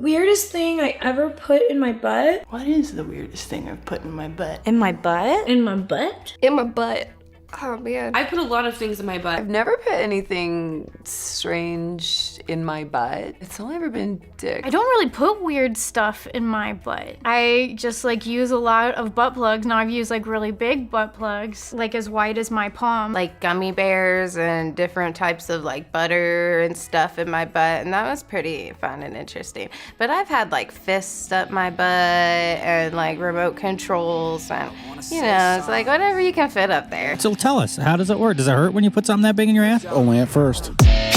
Weirdest thing I ever put in my butt? What is the weirdest thing I've put in my butt? In my butt? In my butt? In my butt. Oh man. I put a lot of things in my butt. I've never put anything strange in my butt. It's only ever been dick. I don't really put weird stuff in my butt. I just like use a lot of butt plugs. Now I've used like really big butt plugs, like as wide as my palm. Like gummy bears and different types of like butter and stuff in my butt, and that was pretty fun and interesting. But I've had like fists up my butt and like remote controls, and you know, it's like whatever you can fit up there. So tell us, how does it work? Does it hurt when you put something that big in your ass? Only at first.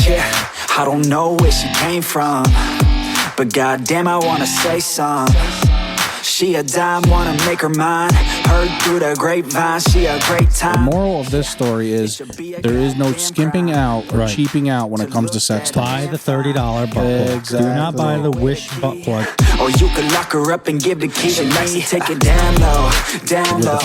Yeah, I don't know where she came from, but goddamn, I wanna say some. She a dime, wanna make her mine. Heard through the grapevine, she a great time. The moral of this story is there is no skimping out or cheaping out when it comes to sex toys. Buy the $30 butt plug. Exactly. Do not buy the Wish butt plug. Or you could lock her up and give the key to me. Take it down low, down low.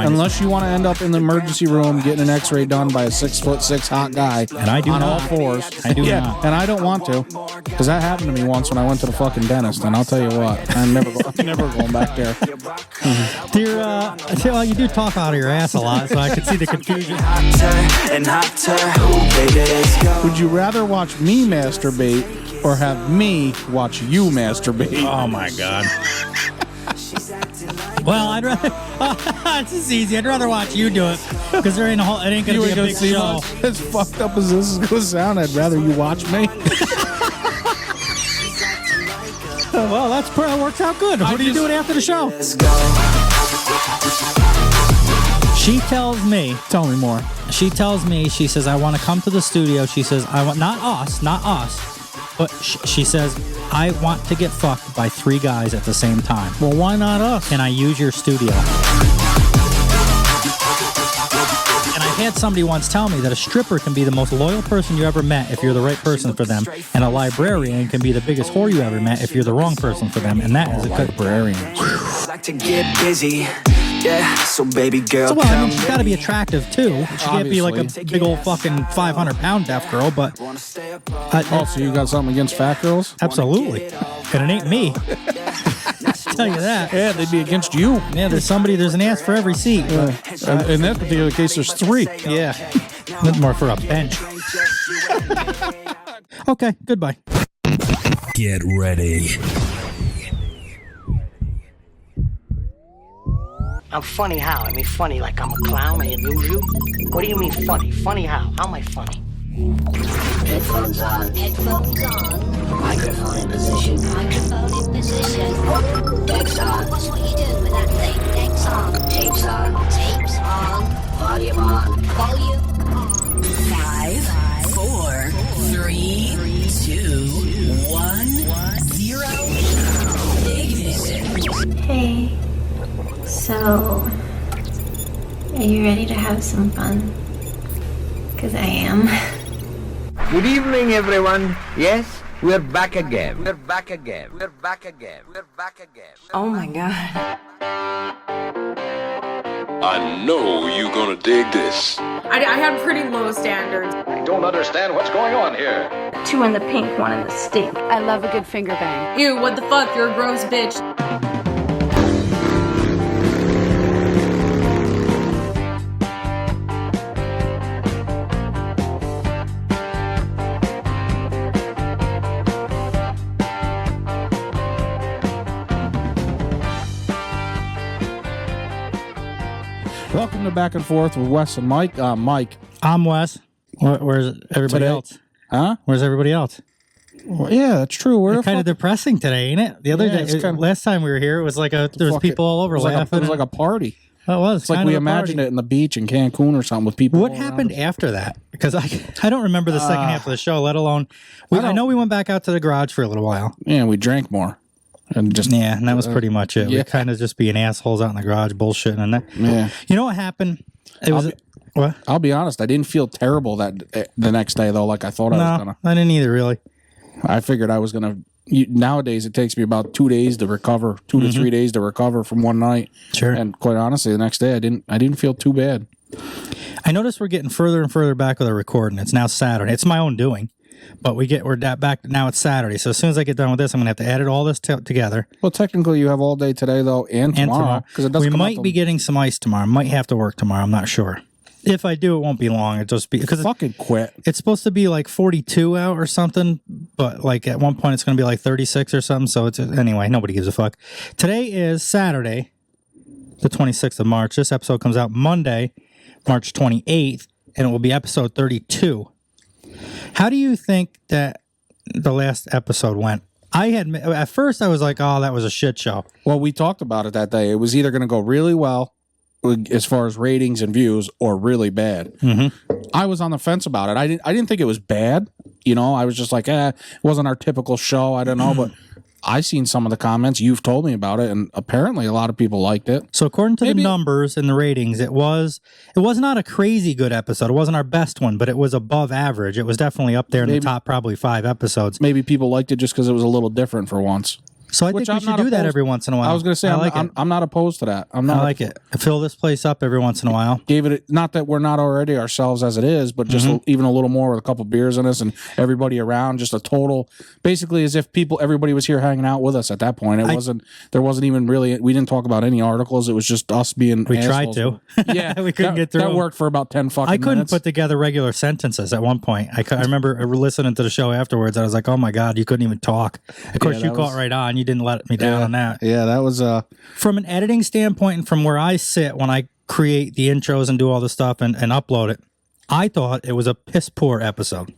Unless you want to end up in the emergency room getting an x-ray done by a 6'6" hot guy. And I do on not. all fours. I do not. And I don't want to. Because that happened to me once when I went to the fucking dentist. And I'll tell you what, I'm never going back there. Dear, well, you do talk out of your ass a lot, so I can see the confusion. Would you rather watch me masturbate or have me watch you masturbate? Oh my God. Well, I'd rather. It's just easy. I'd rather watch you do it because there ain't a whole. It ain't gonna be a big show. As fucked up as this is gonna sound, I'd rather you watch me. Well, that works out good. What are you doing after the show? She tells me. Tell me more. She tells me. She says, "I want to come to the studio." She says, "I want not us, but she says I want to get fucked by 3 guys at the same time. Well, why not us? Can I use your studio?" And I had somebody once tell me that a stripper can be the most loyal person you ever met if you're the right person for them, and a librarian can be the biggest whore you ever met if you're the wrong person for them, and that is a good librarian. Like to get busy. Yeah, so baby girl. So, well, I mean, she's got to be attractive too. She can't be like a big old fucking 500-pound deaf girl, but. So you got something against fat girls? Absolutely. And it ain't me. I'll tell you that. Yeah, they'd be against you. Yeah, there's an ass for every seat. In that particular case, there's 3. Yeah. Nothing more for a bench. Okay, goodbye. Get ready. I'm funny how? I mean funny like I'm a clown, I amuse you? What do you mean funny? Funny how? How am I funny? Headphones on. Headphones on. Microphone in position. Microphone in position. Decks on. What's what you doing with that thing? Decks on. Tapes on. Tapes on. Volume on. Volume on. 5, 4, 3, 2, 1, 0. Ignition. Hey. So, are you ready to have some fun? Because I am. Good evening, everyone. Yes, we're back again. We're back again. We're back again. We're back again. Oh my God. I know you're gonna dig this. I have pretty low standards. I don't understand what's going on here. 2 in the pink, 1 in the stink. I love a good finger bang. Ew, what the fuck? You're a gross bitch. Welcome to Back and Forth with Wes and Mike. Mike. I'm Wes. Where's everybody else? Huh? Where's everybody else? Well, yeah, that's true. It's kind of depressing today, ain't it? The other day, last time we were here, it was like there was people all over laughing. It was like a party. Oh, it was. It's like we imagined it in the beach in Cancun or something with people. What happened after that? Because I don't remember the second half of the show, let alone. I know we went back out to the garage for a little while. Yeah, we drank more. And that was pretty much it. Yeah. We kind of just being assholes out in the garage, bullshitting, and that. Yeah. You know what happened? What? I'll be honest. I didn't feel terrible the next day though, like I thought I was gonna. I didn't either, really. I figured I was gonna. Nowadays, it takes me about 2 days to recover, 2 to 3 days to recover from one night. Sure. And quite honestly, the next day I didn't feel too bad. I noticed we're getting further and further back with our recording. It's now Saturday. It's my own doing, but we're back now. It's Saturday, so as soon as I get done with this, I'm gonna have to edit all this together. Well, technically, you have all day today though, and tomorrow, because it does. We might be getting some ice tomorrow. Might have to work tomorrow. I'm not sure. If I do, it won't be long. It just be because fucking quit. It's supposed to be like 42 out or something, but like at one point it's going to be like 36 or something. So it's anyway. Nobody gives a fuck. Today is Saturday, the 26th of March. This episode comes out Monday, March 28th, and it will be episode 32. How do you think that the last episode went? At first I was like, oh, that was a shit show. Well, we talked about it that day. It was either going to go really well as far as ratings and views, or really bad. Mm-hmm. I was on the fence about it. I didn't think it was bad. You know, I was just like, it wasn't our typical show. I don't know, but I seen some of the comments. You've told me about it, and apparently a lot of people liked it. So according to the numbers and the ratings, it was not a crazy good episode. It wasn't our best one, but it was above average. It was definitely up there in the top probably 5 episodes. Maybe people liked it just because it was a little different for once. So I think we should do that every once in a while. I was going to say, I'm not opposed to that. I like it. Fill this place up every once in a while. Gave it, not that we're not already ourselves as it is, but just even a little more with a couple beers in us and everybody around. Just a total, basically as if everybody was here hanging out with us at that point. There wasn't even really, we didn't talk about any articles. It was just us being We assholes. tried to. Yeah. We couldn't get through. That worked for about 10 fucking minutes. I couldn't put together regular sentences at one point. I remember listening to the show afterwards. I was like, oh my God, you couldn't even talk. Of course, you caught right on. You didn't let me down on that. Yeah, that was from an editing standpoint and from where I sit when I create the intros and do all this stuff and upload it. I thought it was a piss poor episode.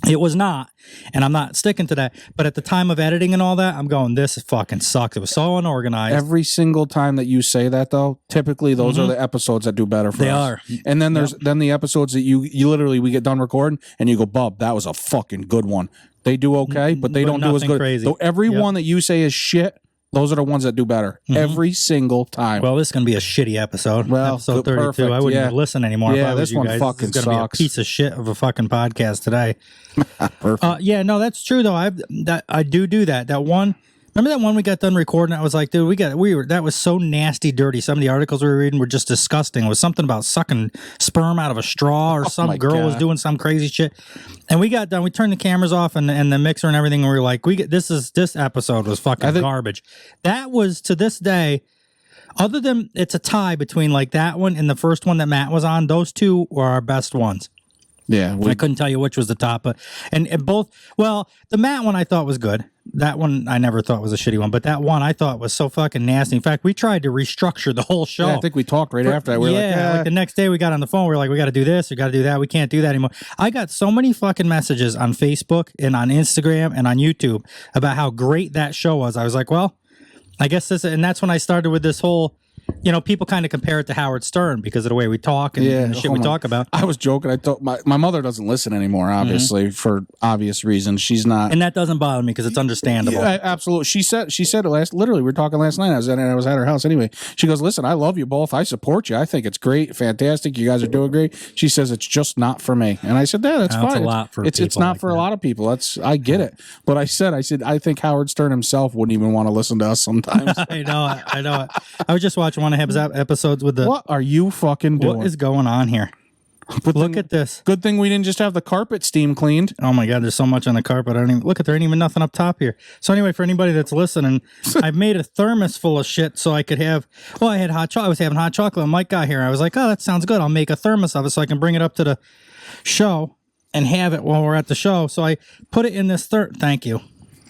It was not, and I'm not sticking to that. But at the time of editing and all that, I'm going, this fucking sucks. It was so unorganized. Every single time that you say that, though, typically those are the episodes that do better for us. They are. And then there's the episodes that you literally, we get done recording, and you go, Bub, that was a fucking good one. They do okay, but they don't do as good. Crazy. So every one that you say is shit, those are the ones that do better every single time. Well, this is going to be a shitty episode. Well, episode 32. Perfect, I wouldn't even listen anymore. Yeah, if I was this one guys. fucking This is gonna sucks. Be a piece of shit of a fucking podcast today. Perfect. Yeah, no, that's true though. I do that. That one. Remember that one we got done recording? I was like, dude, that was so nasty, dirty. Some of the articles we were reading were just disgusting. It was something about sucking sperm out of a straw, or some girl was doing some crazy shit. And we got done. We turned the cameras off and the mixer and everything. And we were like, this episode was fucking garbage. That was, to this day, other than it's a tie between like that one and the first one that Matt was on. Those two were our best ones. Yeah, I couldn't tell you which was the top, but and both. Well, the Matt one I thought was good. That one I never thought was a shitty one, but that one I thought was so fucking nasty. In fact, we tried to restructure the whole show. Yeah, I think we talked right after that. We were like the next day we got on the phone. We were like, we got to do this, we got to do that. We can't do that anymore. I got so many fucking messages on Facebook and on Instagram and on YouTube about how great that show was. I was like, well, I guess and that's when I started with this whole. You know, people kind of compare it to Howard Stern because of the way we talk and the shit we talk about. I was joking. I thought my mother doesn't listen anymore, obviously, for obvious reasons. She's not, and that doesn't bother me because it's understandable. Yeah, absolutely. She said it literally. We were talking last night. I was at her house anyway. She goes, "Listen, I love you both. I support you. I think it's great, fantastic. You guys are doing great." She says it's just not for me, and I said, "Yeah, that's fine. A lot for it's not like for a lot of people. I get it." But I said, I think Howard Stern himself wouldn't even want to listen to us sometimes. I know it. I was just watching one of his episodes with the. What are you fucking doing? What is going on here? Look at this. Good thing we didn't just have the carpet steam cleaned. Oh my God, there's so much on the carpet. I don't even look at there. Ain't even nothing up top here. So anyway, for anybody that's listening, I've made a thermos full of shit so I could have. Well, I had hot chocolate. I was having hot chocolate. And Mike got here. I was like, oh, that sounds good. I'll make a thermos of it so I can bring it up to the show and have it while we're at the show. So I put it in this Thank you.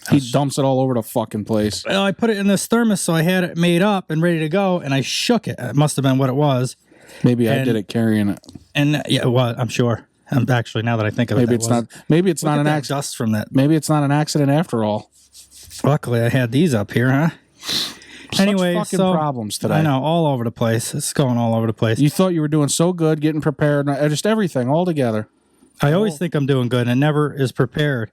He dumps it all over the fucking place. Well, I put it in this thermos, so I had it made up and ready to go, and I shook it. It must have been what it was. Maybe I did it carrying it. And yeah, well, I'm sure. I'm actually, now that I think of it, maybe it's not. Maybe it's not an accident. Dust from that. Maybe it's not an accident after all. Luckily, I had these up here, huh? Anyway, fucking problems today. I know, all over the place. It's going all over the place. You thought you were doing so good, getting prepared, just everything all together. I always think I'm doing good, and it never is prepared.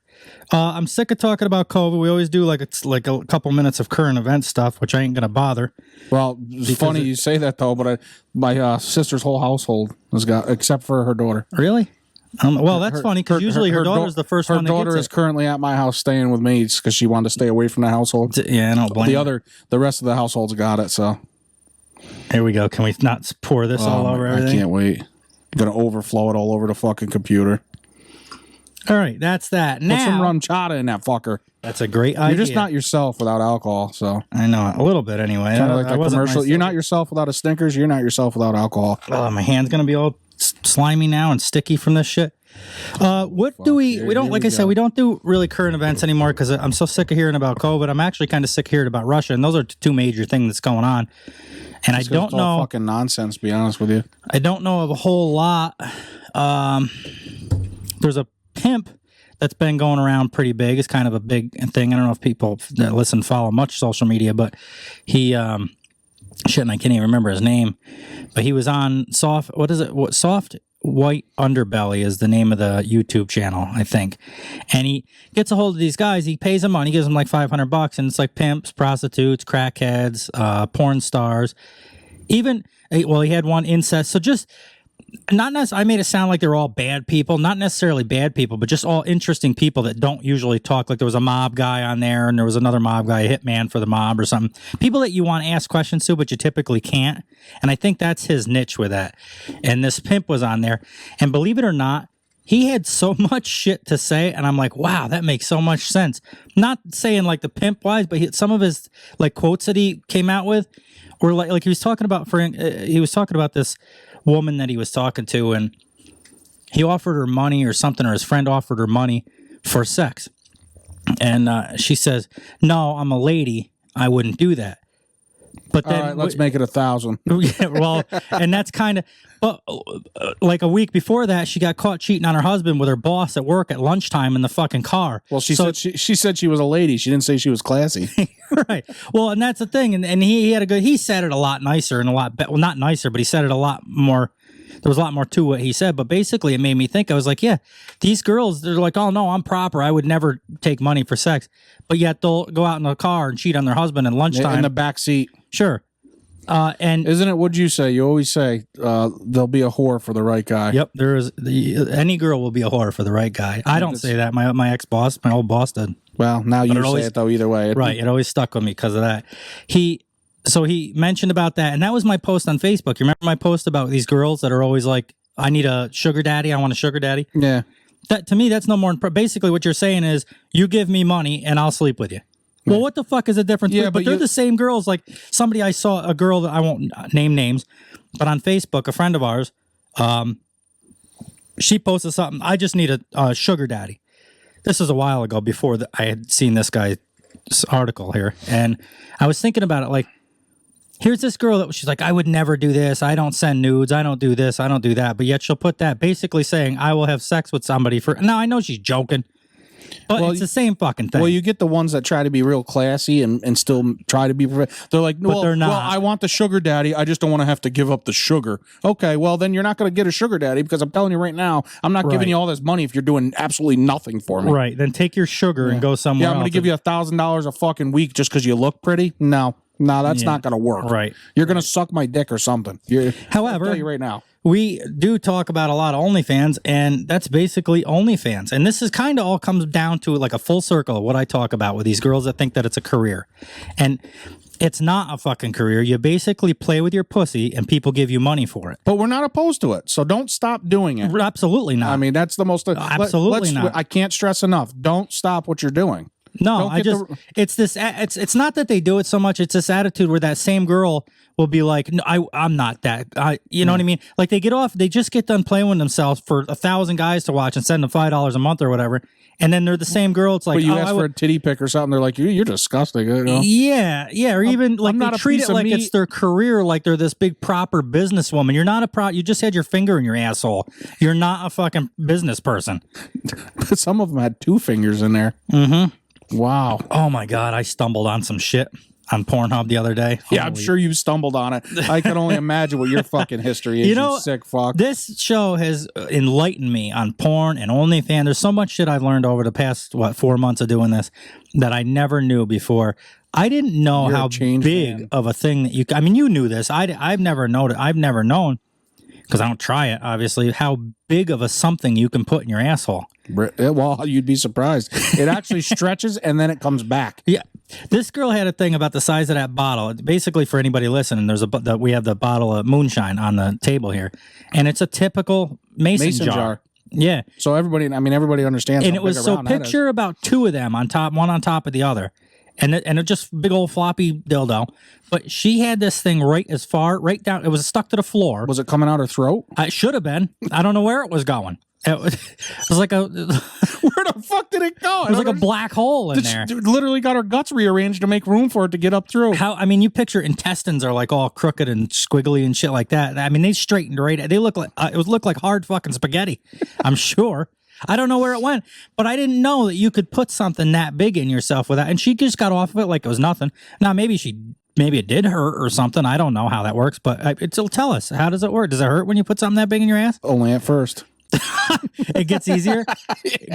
I'm sick of talking about COVID. We always do like a couple minutes of current event stuff, which I ain't gonna bother. Well, it's funny you say that though, but my sister's whole household has got, except for her daughter. Really? Well, that's funny because usually her daughter's the first one that gets it. Her daughter is currently at my house staying with me because she wanted to stay away from the household. Yeah, I don't blame the rest of the household's got it. So Here we go. Can we not pour this all over everything? I can't wait. You're going to overflow it all over the fucking computer. All right, that's that. Now, put some rum chata in that fucker. That's a great idea. You're just not yourself without alcohol, so. I know, a little bit anyway. Kind of like that commercial. You're not yourself without a Snickers. You're not yourself without alcohol. Oh, my hand's going to be all slimy now and sticky from this shit. What do we don't, like I said, we don't do really current events anymore because I'm so sick of hearing about COVID. I'm actually kind of sick of hearing about Russia, and those are two major things that's going on. And Just I don't it's all know. Fucking nonsense, to be honest with you. I don't know of a whole lot. There's a pimp that's been going around pretty big. It's kind of a big thing. I don't know if people that listen follow much social media, but he, shit, and I can't even remember his name, but he was on Soft White Underbelly is the name of the YouTube channel, I think. And he gets a hold of these guys. He pays them money. He gives them like $500, and it's like pimps, prostitutes, crackheads, porn stars. Even, well, he had one incest. So just, not necessarily, I made it sound like they're all bad people. Not necessarily bad people, but just all interesting people that don't usually talk. Like there was a mob guy on there, and there was another mob guy, a hitman for the mob or something. People that you want to ask questions to, but you typically can't. And I think that's his niche with that. And this pimp was on there. And believe it or not, he had so much shit to say, and I'm like, wow, that makes so much sense. Not saying like the pimp wise, but some of his like quotes that he came out with were like he was talking about this woman that he was talking to, and he offered her money or something, or his friend offered her money for sex, and she says, "No, I'm a lady. I wouldn't do that." But then, all right, let's make it 1,000. Yeah, well, and that's kind of, but like a week before that, she got caught cheating on her husband with her boss at work at lunchtime in the fucking car. Well, she said she was a lady. She didn't say she was classy. Right. Well, and that's the thing. And he had he said it a lot nicer and a lot well, not nicer, but he said it a lot more. There was a lot more to what he said, but basically it made me think. I was like, yeah, these girls, they're like, oh no, I'm proper. I would never take money for sex. But yet they'll go out in the car and cheat on their husband at lunchtime. In the back seat. Sure. And isn't it, what'd you say? You always say, there'll be a whore for the right guy. Yep. There is any girl will be a whore for the right guy. I don't say that. My ex-boss, my old boss did. Well, now you say it though, either way. Right. It always stuck with me because of that. So he mentioned about that, and that was my post on Facebook. You remember my post about these girls that are always like, I need a sugar daddy. I want a sugar daddy. Yeah. That to me, that's no more. Basically, what you're saying is, you give me money and I'll sleep with you. Right. Well, what the fuck is the difference? Yeah, but they're the same girls. Like somebody, I saw a girl that I won't name names, but on Facebook, a friend of ours, she posted something. I just need a sugar daddy. This is a while ago before I had seen this guy's article here, and I was thinking about it like, here's this girl that she's like, I would never do this. I don't send nudes. I don't do this. I don't do that. But yet she'll put that basically saying, I will have sex with somebody for. Now, I know she's joking, but it's the same fucking thing. Well, you get the ones that try to be real classy and still try to be. They're like, but they're not. Well, I want the sugar daddy. I just don't want to have to give up the sugar. Okay, well, then you're not going to get a sugar daddy because I'm telling you right now, I'm not giving you all this money if you're doing absolutely nothing for me. Right. Then take your sugar and go somewhere else. Yeah, I'm going to give you $1,000 a fucking week just because you look pretty. No, that's not going to work. Right. You're going to suck my dick or something. However, I'll tell you right now, we do talk about a lot of OnlyFans, and that's basically OnlyFans. And this is kind of all comes down to like a full circle of what I talk about with these girls that think that it's a career. And it's not a fucking career. You basically play with your pussy and people give you money for it. But we're not opposed to it. So don't stop doing it. Absolutely not. I mean, that's the most... Absolutely not. I can't stress enough. Don't stop what you're doing. No, it's not that they do it so much. It's this attitude where that same girl will be like, no, I'm not that. You know what I mean? Like they just get done playing with themselves for 1,000 guys to watch and send them $5 a month or whatever. And then they're the same girl. It's like, but you ask for a titty pic or something, they're like, you're disgusting. You know? Yeah. Or even like they treat it like it's their career, like they're this big proper businesswoman. You're not you just had your finger in your asshole. You're not a fucking business person. Some of them had 2 fingers in there. Mm-hmm. Wow. Oh my God. I stumbled on some shit on Pornhub the other day. Yeah, I'm sure you stumbled on it. I can only imagine what your fucking history is, you sick fuck. This show has enlightened me on porn and OnlyFans. There's so much shit I've learned over the past, 4 months of doing this that I never knew before. I didn't know how big of a thing that you knew this. I've never known. because I don't try it, obviously, how big of a something you can put in your asshole. Well, you'd be surprised. It actually stretches and then it comes back. Yeah. This girl had a thing about the size of that bottle. Basically, for anybody listening, we have the bottle of moonshine on the table here, and it's a typical mason jar. Yeah. So everybody understands. And it was so picture about two of them on top, one on top of the other. And it just big old floppy dildo. But she had this thing right down. It was stuck to the floor. Was it coming out her throat? It should have been. I don't know where it was going. It was like where the fuck did it go? It was like a black hole in there. Literally got her guts rearranged to make room for it to get up through. You picture intestines are like all crooked and squiggly and shit like that. I mean, they straightened right. They look like it would look like hard fucking spaghetti. I'm sure. I don't know where it went, but I didn't know that you could put something that big in yourself without. And she just got off of it like it was nothing. Now maybe it did hurt or something. I don't know how that works, but it'll tell us. How does it work? Does it hurt when you put something that big in your ass? Only at first. It gets easier.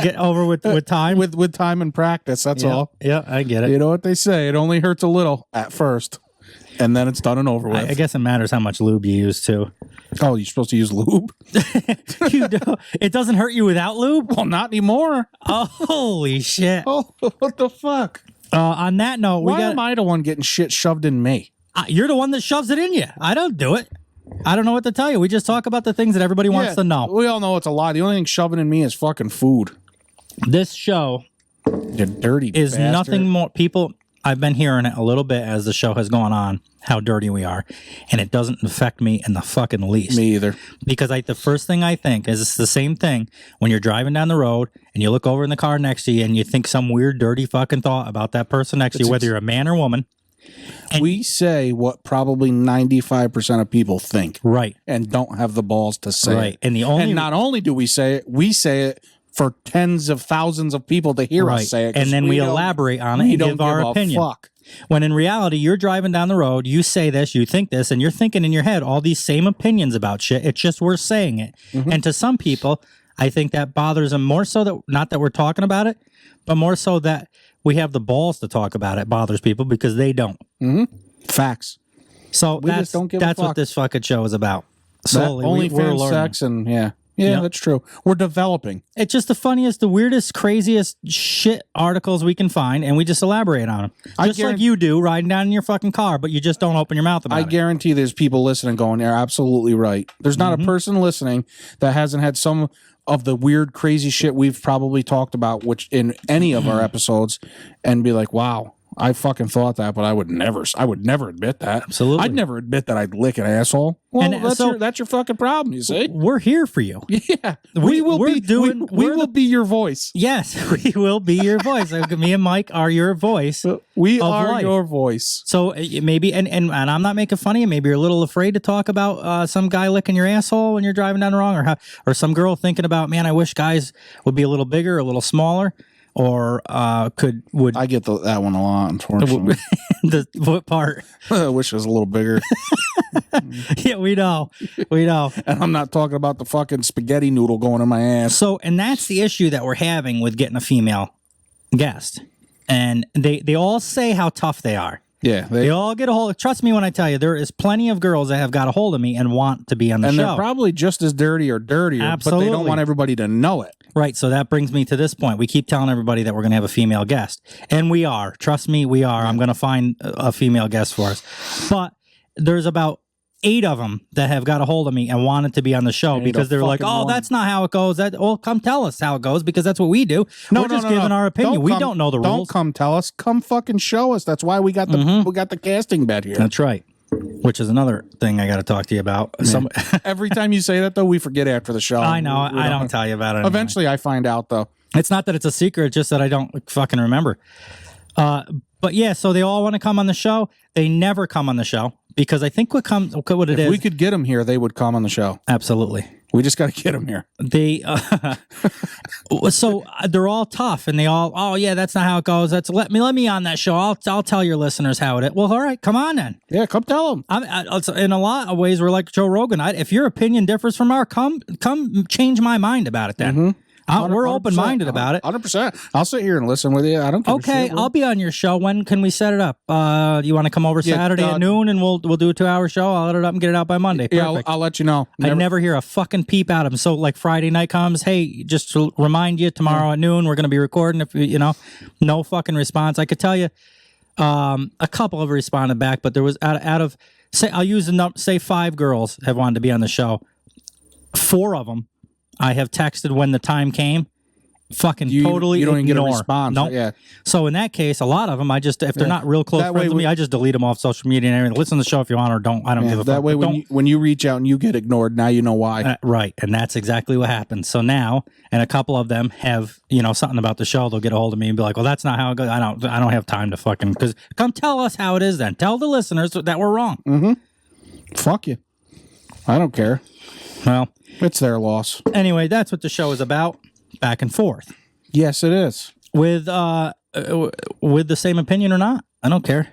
Get over with time. With time and practice. That's all. Yeah, I get it. You know what they say? It only hurts a little at first, and then it's done and over with. I guess it matters how much lube you use too. Oh, you're supposed to use lube? It doesn't hurt you without lube? Well, not anymore. Oh, holy shit. Oh, what the fuck? On that note, why am I the one getting shit shoved in me? You're the one that shoves it in you. I don't do it. I don't know what to tell you. We just talk about the things that everybody wants to know. We all know it's a lie. The only thing shoving in me is fucking food. This show you dirty is bastard. Nothing more. People, I've been hearing it a little bit as the show has gone on, how dirty we are. And it doesn't affect me in the fucking least. Me either. Because the first thing I think is it's the same thing when you're driving down the road and you look over in the car next to you and you think some weird, dirty fucking thought about that person next to you, whether you're a man or woman. And we say what probably 95% of people think. Right. And don't have the balls to say it. And not only do we say it for tens of thousands of people to hear us say it. And then we elaborate on it and give our opinion. Fuck. When in reality, you're driving down the road, you say this, you think this, and you're thinking in your head all these same opinions about shit. It's just we're saying it. Mm-hmm. And to some people, I think that bothers them more so that, not that we're talking about it, but more so that we have the balls to talk about it bothers people because they don't. Mm-hmm. Facts. So that's what this fucking show is about. Slowly, only we're learning. sex and yeah, that's true. We're developing. It's just the funniest, the weirdest, craziest shit articles we can find, and we just elaborate on them. Just like you do, riding down in your fucking car, but you just don't open your mouth about it. I guarantee there's people listening going, they're absolutely right. There's not a person listening that hasn't had some of the weird, crazy shit we've probably talked about, which in any of our episodes, and be like, wow, I fucking thought that, but I would never admit that. Absolutely. I'd never admit that I'd lick an asshole. Well, and that's your fucking problem, you see? We're here for you. Yeah. We will be your voice. Yes, we will be your voice. Me and Mike are your voice. We are your voice. So maybe, and I'm not making fun of you. Maybe you're a little afraid to talk about some guy licking your asshole when you're driving down the wrong, or some girl thinking about, man, I wish guys would be a little bigger, a little smaller. Or would I get that one a lot, unfortunately. What part? I wish it was a little bigger. Yeah, we know. And I'm not talking about the fucking spaghetti noodle going in my ass. So, and that's the issue that we're having with getting a female guest. And they all say how tough they are. Yeah, they all get a hold. Trust me when I tell you, there is plenty of girls that have got a hold of me and want to be on the show. And they're probably just as dirty or dirtier, Absolutely. But they don't want everybody to know it. Right, so that brings me to this point. We keep telling everybody that we're going to have a female guest. And we are. Trust me, we are. I'm going to find a female guest for us. But there's about 8 of them that have got a hold of me and wanted to be on the show because they're like, oh, that's not how it goes. Come tell us how it goes because that's what we do. We're just giving our opinion. We don't know the rules. Don't come tell us. Come fucking show us. That's why we got the casting bed here. That's right. Which is another thing I got to talk to you about. Every time you say that, though, we forget after the show. I know. I don't tell you about it. Eventually, I find out, though. It's not that it's a secret. It's just that I don't fucking remember. But yeah, so they all want to come on the show. They never come on the show because I think what it is. If we could get them here, they would come on the show. Absolutely. We just got to get them here. So they're all tough, and they all, oh yeah, that's not how it goes. Let me on that show. I'll tell your listeners how it is. Well, all right, come on then. Yeah, come tell them. In a lot of ways, we're like Joe Rogan. If your opinion differs from ours, come change my mind about it then. We're open-minded about it. 100%. I'll sit here and listen with you. I don't care. Okay, I'll be on your show. When can we set it up? You want to come over Saturday at noon and we'll do a 2-hour show? I'll let it up and get it out by Monday. Perfect. Yeah, I'll let you know. I never hear a fucking peep out of him. So like Friday night comes, hey, just to remind you, tomorrow at noon we're going to be recording. If no fucking response. I could tell you a couple have responded back, but there was out of say I'll use the number, say 5 girls have wanted to be on the show. 4 of them I have texted when the time came. Fucking totally you don't even ignore. get a response. Nope. Yeah. So in that case, a lot of them, I just if they're not real close friends with me, I just delete them off social media and everything. Listen to the show if you want or don't. I don't give a fuck. That way, when you reach out and you get ignored, now you know why. Right, and that's exactly what happened. So now, and a couple of them have something about the show. They'll get a hold of me and be like, "Well, that's not how it goes. I don't have time to fucking because come tell us how it is. Then tell the listeners that we're wrong." Mm-hmm. Fuck you. I don't care. Well, it's their loss. Anyway, that's what the show is about. Back and forth. Yes, it is. With the same opinion or not, I don't care.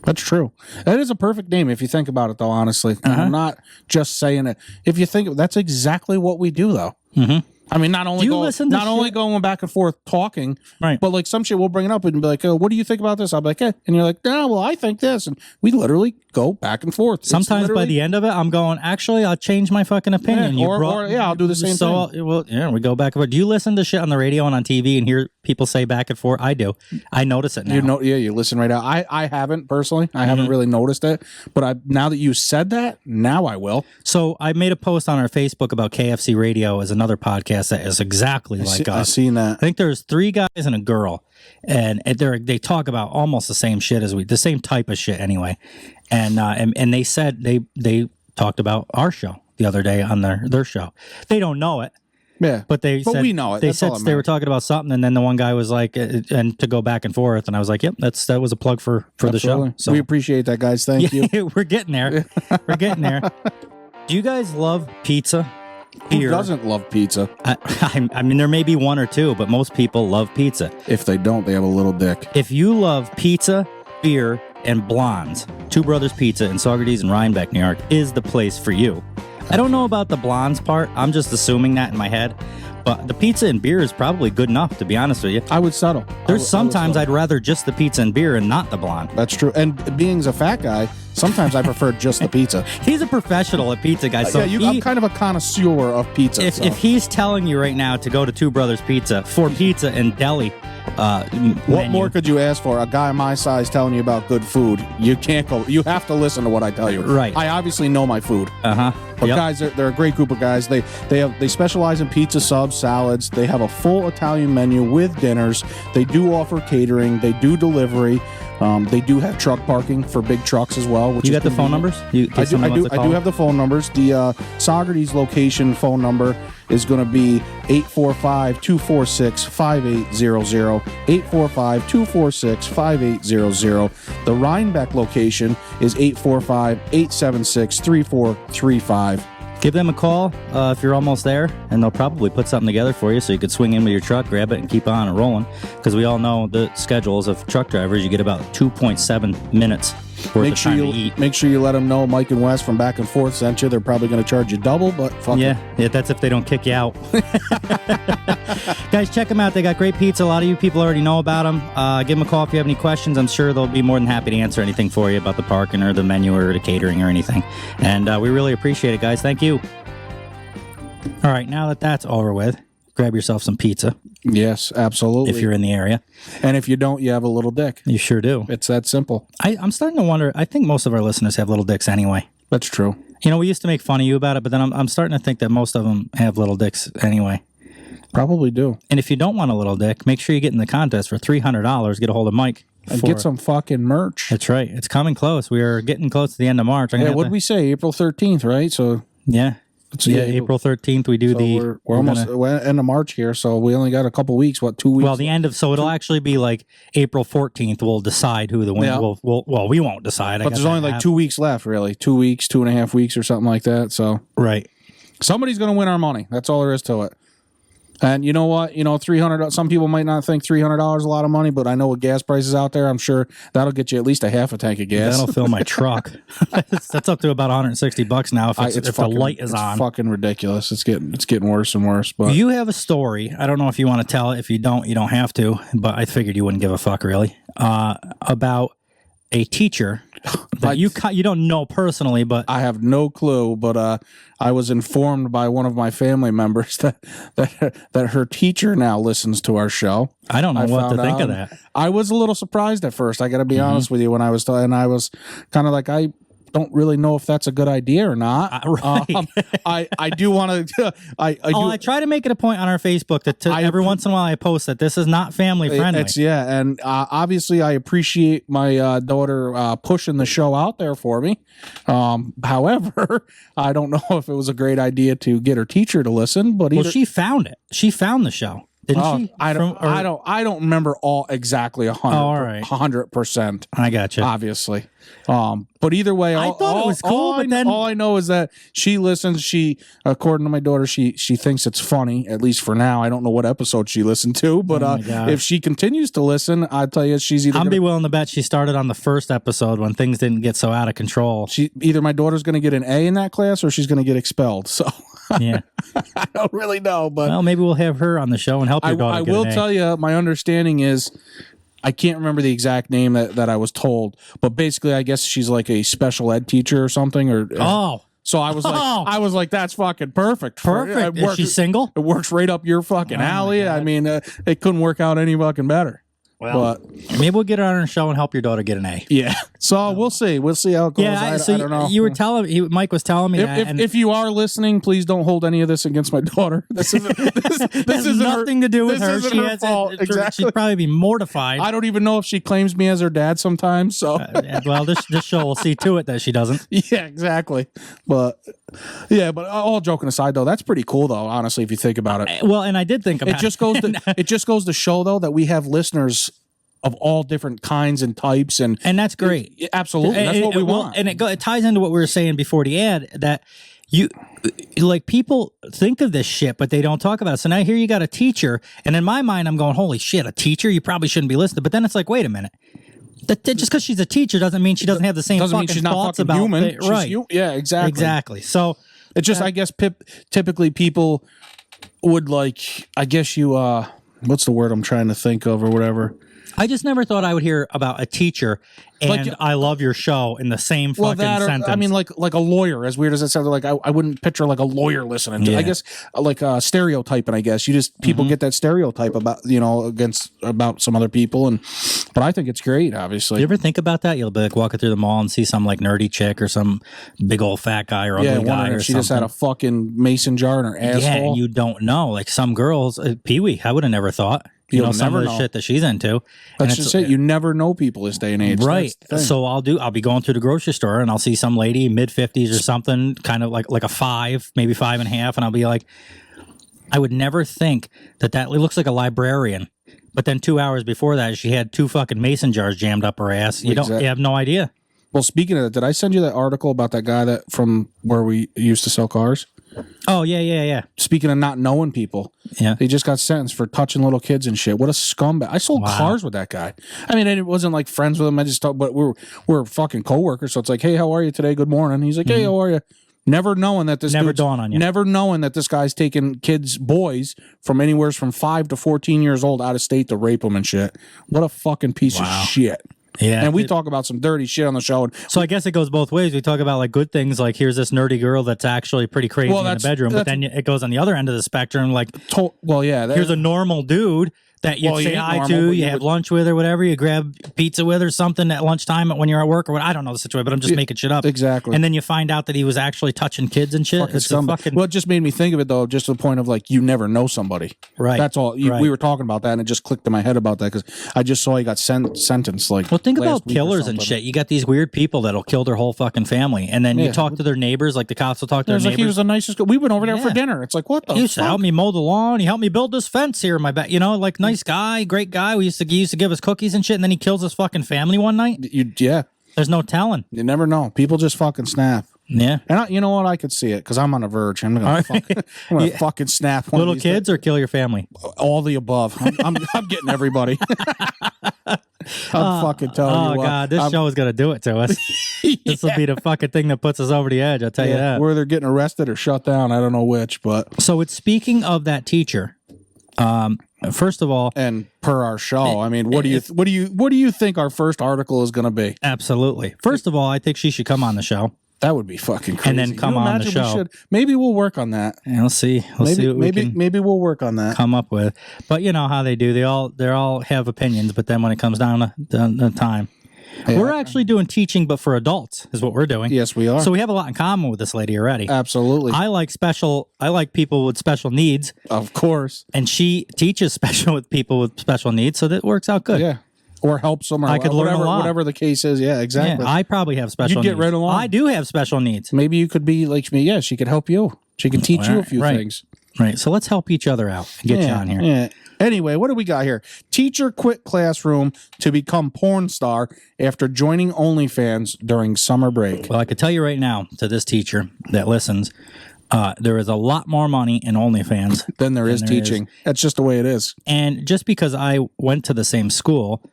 That's true. That is a perfect name if you think about it, though. Honestly, I'm not just saying it. If you think that's exactly what we do, though. Mm-hmm. I mean, not only going back and forth talking, right? But like some shit, we'll bring it up and be like, "What do you think about this?" I'll be like, "Eh," and you're like, "No, well, I think this," and we literally go back and forth. Sometimes by the end of it, I'm going, actually, I'll change my fucking opinion. Yeah, I'll do the same thing. We go back and forth. Do you listen to shit on the radio and on TV and hear people say back and forth? I do. I notice it now. You listen right out. I haven't personally. I haven't really noticed it, but now that you said that, now I will. So I made a post on our Facebook about KFC Radio as another podcast that is exactly like us. I've seen that. I think there's 3 guys and a girl, and they talk about almost the same shit as the same type of shit anyway. And they said they talked about our show the other day on their show. They don't know it. Yeah, but said, we know it. They said they were talking about something, and then the one guy was like, and to go back and forth, and I was like, "Yep, that was a plug for the show." So we appreciate that, guys. Thank you. We're getting there. We're getting there. Do you guys love pizza? Beer? Who doesn't love pizza? I mean, there may be 1 or 2, but most people love pizza. If they don't, they have a little dick. If you love pizza, beer, and blondes, Two Brothers Pizza in Saugerties and Rhinebeck, New York, is the place for you. I don't know about the blondes part. I'm just assuming that in my head. But the pizza and beer is probably good enough, to be honest with you. I would settle. Sometimes I'd rather just the pizza and beer and not the blonde. That's true. And being a fat guy, sometimes I prefer just the pizza. He's a professional at pizza, guys. So I'm kind of a connoisseur of pizza. If he's telling you right now to go to Two Brothers Pizza for pizza and deli, what more could you ask for? A guy my size telling you about good food. You can't go. You have to listen to what I tell you. Right. I obviously know my food. But guys, they're a great group of guys. They specialize in pizza, subs, salads. They have a full Italian menu with dinners. They do offer catering. They do delivery. They do have truck parking for big trucks as well. Which you got the phone numbers? I do have the phone numbers. The Saugerties location phone number is going to be 845-246-5800. 845-246-5800. The Rhinebeck location is 845-876-3435. Give them a call if you're almost there, and they'll probably put something together for you so you could swing in with your truck, grab it, and keep on and rolling. Because we all know the schedules of truck drivers. You get about 2.7 minutes worth of time to eat. Make sure you let them know Mike and Wes from Back and Forth sent you. They're probably going to charge you double, but fuck yeah, that's if they don't kick you out. Guys, check them out. They got great pizza. A lot of you people already know about them. Give them a call if you have any questions. I'm sure they'll be more than happy to answer anything for you about the parking or the menu or the catering or anything. And we really appreciate it, guys. Thank you. All right, now that that's over with, grab yourself some pizza. Yes, absolutely. If you're in the area. And if you don't, you have a little dick. You sure do. It's that simple. I'm starting to wonder, I think most of our listeners have little dicks anyway. That's true. You know, we used to make fun of you about it, but then I'm starting to think that most of them have little dicks anyway. Probably do. And if you don't want a little dick, make sure you get in the contest for $300. Get a hold of Mike. And get some fucking merch. That's right. It's coming close. We are getting close to the end of March. What did we say? April 13th, right? So yeah. April 13th, we do we're almost end of March here, so we only got a couple weeks. 2 weeks? Well, so it'll actually be like April 14th. We'll decide who the winner. Yeah. Well, we won't decide. But there's only like 2 weeks left, really. 2 weeks, 2.5 weeks, or something like that. So right, somebody's gonna win our money. That's all there is to it. And you know what? $300. Some people might not think $300 is a lot of money, but I know with gas prices out there, I'm sure that'll get you at least a half a tank of gas. That'll fill my truck. That's up to about $160 now if the light is on. It's fucking ridiculous. It's getting worse and worse. But you have a story. I don't know if you want to tell it. If you don't have to. But I figured you wouldn't give a fuck really about a teacher that you don't know personally, but I have no clue. But I was informed by one of my family members that her teacher now listens to our show. I don't know what to think of that. I was a little surprised at first. I got to be honest with you. When I was kind of like, I don't really know if that's a good idea or not. Right. I do want to. I try to make it a point on our Facebook that every once in a while I post that this is not family friendly. And obviously I appreciate my daughter pushing the show out there for me. However, I don't know if it was a great idea to get her teacher to listen. But she found it. She found the show. Didn't she? I don't remember all exactly 100%. I got you. Obviously. But either way, I thought it was cool. All I know is that she listens. She, according to my daughter, she thinks it's funny. At least for now. I don't know what episode she listened to, but if she continues to listen, I tell you, she's either. I'd be willing to bet she started on the first episode when things didn't get so out of control. Either my daughter's going to get an A in that class, or she's going to get expelled. So. Yeah, I don't really know, but maybe we'll have her on the show and help your daughter. I will tell you, my understanding is, I can't remember the exact name that I was told, but basically, I guess she's like a special ed teacher or something. So I was like, that's fucking perfect. Perfect. Is she single? It works right up your fucking alley. I mean, it couldn't work out any fucking better. Well, maybe we'll get her on our show and help your daughter get an A. Yeah. So we'll see. We'll see how it goes. Yeah. I don't know. You were Mike was telling me that. If you are listening, please don't hold any of this against my daughter. This has nothing to do with her. She has fault. Exactly. She'd probably be mortified. I don't even know if she claims me as her dad sometimes. So well, this show will see to it that she doesn't. Yeah, exactly. But all joking aside, though, that's pretty cool, though. Honestly, if you think about it. Well, and I did think about it. It just goes to show, though, that we have listeners of all different kinds and types, and that's great. Absolutely, that's what we want. And it ties into what we were saying before the ad, that people think of this shit, but they don't talk about it. So now here you got a teacher, and in my mind, I'm going, holy shit, a teacher? You probably shouldn't be listening. But then it's like, wait a minute. Just because she's a teacher doesn't mean she doesn't have the same doesn't fucking mean she's not thoughts fucking about human. it. Right? Yeah, exactly. Exactly. So it's just, I guess, typically people would like. I guess you. What's the word I'm trying to think of, or whatever. I just never thought I would hear about a teacher and I love your show in the same fucking sentence. I mean, like a lawyer, as weird as it sounds, like I wouldn't picture like a lawyer listening to. I guess like stereotyping. I guess you just people get that stereotype about about some other people, but I think it's great. Obviously, you ever think about that? You'll be like walking through the mall and see some like nerdy chick or some big old fat guy or ugly guy or she something. Just had a fucking mason jar in her asshole. Yeah, you don't know. Like some girls, Pee-wee, I would have never thought. Some of the shit that she's into. That's just it. You never know people this day and age. Right. So I'll be going through the grocery store and I'll see some lady mid-50s or something, kind of like a 5, maybe 5.5, and I'll be like, I would never think that looks like a librarian. But then 2 hours before that, she had 2 fucking mason jars jammed up her ass. You have no idea. Well, speaking of that, did I send you that article about that guy that from where we used to sell cars? Oh, yeah. Speaking of not knowing people, he just got sentenced for touching little kids and shit. What a scumbag. I sold cars with that guy. I mean, it wasn't like friends with him. I just thought, but we're fucking coworkers. So it's like, hey, how are you today? Good morning. He's like, hey, how are you? Never knowing that this never knowing that this guy's taking boys from anywhere from 5 to 14 years old out of state to rape them and shit. What a fucking piece of shit. Yeah, and we talk about some dirty shit on the show. So I guess it goes both ways. We talk about like good things, like here's this nerdy girl that's actually pretty crazy in the bedroom, but then it goes on the other end of the spectrum, like here's a normal dude that you say hi to, you have lunch with or whatever, you grab pizza with or something at lunchtime when you're at work or what. I don't know the situation, but I'm just making shit up. Exactly. And then you find out that he was actually touching kids and shit. Well, it just made me think of it though, just to the point of like you never know somebody. Right. That's all. We were talking about that, and it just clicked in my head about that because I just saw he got sentenced. Like, well, think about killers and shit. You got these weird people that'll kill their whole fucking family, and then you talk to their neighbors. Like the cops will talk to their neighbors. Like he was the nicest guy. We went over there for dinner. It's like, what the? He used to help me mow the lawn. He helped me build this fence here in my back. Like nice guy, great guy. He used to give us cookies and shit, and then he kills his fucking family one night. Yeah. There's no telling. You never know. People just fucking snap. Yeah. And you know what? I could see it because I'm on the verge. I'm gonna fucking snap one Little of these kids or kill your family? All the above. I'm getting everybody. I'm fucking telling you what. Oh, God. This show is going to do it to us. This will be the fucking thing that puts us over the edge. I'll tell you that. Where they're getting arrested or shut down. I don't know which, but. So it's speaking of that teacher. First of all, and per our show, I mean, what do you think our first article is going to be? Absolutely. First of all, I think she should come on the show. That would be fucking crazy. And then come on the show. Maybe we'll work on that. And we'll see. Maybe we'll work on that. Come up with. But you know how they do. They all have opinions. But then when it comes down to the time, we're actually doing teaching, but for adults is what we're doing. Yes, we are. So we have a lot in common with this lady already. Absolutely. I like people with special needs. Of course. And she teaches with people with special needs, so that works out good. Yeah. Or helps them. Or I could learn a lot. Whatever the case is. Yeah, exactly. Yeah, I probably have special needs. You'd get right along. I do have special needs. Maybe you could be like me. Yeah, she could help you. She can teach you a few things. Right. So let's help each other out and get you on here. Yeah. Anyway, what do we got here? Teacher quit classroom to become porn star after joining OnlyFans during summer break. Well, I could tell you right now to this teacher that listens, there is a lot more money in OnlyFans than there is teaching. That's just the way it is. And just because I went to the same school,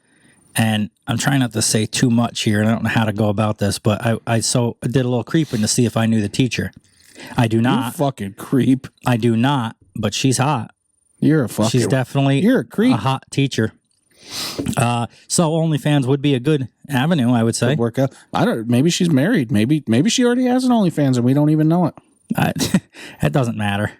and I'm trying not to say too much here, and I don't know how to go about this, but I did a little creeping to see if I knew the teacher. I do not. You fucking creep. I do not, but she's hot. She's definitely you're a creep. A hot teacher. So OnlyFans would be a good avenue, I would say. Could work out. Maybe she's married. Maybe she already has an OnlyFans and we don't even know it. That doesn't matter.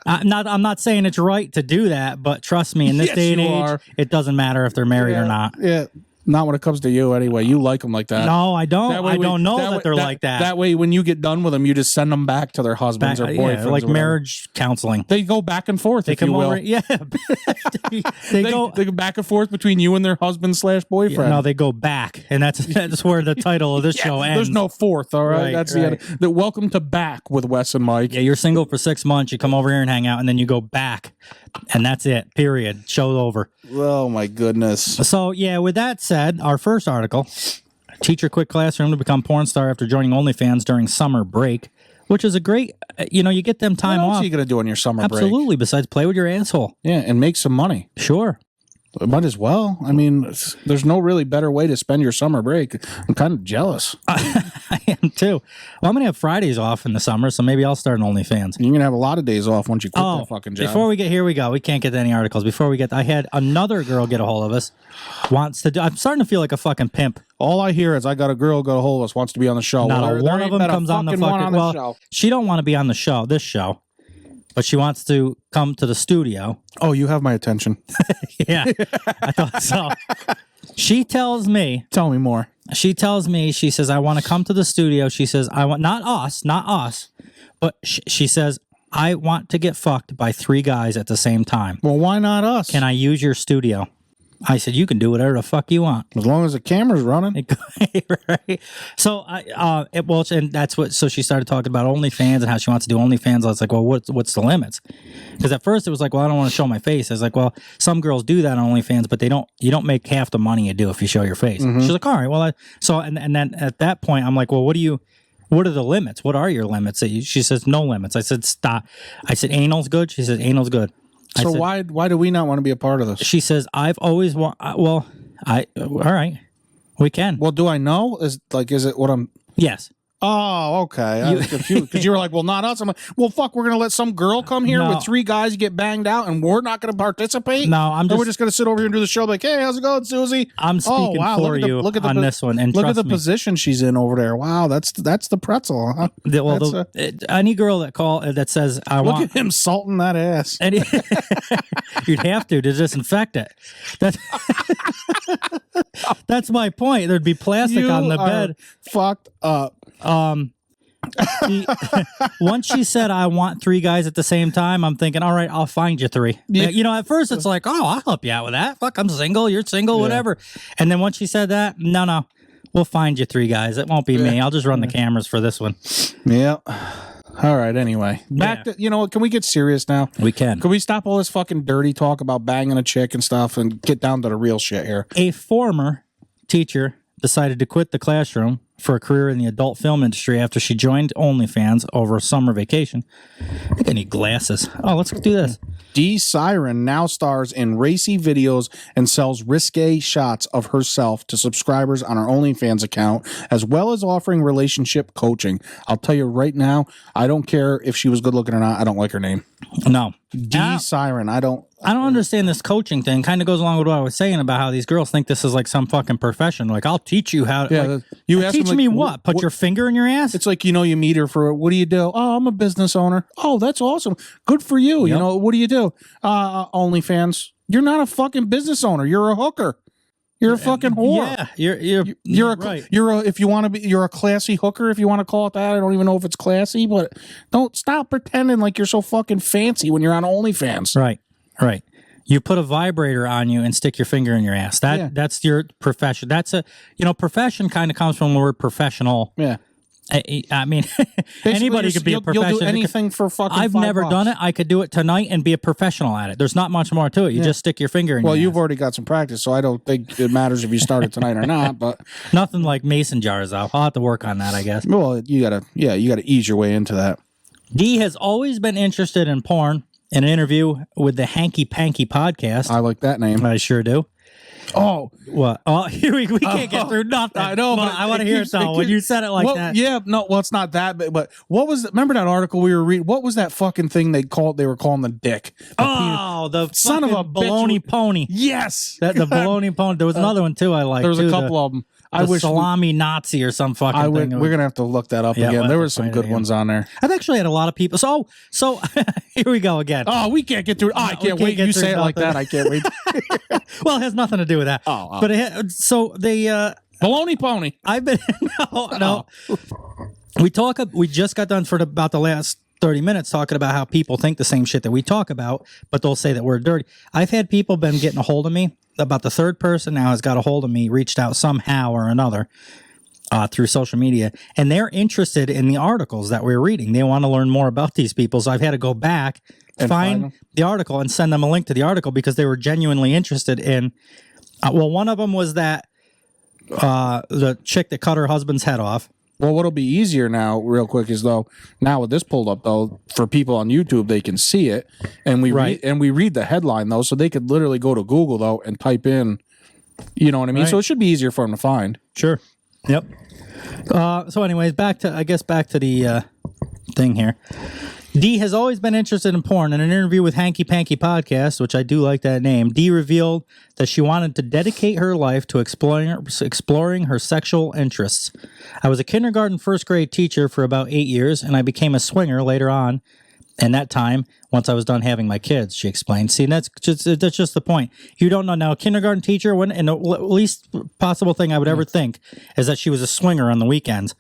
I'm not saying it's right to do that, but trust me, in this day and age, it doesn't matter if they're married or not. Yeah. Not when it comes to you, anyway. You like them like that. No, I don't. I don't know that they're like that. That way, when you get done with them, you just send them back to their husbands or boyfriends. Like marriage counseling. They go back and forth, if you will. They go back and forth between you and their husband/boyfriend. Yeah, no, they go back, and that's where the title of this show ends. There's no fourth, all right? That's the end. Welcome to Back with Wes and Mike. Yeah, you're single for 6 months. You come over here and hang out, and then you go back, and that's it. Period. Show's over. Oh my goodness. So yeah, with that said, our first article: teacher quit classroom to become porn star after joining OnlyFans during summer break, which is a great. You get them time off. What else are you gonna do on your summer break? Absolutely. Besides play with your asshole. Yeah, and make some money. Sure. Might as well. I mean, there's no really better way to spend your summer break. I'm kind of jealous. I am too. Well, I'm going to have Fridays off in the summer, so maybe I'll start an OnlyFans. You're going to have a lot of days off once you quit that fucking job. Before we get here, we go. We can't get to any articles. Before we get, I had another girl get a hold of us. Wants to do. I'm starting to feel like a fucking pimp. All I hear is I got a girl get a hold of us, wants to be on the show. Not one of them comes on the fucking show. She don't want to be on the show. This show. But she wants to come to the studio. Oh, you have my attention. Yeah, I thought so. She tells me. Tell me more. She tells me, she says, I want to come to the studio. She says, I want, not us, but she says, I want to get fucked by 3 guys at the same time. Well, why not us? Can I use your studio? I said, you can do whatever the fuck you want. As long as the camera's running. Right. So, and that's what, so she started talking about OnlyFans and how she wants to do OnlyFans. I was like, well, what's the limits? Because at first it was like, well, I don't want to show my face. I was like, well, some girls do that on OnlyFans, but you don't make half the money you do if you show your face. Mm-hmm. She's like, all right, well, and then at that point, I'm like, well, what are the limits? What are your limits? She says, no limits. I said, stop. I said, anal's good. She said, anal's good. So why do we not want to be a part of this? She says, I've always all right, we can. Well, do I know? Is it what I'm? Yes. Oh, okay. I was confused because you were like, well, not us. I'm like, well, fuck, we're going to let some girl come here with 3 guys get banged out and we're not going to participate? No, we're just going to sit over here and do the show like, hey, how's it going, Susie? I'm speaking for you on this one. And look at the position she's in over there. Wow, that's the pretzel. Huh? Any girl that says, I want. Look at him salting that ass. You'd have to disinfect it. That's my point. There'd be plastic on the bed. Fucked up. Once she said, I want 3 guys at the same time, I'm thinking, all right, I'll find you 3. Yeah. At first it's like, oh, I'll help you out with that. Fuck, I'm single, you're single, whatever. And then once she said that, no, we'll find you 3 guys. It won't be me. I'll just run the cameras for this one. Yeah. All right, anyway. Back to, can we get serious now? We can. Can we stop all this fucking dirty talk about banging a chick and stuff and get down to the real shit here? A former teacher decided to quit the classroom for a career in the adult film industry after she joined OnlyFans over a summer vacation. I think I need glasses. Oh, let's do this. Dee Siren now stars in racy videos and sells risque shots of herself to subscribers on her OnlyFans account, as well as offering relationship coaching. I'll tell you right now, I don't care if she was good looking or not. I don't like her name. No. Dee Siren. I don't understand this coaching thing. Kind of goes along with what I was saying about how these girls think this is like some fucking profession. Like, I'll teach you how to. Yeah, you ask teach them, me like, what? Put your finger in your ass? It's like, you meet her for, what do you do? Oh, I'm a business owner. Oh, that's awesome. Good for you. Yep. What do you do? OnlyFans. You're not a fucking business owner. You're a hooker. You're a fucking whore. Yeah, you're right. If you want to be, you're a classy hooker, if you want to call it that. I don't even know if it's classy, but don't stop pretending like you're so fucking fancy when you're on OnlyFans. Right. You put a vibrator on you and stick your finger in your ass. That's your profession. That's profession kind of comes from the word professional. Yeah. I mean, anybody could be a professional. You'll do anything for fucking I've never $5. done it. I could do it tonight and be a professional at it. There's not much more to it. You just stick your finger in your ass. Well, you've already got some practice, so I don't think it matters if you start it tonight or not. But nothing like mason jars, though. I'll have to work on that, I guess. Well, you gotta ease your way into that. Dee has always been interested in porn. In an interview with the Hanky Panky podcast. I like that name. I sure do. Oh, what? Oh, here we can't get through nothing. I know, but I want to hear it though. When you said it like that, yeah, no, well, it's not that, but what was? Remember that article we were reading? What was that fucking thing they were calling the dick? The son of a baloney pony. Yes, the baloney pony. There was another one too. I liked. There was a couple of them. I wish salami Nazi or some fucking thing. We're gonna have to look that up again. There were some good ones on there. I've actually had a lot of people. So here we go again. Oh, we can't get through it. Oh, I can't wait. You say it like that. I can't wait. Well, it has nothing to do with that. Oh. But baloney pony. I've been no. We just got done for about the last 30 minutes talking about how people think the same shit that we talk about, but they'll say that we're dirty. I've had people been getting a hold of me. About the third person now has got a hold of me, reached out somehow or another through social media, and they're interested in the articles that we're reading. They want to learn more about these people, so I've had to go back, find the article, and send them a link to the article because they were genuinely interested in. One of them was that the chick that cut her husband's head off. Well, what'll be easier now, real quick, is though now with this pulled up though, for people on YouTube, they can see it, and we read the headline though, so they could literally go to Google though and type in, you know what I mean. Right. So it should be easier for them to find. Sure. Yep. So, anyways, back to the thing here. Dee has always been interested in porn. In an interview with Hanky Panky Podcast, which I do like that name, Dee revealed that she wanted to dedicate her life to exploring her sexual interests. I was a kindergarten first grade teacher for about 8 years, and I became a swinger later on. And that time, once I was done having my kids, she explained. See, that's just the point. You don't know now. A kindergarten teacher, and the least possible thing I would ever think is that she was a swinger on the weekends.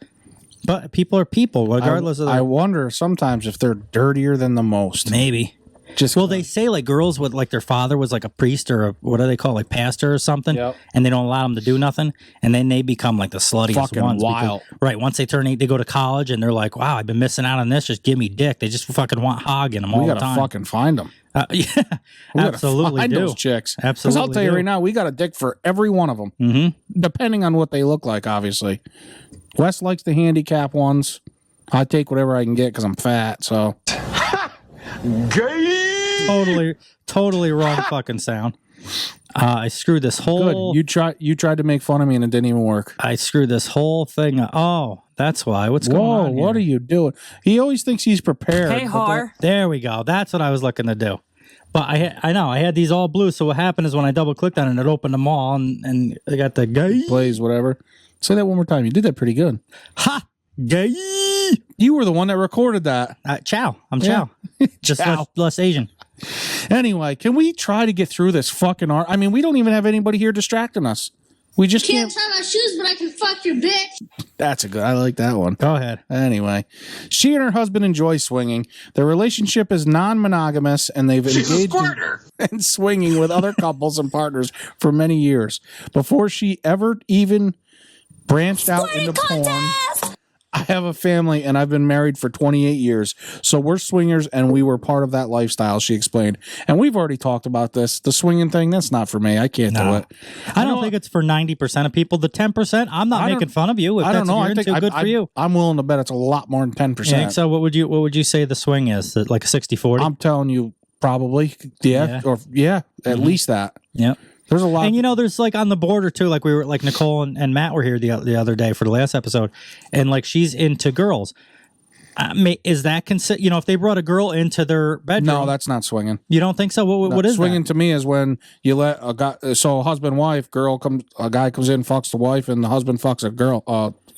But people are people, regardless of. I wonder sometimes if they're dirtier than the most. Maybe. They say like girls with like their father was like a priest or what do they call like pastor or something, and they don't allow them to do nothing, and then they become like the sluttiest fucking ones. Wild. Right. Once they turn 8, they go to college and they're like, wow, I've been missing out on this. Just give me dick. They just fucking want hogging them all the time. We gotta fucking find them. Yeah, we absolutely find do. Those chicks. Absolutely. Because I'll tell you right now, we got a dick for every one of them, depending on what they look like. Obviously, Wes likes the handicap ones. I take whatever I can get because I'm fat. So, gay. Totally wrong fucking sound. I screwed this whole. Good. You tried to make fun of me and it didn't even work. I screwed this whole thing up. Oh, that's why. What's going on here? What are you doing? He always thinks he's prepared. Hey, Har. There we go. That's what I was looking to do. But I know I had these all blue. So what happened is when I double clicked on it, it opened them all, and I got the gay plays whatever. Say that one more time. You did that pretty good. Ha. Gay. You were the one that recorded that. Chow. I'm Chow. Just less Asian. Anyway, can we try to get through this fucking art? I mean, we don't even have anybody here distracting us. We just can't tie my shoes, but I can fuck your bitch. That's a good. I like that one. Go ahead. Anyway, she and her husband enjoy swinging. Their relationship is non-monogamous, and they've engaged in swinging with other couples and partners for many years. Before she ever even branched out into porn. I have a family and I've been married for 28 years. So we're swingers and we were part of that lifestyle, she explained. And we've already talked about this. The swinging thing, that's not for me. I can't do it. I don't think it's for 90% of people. The 10%, I'm not making fun of you. If I don't that's know. what you're I think into, good for you. I'm willing to bet it's a lot more than 10%. Yeah, so what would you say the swing is? Like a 60-40? I'm telling you, probably. Yeah. At least that. Yep. There's a lot. And there's like on the border too, like we were like Nicole and Matt were here the other day for the last episode, and like she's into girls. Is that if they brought a girl into their bedroom? No, that's not swinging. You don't think so? What is swinging that? to me is when you let a guy, so husband, wife, a guy comes in, fucks the wife, and the husband fucks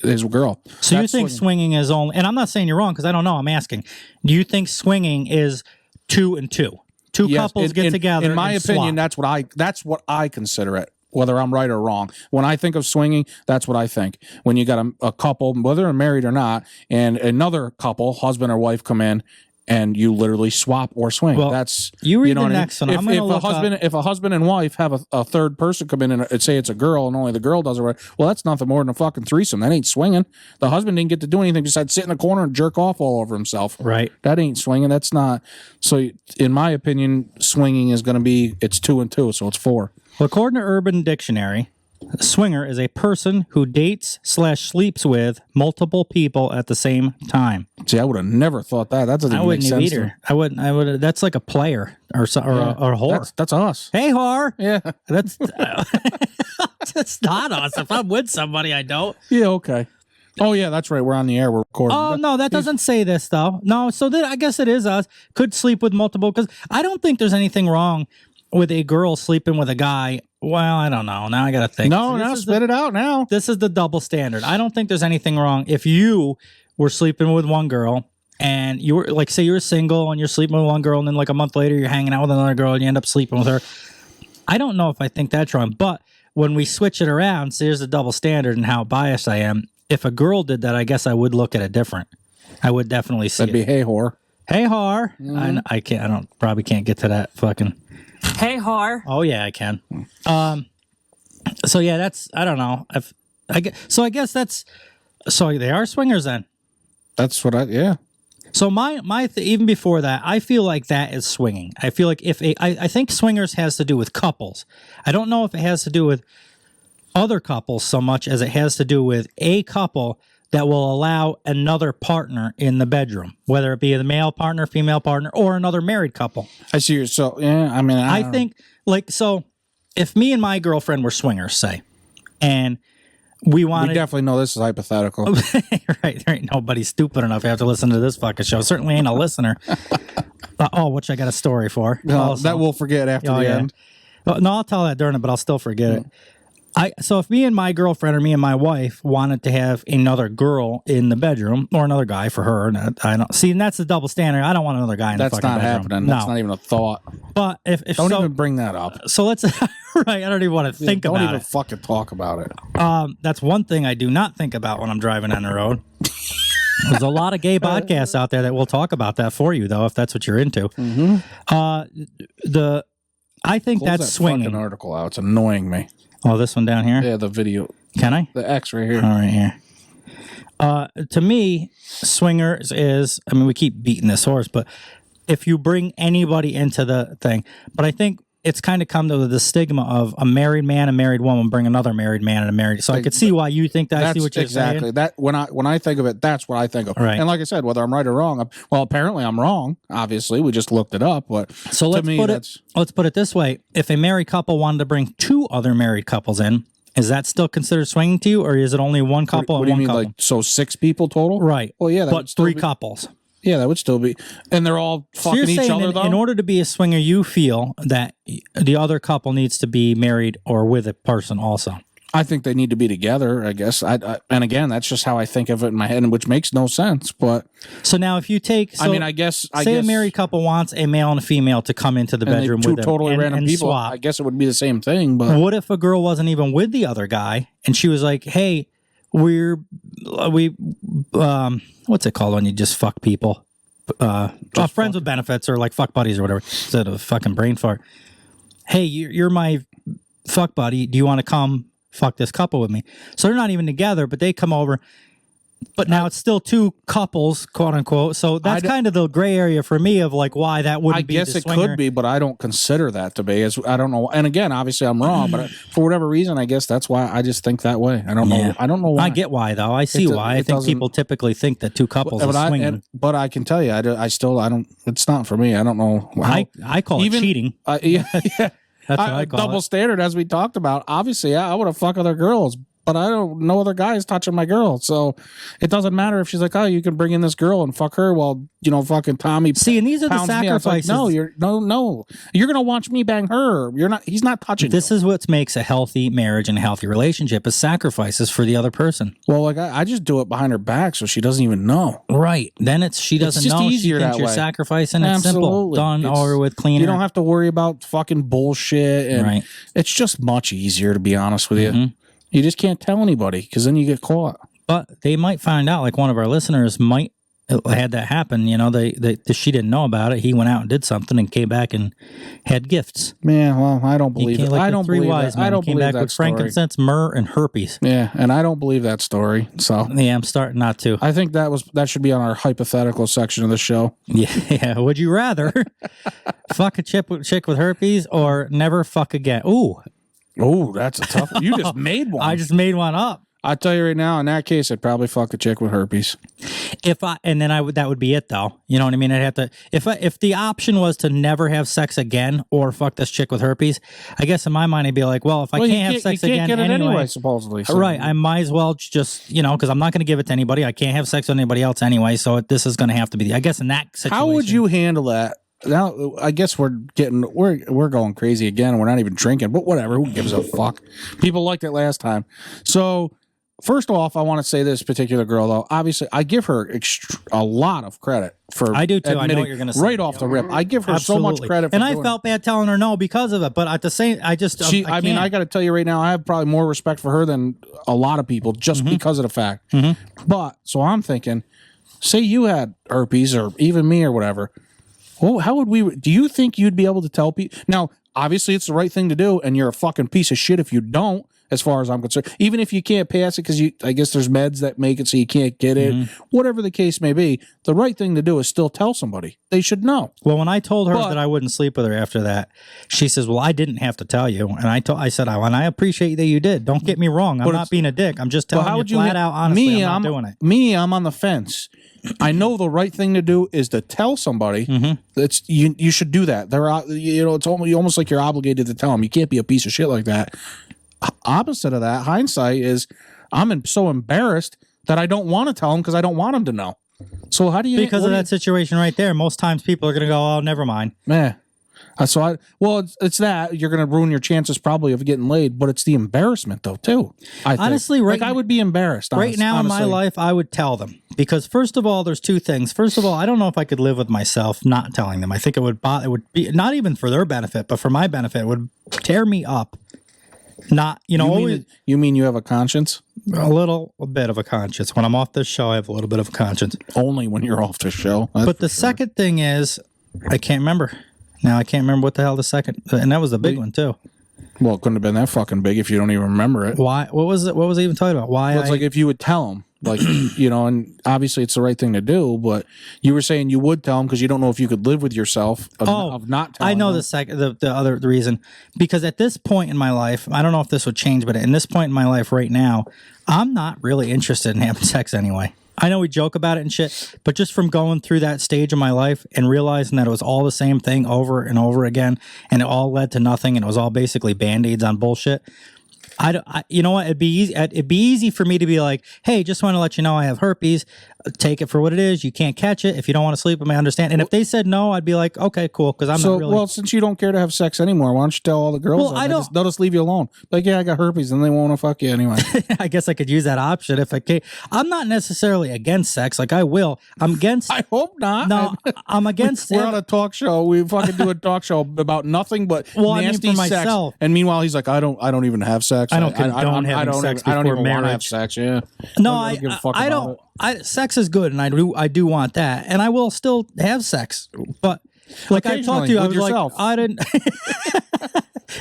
his girl. So you think swinging is only, and I'm not saying you're wrong because I don't know, I'm asking, do you think swinging is 2 and 2? Two couples get together. In my and opinion, swap. that's what I consider it. Whether I'm right or wrong, when I think of swinging, that's what I think. When you got a couple, whether they're married or not, and another couple, husband or wife, come in, and you literally swap or swing. Well, that's you read know the what I mean? next one. I'm gonna look up. If a husband and wife have a third person come in and say it's a girl and only the girl does it right, well, that's nothing more than a fucking threesome. That ain't swinging. The husband didn't get to do anything besides sit in the corner and jerk off all over himself. Right. That ain't swinging. That's not. So, in my opinion, swinging is going to be it's 2 and 2, so it's 4. Well, according to Urban Dictionary, a swinger is a person who dates/sleeps with multiple people at the same time. See, I would have never thought that. That doesn't even make sense. Either. I wouldn't. That's like a player or a whore. That's us. Hey, whore. Yeah, that's that's not us. If I'm with somebody, I don't. Yeah. Okay. Oh yeah, that's right. We're on the air. We're recording. Oh no, that doesn't say this though. No, so I guess it is us. Could sleep with multiple because I don't think there's anything wrong with a girl sleeping with a guy. Well, I don't know. Now I got to think. No, now spit it out now. This is the double standard. I don't think there's anything wrong if you were sleeping with one girl and you were like, say you're single and you're sleeping with one girl and then like a month later you're hanging out with another girl and you end up sleeping with her. I don't know if I think that's wrong, but when we switch it around, so here's the double standard and how biased I am. If a girl did that, I guess I would look at it different. I would definitely see That'd be hey whore. Hey whore. I can't. I probably can't get to that fucking. Hey, whore. Oh yeah, I can. So yeah, that's I don't know. I guess that's so they are swingers then. That's what yeah. So even before that, I feel like that is swinging. I feel like I think swingers has to do with couples. I don't know if it has to do with other couples so much as it has to do with a couple that will allow another partner in the bedroom, whether it be the male partner, female partner, or another married couple. I see. So yeah, I mean, I think like so. If me and my girlfriend were swingers, say, and we definitely know this is hypothetical. Right, there ain't nobody stupid enough to have to listen to this fucking show. Certainly ain't a listener. Which I got a story for. That we'll forget after the end. No, I'll tell that during it, but I'll still forget it. So if me and my girlfriend or me and my wife wanted to have another girl in the bedroom or another guy for her, and I don't see, and that's the double standard. I don't want another guy in the fucking bedroom. That's not happening. That's not even a thought. But if don't even bring that up. So let's right. I don't even want to think about it. Don't even fucking talk about it. That's one thing I do not think about when I'm driving on the road. There's a lot of gay podcasts out there that will talk about that for you, though, if that's what you're into. Mm-hmm. I think Close that's that swinging. Fucking article out. It's annoying me. Oh, this one down here? Yeah, the video. Can I? The X right here. All right, here. To me, swingers is, I mean, we keep beating this horse, but if you bring anybody into the thing, but I think it's kind of come to the stigma of a married man and married woman bring another married man and a married. So I could see why you think that. I see what you're saying. Exactly. That when I think of it, that's what I think of. Right. And like I said, whether I'm right or wrong, apparently I'm wrong. Obviously, we just looked it up. But so let's put it this way: if a married couple wanted to bring 2 other married couples in, is that still considered swinging to you, or is it only one couple? What do you mean? Couple? Like 6 people total? Right. Well, yeah, but 3 couples. Yeah, that would still be, and they're all fucking each other. Though, in order to be a swinger, you feel that the other couple needs to be married or with a person also. I think they need to be together. I guess. And again, that's just how I think of it in my head, which makes no sense. But so now, if you take, I guess a married couple wants a male and a female to come into the bedroom with them, totally random people. Swap. I guess it would be the same thing. But what if a girl wasn't even with the other guy and she was like, "Hey, what's it called when you just fuck people? Friends with benefits or like fuck buddies or whatever instead of fucking brain fart. Hey, you're my fuck buddy. Do you want to come fuck this couple with me?" So they're not even together, but they come over But now it's still two couples, quote unquote. So that's kind of the gray area for me of like why that wouldn't be. I guess the it swinger. could be, but I don't consider that to be. I don't know. And again, obviously I'm wrong, but for whatever reason, I guess that's why I just think that way. I don't know. I don't know why. I get why though. I see why. I think people typically think that two couples are swinging. But I can tell you, I don't. It's not for me. I don't know. I call it cheating. Yeah. That's what I call double it. standard, as we talked about. Obviously, I would have fucked other girls, but I don't know other guys touching my girl. So it doesn't matter if she's like, oh, you can bring in this girl and fuck her while, fucking Tommy. See, and these are the sacrifices. Like, no. You're gonna watch me bang her. He's not touching. This is what makes a healthy marriage and a healthy relationship: is sacrifices for the other person. Well, like I just do it behind her back, so she doesn't even know. Right. Then she doesn't just know. Easier she thinks that you're way. sacrificing. It's simple. Done. Over with. Cleaner. You don't have to worry about fucking bullshit. And right. It's just much easier, to be honest with you. You just can't tell anybody because then you get caught. But they might find out, like one of our listeners might had that happen. She didn't know about it. He went out and did something and came back and had gifts. Yeah, well, I don't believe it. Like I don't three believe wise that. men. I don't came believe back that with story. frankincense, myrrh, and herpes. Yeah, and I don't believe that story. So yeah, I'm starting not to. I think that should be on our hypothetical section of the show. Yeah. Would you rather fuck a chick with herpes or never fuck again? Ooh, that's a tough one. You just made one. I just made one up. I tell you right now, in that case, I'd probably fuck a chick with herpes. That would be it though. You know what I mean? I'd have to if the option was to never have sex again or fuck this chick with herpes. I guess in my mind I'd be like, well, if I can't have sex again get it anyway, supposedly. So. Right, I might as well just because I'm not going to give it to anybody. I can't have sex with anybody else anyway. So this is going to have to be. I guess in that situation. How would you handle that? Now, I guess we're going crazy again. We're not even drinking, but whatever. Who gives a fuck? People liked it last time. So, first off, I want to say this particular girl, though. Obviously, I give her a lot of credit for. I do too. I know what you're going to say. Right off the rip, I give her so much credit. And I felt bad telling her no because of it. But at the same, I mean, I got to tell you right now, I have probably more respect for her than a lot of people just because of the fact. But so I'm thinking, say you had herpes or even me or whatever. Well, how would we? Do you think you'd be able to tell people? Now, obviously, it's the right thing to do, and you're a fucking piece of shit if you don't. As far as I'm concerned, even if you can't pass it because I guess there's meds that make it so you can't get it. Whatever the case may be, the right thing to do is still tell somebody. They should know. Well, when I told her that I wouldn't sleep with her after that, she says, "Well, I didn't have to tell you," and I said, "And I appreciate that you did. Don't get me wrong. I'm not being a dick. I'm just telling you flat out honestly. I'm not doing it." I'm on the fence. I know the right thing to do is to tell somebody. That's you should do that. It's almost like you're obligated to tell them. You can't be a piece of shit like that. Opposite of that, hindsight is I'm so embarrassed that I don't want to tell them because I don't want them to know. So how do you? Because of that situation right there, most times people are going to go, "Oh, never mind." Man. It's that you're going to ruin your chances probably of getting laid, but it's the embarrassment though too. Honestly, I would be embarrassed. Right now in my life, I would tell them because first of all, there's two things. First of all, I don't know if I could live with myself not telling them. I think it would be not even for their benefit, but for my benefit, it would tear me up. Not you mean you have a conscience? A bit of a conscience. When I'm off this show, I have a little bit of a conscience. Only when you're off the show. But the second thing is, I can't remember. Now I can't remember what the hell the second, and that was the big one too. Well, it couldn't have been that fucking big if you don't even remember it. Why? What was it? What was I even talking about? Why? Well, it's like if you would tell them, like and obviously it's the right thing to do. But you were saying you would tell them because you don't know if you could live with yourself of not telling. I know them. the reason because at this point in my life, I don't know if this would change, but in this point in my life right now, I'm not really interested in having sex anyway. I know we joke about it and shit, but just from going through that stage of my life and realizing that it was all the same thing over and over again, and it all led to nothing, and it was all basically Band-Aids on bullshit. You know what? It'd be easy for me to be like, "Hey, just want to let you know I have herpes. Take it for what it is. You can't catch it. If you don't want to sleep with me, I understand." And if they said no, I'd be like, "Okay, cool," because I'm not really. Well, since you don't care to have sex anymore, why don't you tell all the girls? Well, they'll just leave you alone. Like, yeah, I got herpes, and they won't want to fuck you anyway. I guess I could use that option if I can. I'm not necessarily against sex. Like I will. I'm against. I hope not. No, I'm against. We're on a talk show. We fucking do a talk show about nothing but nasty for sex. Myself. And meanwhile, he's like, I don't even have sex. I don't condone having sex before even marriage. Want to have sex. Yeah. No, I don't. Sex is good, and I do want that, and I will still have sex. But like I talked to you, I was yourself. Like, I didn't.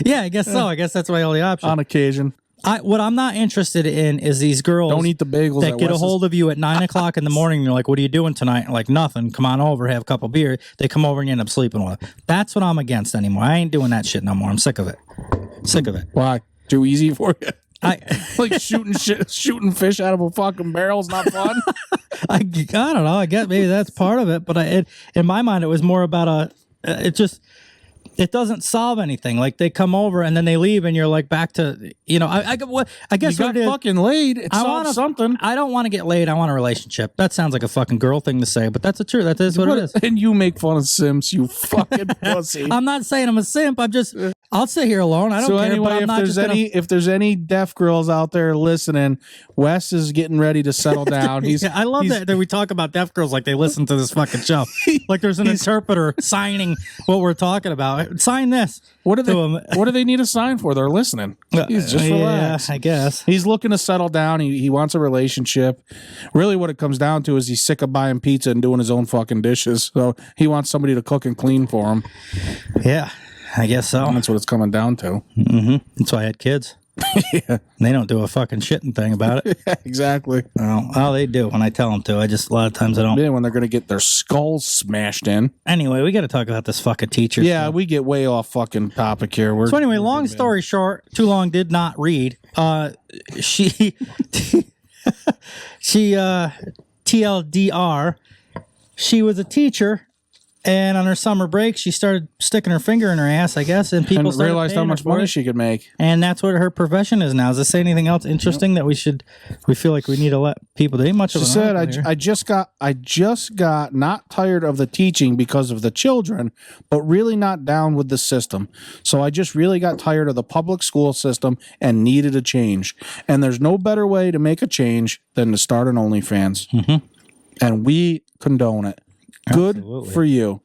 Yeah, I guess so. I guess that's my only option on occasion. What I'm not interested in is these girls Don't eat the bagels that at get a Wes's. hold of you at 9 o'clock in the morning. And you're like, what are you doing tonight? Like, nothing. Come on over, have a couple beers. They come over and you end up sleeping with them. That's what I'm against anymore. I ain't doing that shit no more. I'm sick of it. Sick of it. Why? Too easy for you? I like shooting fish out of a fucking barrel is not fun. I don't know. I guess maybe that's part of it, but in my mind, it was more about it doesn't solve anything. Like they come over and then they leave, and you're like back to I guess you got fucking laid. It I solves something. I don't want to get laid. I want a relationship. That sounds like a fucking girl thing to say, but that's the truth. That is what it is. And you make fun of simps, you fucking pussy. I'm not saying I'm a simp. I'll sit here alone. I don't care. Anyway, but I'm not if there's any deaf girls out there listening, Wes is getting ready to settle down. I love that we talk about deaf girls like they listen to this fucking show. Like there's an interpreter signing what we're talking about. Sign this. What do they need a sign for? They're listening. He's just relax. I guess he's looking to settle down. He wants a relationship. Really, what it comes down to is he's sick of buying pizza and doing his own fucking dishes. So he wants somebody to cook and clean for him. Yeah, I guess so. And that's what it's coming down to. Mm-hmm. That's why I had kids. Yeah. They don't do a fucking shitting thing about it. Yeah, exactly. Oh, they do when I tell them to. A lot of times I don't. Yeah, when they're going to get their skulls smashed in. Anyway, we got to talk about this fucking teacher. Yeah, we get way off fucking topic here. So anyway, long story short, too long did not read. She TLDR, she was a teacher. And on her summer break, she started sticking her finger in her ass, I guess, and people started realized how much money she could make. And that's what her profession is now. Does it say anything else interesting that we feel like we need to let people? There ain't much of an She said, article here. I just got not tired of the teaching because of the children, but really not down with the system. So I just really got tired of the public school system and needed a change. And there's no better way to make a change than to start an OnlyFans. Mm-hmm. And we condone it. Good Absolutely. For you.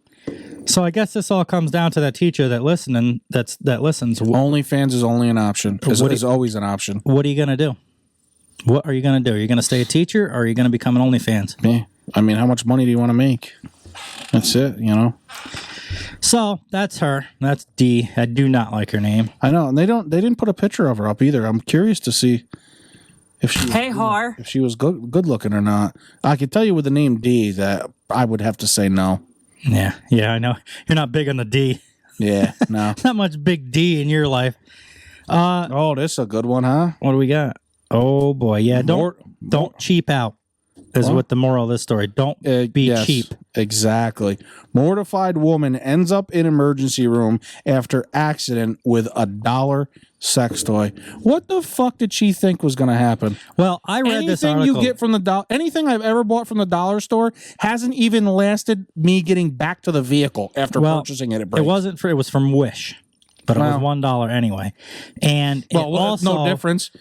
So I guess this all comes down to that teacher that listens. OnlyFans is only an option. Is always an option. What are you gonna do? What are you gonna do? Are you gonna stay a teacher, or are you gonna become an OnlyFans? Yeah. I mean, how much money do you want to make? That's it. So that's her. That's D. I do not like her name. I know, and they didn't put a picture of her up either. I'm curious to see if she was good looking or not. I can tell you with the name D that I would have to say no. Yeah, I know. You're not big on the D. Yeah, no. Not much big D in your life. This is a good one, huh? What do we got? Oh boy, yeah. Don't cheap out. Is what the moral of this story. Don't be cheap. Exactly. Mortified woman ends up in emergency room after accident with $1 sex toy. What the fuck did she think was going to happen? Well, I read this article. Anything you get from anything I've ever bought from the dollar store hasn't even lasted me getting back to the vehicle after purchasing it. It wasn't it was from Wish. But it was $1 anyway. And also, no difference.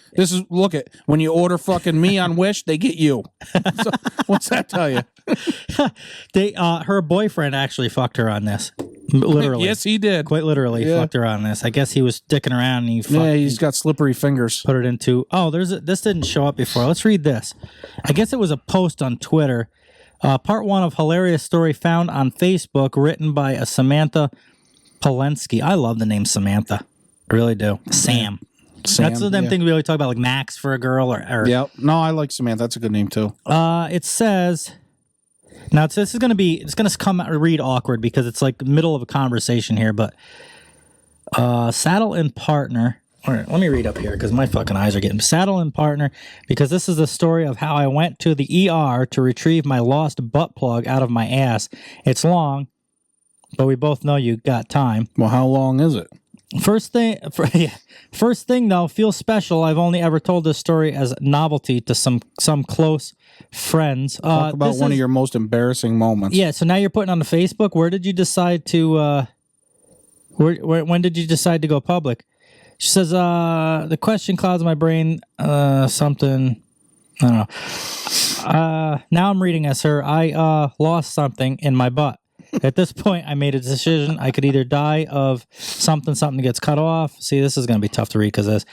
Look at when you order fucking me on Wish, they get you. So, what's that tell you? Her boyfriend actually fucked her on this. Literally. Yes, he did. Quite literally fucked her on this. I guess he was dicking around and he's got slippery fingers. Put it into this didn't show up before. Let's read this. I guess it was a post on Twitter. Part 1 of hilarious story found on Facebook, written by a Samantha Polensky. I love the name Samantha. I really do. Sam. That's the damn thing we always talk about, like Max for a girl or Yep. No, I like Samantha. That's a good name too. It says now it's going to come out read awkward because it's like middle of a conversation here, but Saddle and Partner. All right, let me read up here because my fucking eyes are getting Saddle and Partner, because this is the story of how I went to the ER to retrieve my lost butt plug out of my ass. It's long, but we both know you got time. Well, how long is it? First thing though, feel special. I've only ever told this story as novelty to some close friends. Talk about one of your most embarrassing moments. Yeah, so now you're putting on the Facebook. Where did you decide to? When did you decide to go public? She says, "The question clouds my brain. Something. I don't know. Now I'm reading as her. I lost something in my butt. At this point, I made a decision. I could either die of something gets cut off. See, this is going to be tough to read because this.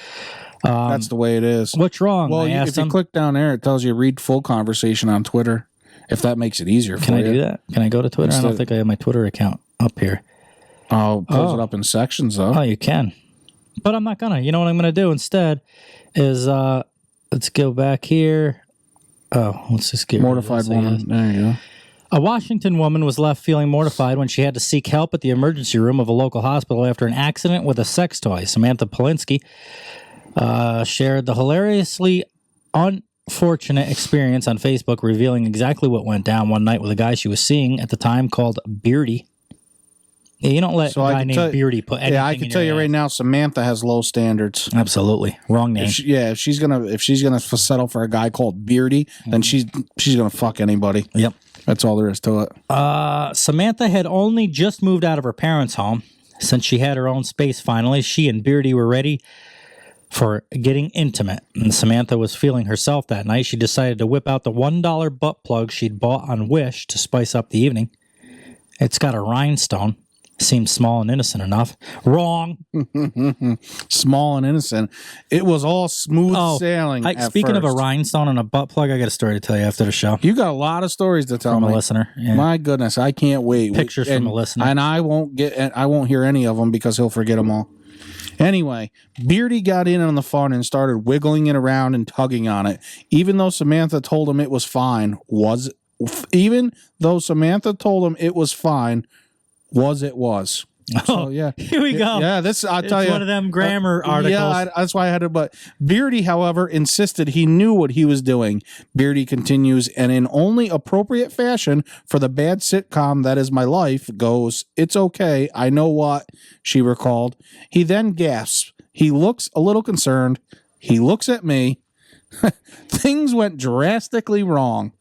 That's the way it is. What's wrong? Well, if you click down there, it tells you read full conversation on Twitter. If that makes it easier for you. Can I do that? Can I go to Twitter? I don't think I have my Twitter account up here. I'll post it up in sections, though. Oh, you can. But I'm not gonna. You know what I'm gonna do instead is let's go back here. Oh, let's just get mortified woman. There you go. A Washington woman was left feeling mortified when she had to seek help at the emergency room of a local hospital after an accident with a sex toy. Samantha Polinsky shared the hilariously unfortunate experience on Facebook, revealing exactly what went down one night with a guy she was seeing at the time called Beardy. Yeah, you don't let a guy named Beardy put anything. Yeah, I can tell you right now, Samantha has low standards. Absolutely, wrong name. If she's gonna settle for a guy called Beardy, then she's gonna fuck anybody. Yep, that's all there is to it. Samantha had only just moved out of her parents' home. Since she had her own space finally, she and Beardy were ready for getting intimate. And Samantha was feeling herself that night. She decided to whip out the $1 butt plug she'd bought on Wish to spice up the evening. It's got a rhinestone. Seemed small and innocent enough. Wrong. Small and innocent. It was all smooth sailing. Speaking of a rhinestone and a butt plug, I got a story to tell you after the show. You got a lot of stories to tell from me. A listener. Yeah. My goodness, I can't wait. Pictures from a listener, and I won't hear any of them because he'll forget them all. Anyway, Beardy got in on the fun and started wiggling it around and tugging on it, even though Samantha told him it was fine. It was. So, yeah. Here we go. Yeah, I'll tell you. One of them grammar articles. Yeah, that's why I had to. But Beardy, however, insisted he knew what he was doing. Beardy continues, and in only appropriate fashion for the bad sitcom that is my life, goes, "It's okay. I know what," she recalled. He then gasps. He looks a little concerned. He looks at me. Things went drastically wrong.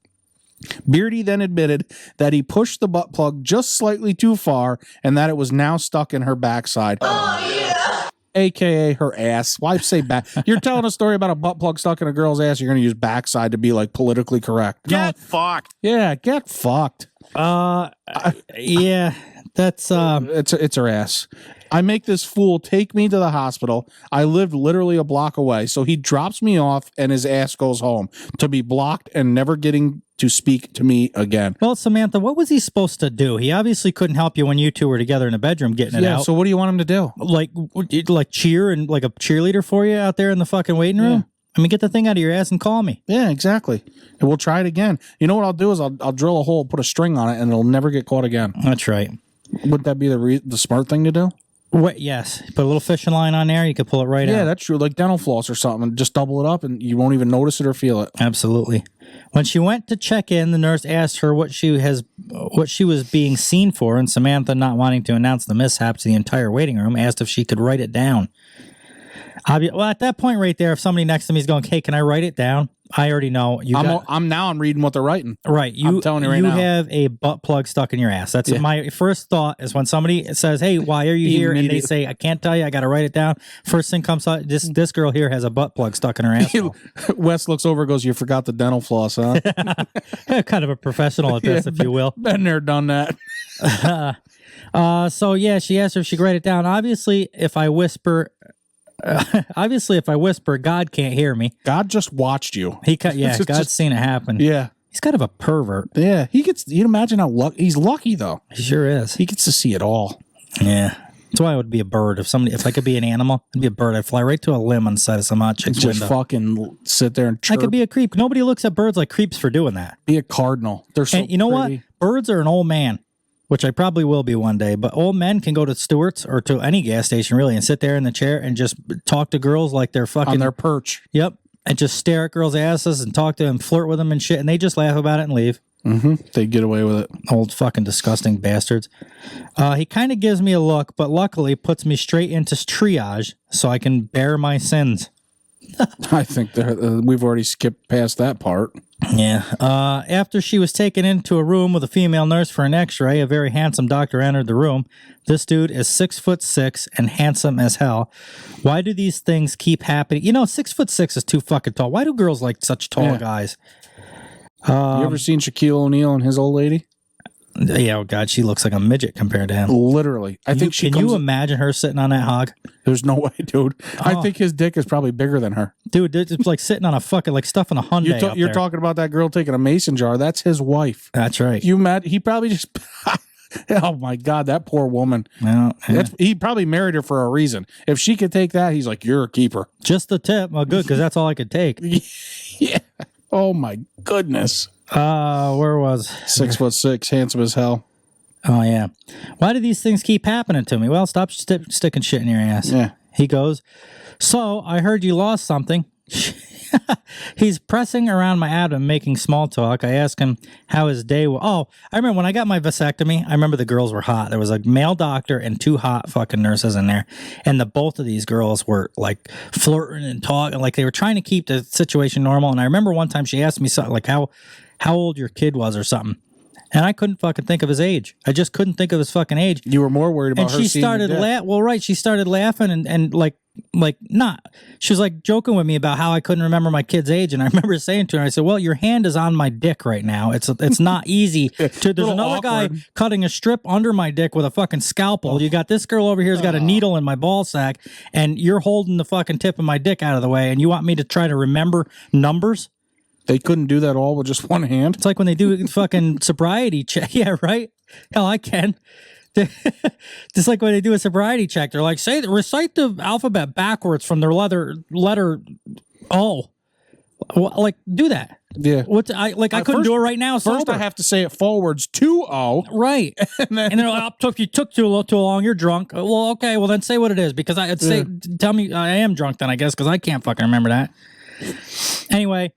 Beardy then admitted that he pushed the butt plug just slightly too far and that it was now stuck in her backside. Oh, yeah. AKA her ass. Why say back? You're telling a story about a butt plug stuck in a girl's ass. You're going to use backside to be like politically correct. Get fucked. Yeah, get fucked. Yeah, that's it's her ass. I make this fool take me to the hospital. I lived literally a block away, so he drops me off and his ass goes home to be blocked and never getting to speak to me again. Well, Samantha, what was he supposed to do? He obviously couldn't help you when you two were together in the bedroom getting it out. So what do you want him to do? Like cheer and like a cheerleader for you out there in the fucking waiting room? Yeah. I mean, get the thing out of your ass and call me. Yeah, exactly. And we'll try it again. You know what I'll do is I'll drill a hole, put a string on it, and it'll never get caught again. That's right. Would that be the smart thing to do? What? Yes. Put a little fishing line on there. You could pull it right out. Yeah, that's true. Like dental floss or something. Just double it up and you won't even notice it or feel it. Absolutely. When she went to check in, the nurse asked her what she was being seen for, and Samantha, not wanting to announce the mishap to the entire waiting room, asked if she could write it down. Well, at that point right there, if somebody next to me is going, "Hey, can I write it down?" I already know. I'm reading what they're writing. Right. I'm telling you right now. You have a butt plug stuck in your ass. That's my first thought is when somebody says, "Hey, why are you here?" and they say, "I can't tell you. I got to write it down." First thing comes out, this girl here has a butt plug stuck in her ass. Wes looks over and goes, "You forgot the dental floss, huh?" Kind of a professional at this, if you will. Been there, done that. So yeah, she asked her if she could write it down. Obviously, if I whisper, God can't hear me. God just watched you. God's seen it happen. Yeah. He's kind of a pervert. Yeah. You imagine how he's lucky though. He sure is. He gets to see it all. Yeah. That's why I would be a bird. If I could be an animal, I'd be a bird. I'd fly right to a limb on the side of some hot chick's just window. Fucking sit there and chirp. I could be a creep. Nobody looks at birds like creeps for doing that. Be a cardinal. They're so and you know pretty. what? Birds are an old man. Which I probably will be one day, but old men can go to Stewart's or to any gas station really and sit there in the chair and just talk to girls like they're fucking on their perch. Yep, and just stare at girls' asses and talk to them, flirt with them and shit, and they just laugh about it and leave. Mm-hmm. They get away with it. Old fucking disgusting bastards. He kind of gives me a look, but luckily puts me straight into triage so I can bear my sins. I think we've already skipped past that part. Yeah. After she was taken into a room with a female nurse for an x-ray, a very handsome doctor entered the room. This dude is 6'6" and handsome as hell. Why do these things keep happening? 6'6" is too fucking tall. Why do girls like such tall guys? You ever seen Shaquille O'Neal and his old lady? Yeah, oh God, she looks like a midget compared to him. Literally. Can you imagine her sitting on that hog? There's no way, dude. I think his dick is probably bigger than her. Dude, it's like sitting on a fucking, like stuffing a Hyundai You're talking about that girl taking a mason jar. That's his wife. That's right. You mad? He probably just... Oh my God, that poor woman. No, He probably married her for a reason. If she could take that, he's like, you're a keeper. Just the tip. Well, good, because that's all I could take. Yeah. Oh my goodness. Where was 6'6", handsome as hell. Oh yeah. Why do these things keep happening to me? Well, stop sticking shit in your ass. Yeah. He goes, so I heard you lost something. He's pressing around my abdomen, making small talk. I ask him how his day was. Oh, I remember when I got my vasectomy, I remember the girls were hot. There was a male doctor and 2 hot fucking nurses in there. And both of these girls were like flirting and talking, like they were trying to keep the situation normal. And I remember one time she asked me something like how old your kid was or something. And I couldn't fucking think of his age. I just couldn't think of his fucking age. You were more worried about her seeing your dick. Well, right. She started laughing and like not. She was like joking with me about how I couldn't remember my kid's age. And I remember saying to her, I said, well, your hand is on my dick right now. It's not easy. There's another guy cutting a strip under my dick with a fucking scalpel. You got this girl over here who's got a needle in my ball sack. And you're holding the fucking tip of my dick out of the way. And you want me to try to remember numbers? They couldn't do that all with just one hand. It's like when they do fucking sobriety check. Yeah, right? Hell, I can. Just like when they do a sobriety check, they're like, recite the alphabet backwards from their letter O. Well, like, do that. Yeah. I couldn't do it right now. First, I have to say it forwards 2-0. Right. and then if you took too long, you're drunk. Well, okay. Well, then say what it is, because tell me I am drunk then, I guess, because I can't fucking remember that. Anyway.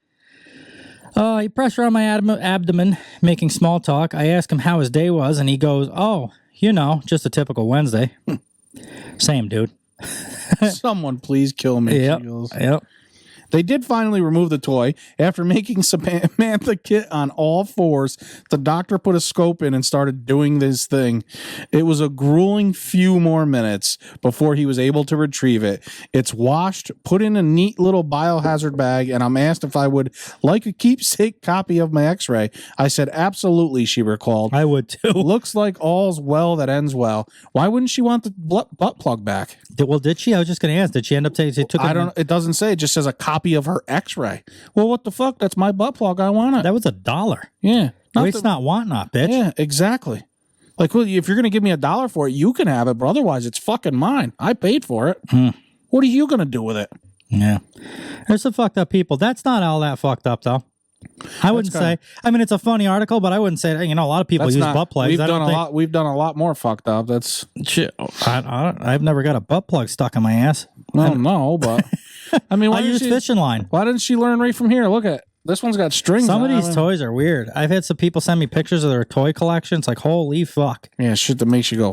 He pressed around my abdomen, making small talk. I asked him how his day was, and he goes, oh, just a typical Wednesday. Same, dude. Someone please kill me. Yep. They did finally remove the toy. After making Samantha Kit on all fours, the doctor put a scope in and started doing this thing. It was a grueling few more minutes before he was able to retrieve it. It's washed, put in a neat little biohazard bag, and I'm asked if I would like a keepsake copy of my x-ray. I said, absolutely, she recalled. I would too. Looks like all's well that ends well. Why wouldn't she want the butt plug back? Well, did she? I was just going to ask. Did she end up taking it? I don't know. It doesn't say. It just says a copy of her x-ray. Well, what the fuck? That's my butt plug. I want it. That was $1. Yeah. Waste not, want not, bitch. Yeah, exactly. Like, well, if you're going to give me $1 for it, you can have it, but otherwise it's fucking mine. I paid for it. What are you going to do with it? Yeah. There's some fucked up people. That's not all that fucked up, though. I wouldn't say. I mean, it's a funny article, but I wouldn't say. A lot of people use butt plugs. We've done a lot more fucked up. That's shit. I've never got a butt plug stuck in my ass. No, but I mean, I use fishing line. Why didn't she learn right from here? Look at this one's got strings. Some of these toys are weird. I've had some people send me pictures of their toy collections. Like, holy fuck. Yeah, shit that makes you go,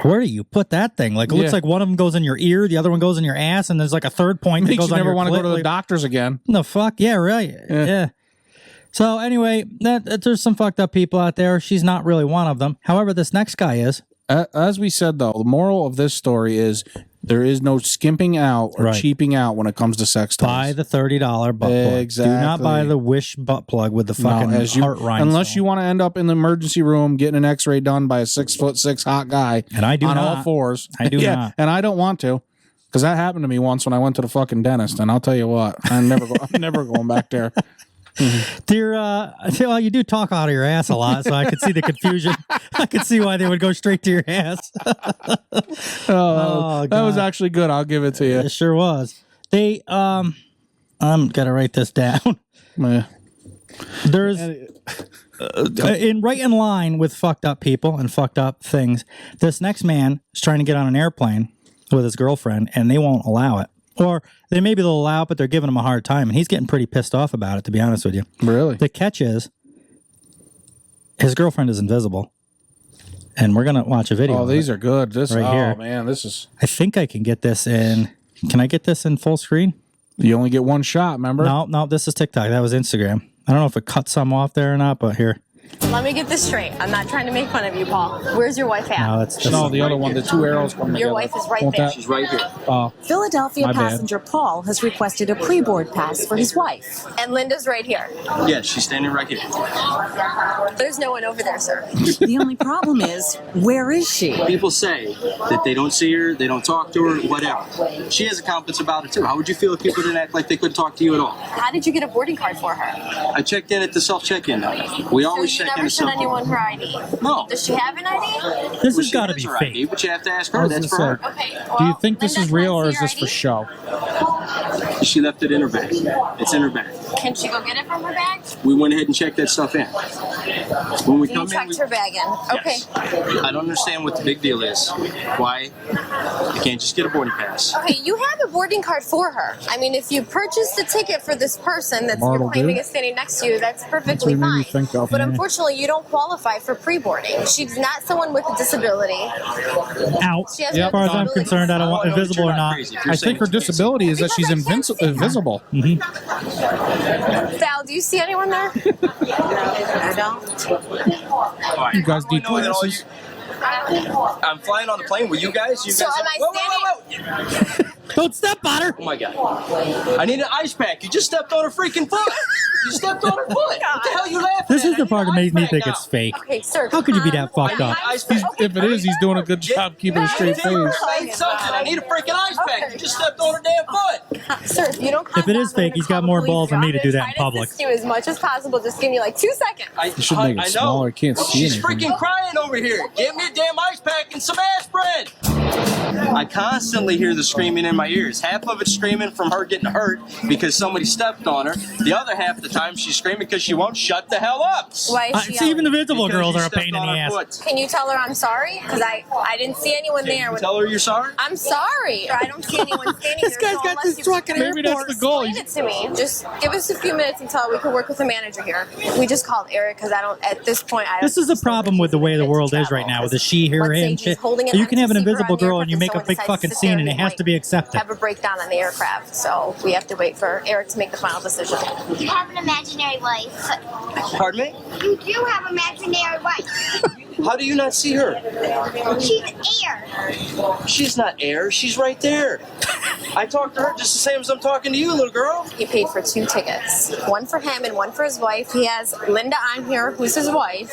Where do you put that thing? Like, it looks like one of them goes in your ear, the other one goes in your ass, and there's like a third point that goes on your clit. Never want to go to the doctors again. The fuck? Yeah, right. Yeah. So anyway, there's some fucked up people out there. She's not really one of them. However, this next guy is. As we said, though, the moral of this story is there is no skimping out or cheaping out when it comes to sex toys. Buy the $30 butt plug. Exactly. Do not buy the Wish butt plug with the fucking heart rhinestone. Unless you want to end up in the emergency room getting an x-ray done by a 6'6" hot guy. And I do on not. all fours. I do not. And I don't want to. Because that happened to me once when I went to the fucking dentist. And I'll tell you what, I'm never going back there. Dear, well, you do talk out of your ass a lot, so I could see the confusion. I could see why they would go straight to your ass. That was actually good. I'll give it to you. It sure was. They, I'm gonna write this down. Yeah. There's right in line with fucked up people and fucked up things. This next man is trying to get on an airplane with his girlfriend, and they won't allow it. Or maybe they'll allow it, but they're giving him a hard time, and he's getting pretty pissed off about it, to be honest with you. Really? The catch is his girlfriend is invisible, and we're going to watch a video. Oh, these are good. This right here. Oh, man, this is... I think I can get this in... Can I get this in full screen? You only get one shot, remember? No, this is TikTok. That was Instagram. I don't know if it cut some off there or not, but here. Let me get this straight. I'm not trying to make fun of you, Paul. Where's your wife at? No, it's just... No, the other one, the 2 arrows come together. Your wife is right there. She's right here. Philadelphia passenger Paul has requested a pre-board pass for his wife. And Linda's right here. Yeah, she's standing right here. There's no one over there, sir. The only problem is, where is she? People say that they don't see her, they don't talk to her, whatever. She has a confidence about it, too. How would you feel if people didn't act like they couldn't talk to you at all? How did you get a boarding card for her? I checked in at the self-check-in. We always just You check never into sent something. anyone her ID. No. Does she have an ID? This Well, has she got to has be her fake. ID, but you have to ask I her. was That's gonna for say, her. Okay. do you well, think this Linda, is can I real or see is your this for ID? show? She left it in her bag. It's in her bag. Can she go get it from her bag? We went ahead and checked that stuff in. When we You come in, checked her bag in. Okay. Yes. I don't understand what the big deal is. Why you can't just get a boarding pass? Okay, you have a boarding card for her. I mean, if you purchased a ticket for this person that Marble you're claiming dude? is standing next to you, that's That's perfectly what made me fine. think of. But unfortunately, you don't qualify for pre-boarding. She's not someone with a disability. Out. She has As no far as I'm disability. concerned, I don't want invisible or not. I think her disability is that she's invisible. Val, do you see anyone there? I don't. You guys need know that all glasses. I'm flying on the plane with you guys. You So guys am I whoa. Don't step on her. Oh my god. I need an ice pack. You just stepped on her freaking foot. You stepped on her foot. What the hell are you laughing This at? is the part that makes me think it's fake. Okay, sir. How could you be that fucked up? If it is, he's doing a good job keeping a straight face. Say something. I need a freaking ice pack. You just stepped on her damn foot. Sir, if you don't If it is fake, he's got more balls than me to do that in public. assist you as much as possible. Just give me like 2 seconds. You should make it smaller. I can't see She's anything. freaking crying over here. Give me a damn ice pack and some aspirin. I constantly hear the screaming in my ears. Half of it's screaming from her getting hurt because somebody stepped on her. The other half of the time she's screaming because she won't shut the hell up. Why is she See, even the visible Because girls you are a stepped pain in on the her ass. foot. Can you tell her I'm sorry? Because I didn't see anyone there. When Tell her you're sorry? I'm sorry. I don't see anyone standing This there. guy's so got unless this you truck in Maybe that's the goal. explain it to me. Just give us a few minutes until we can work with the manager here. We just called Eric because I don't. At this point, I don't. This is the problem with the way the world is right now with the she, her, Let's say him he's shit. holding an You can have an empty secret invisible on the girl and you aircraft make a and big someone fucking decides to sit scene and there it has and to be accepted. have a breakdown on the aircraft. So we have to wait for Eric to make the final decision. You have an imaginary wife. Pardon me? You do have an imaginary wife. How do you not see her? She's air. She's not air. She's right there. I talked to her just the same as I'm talking to you, little girl. He paid for 2 tickets, one for him and one for his wife. He has Linda on here, who's his wife.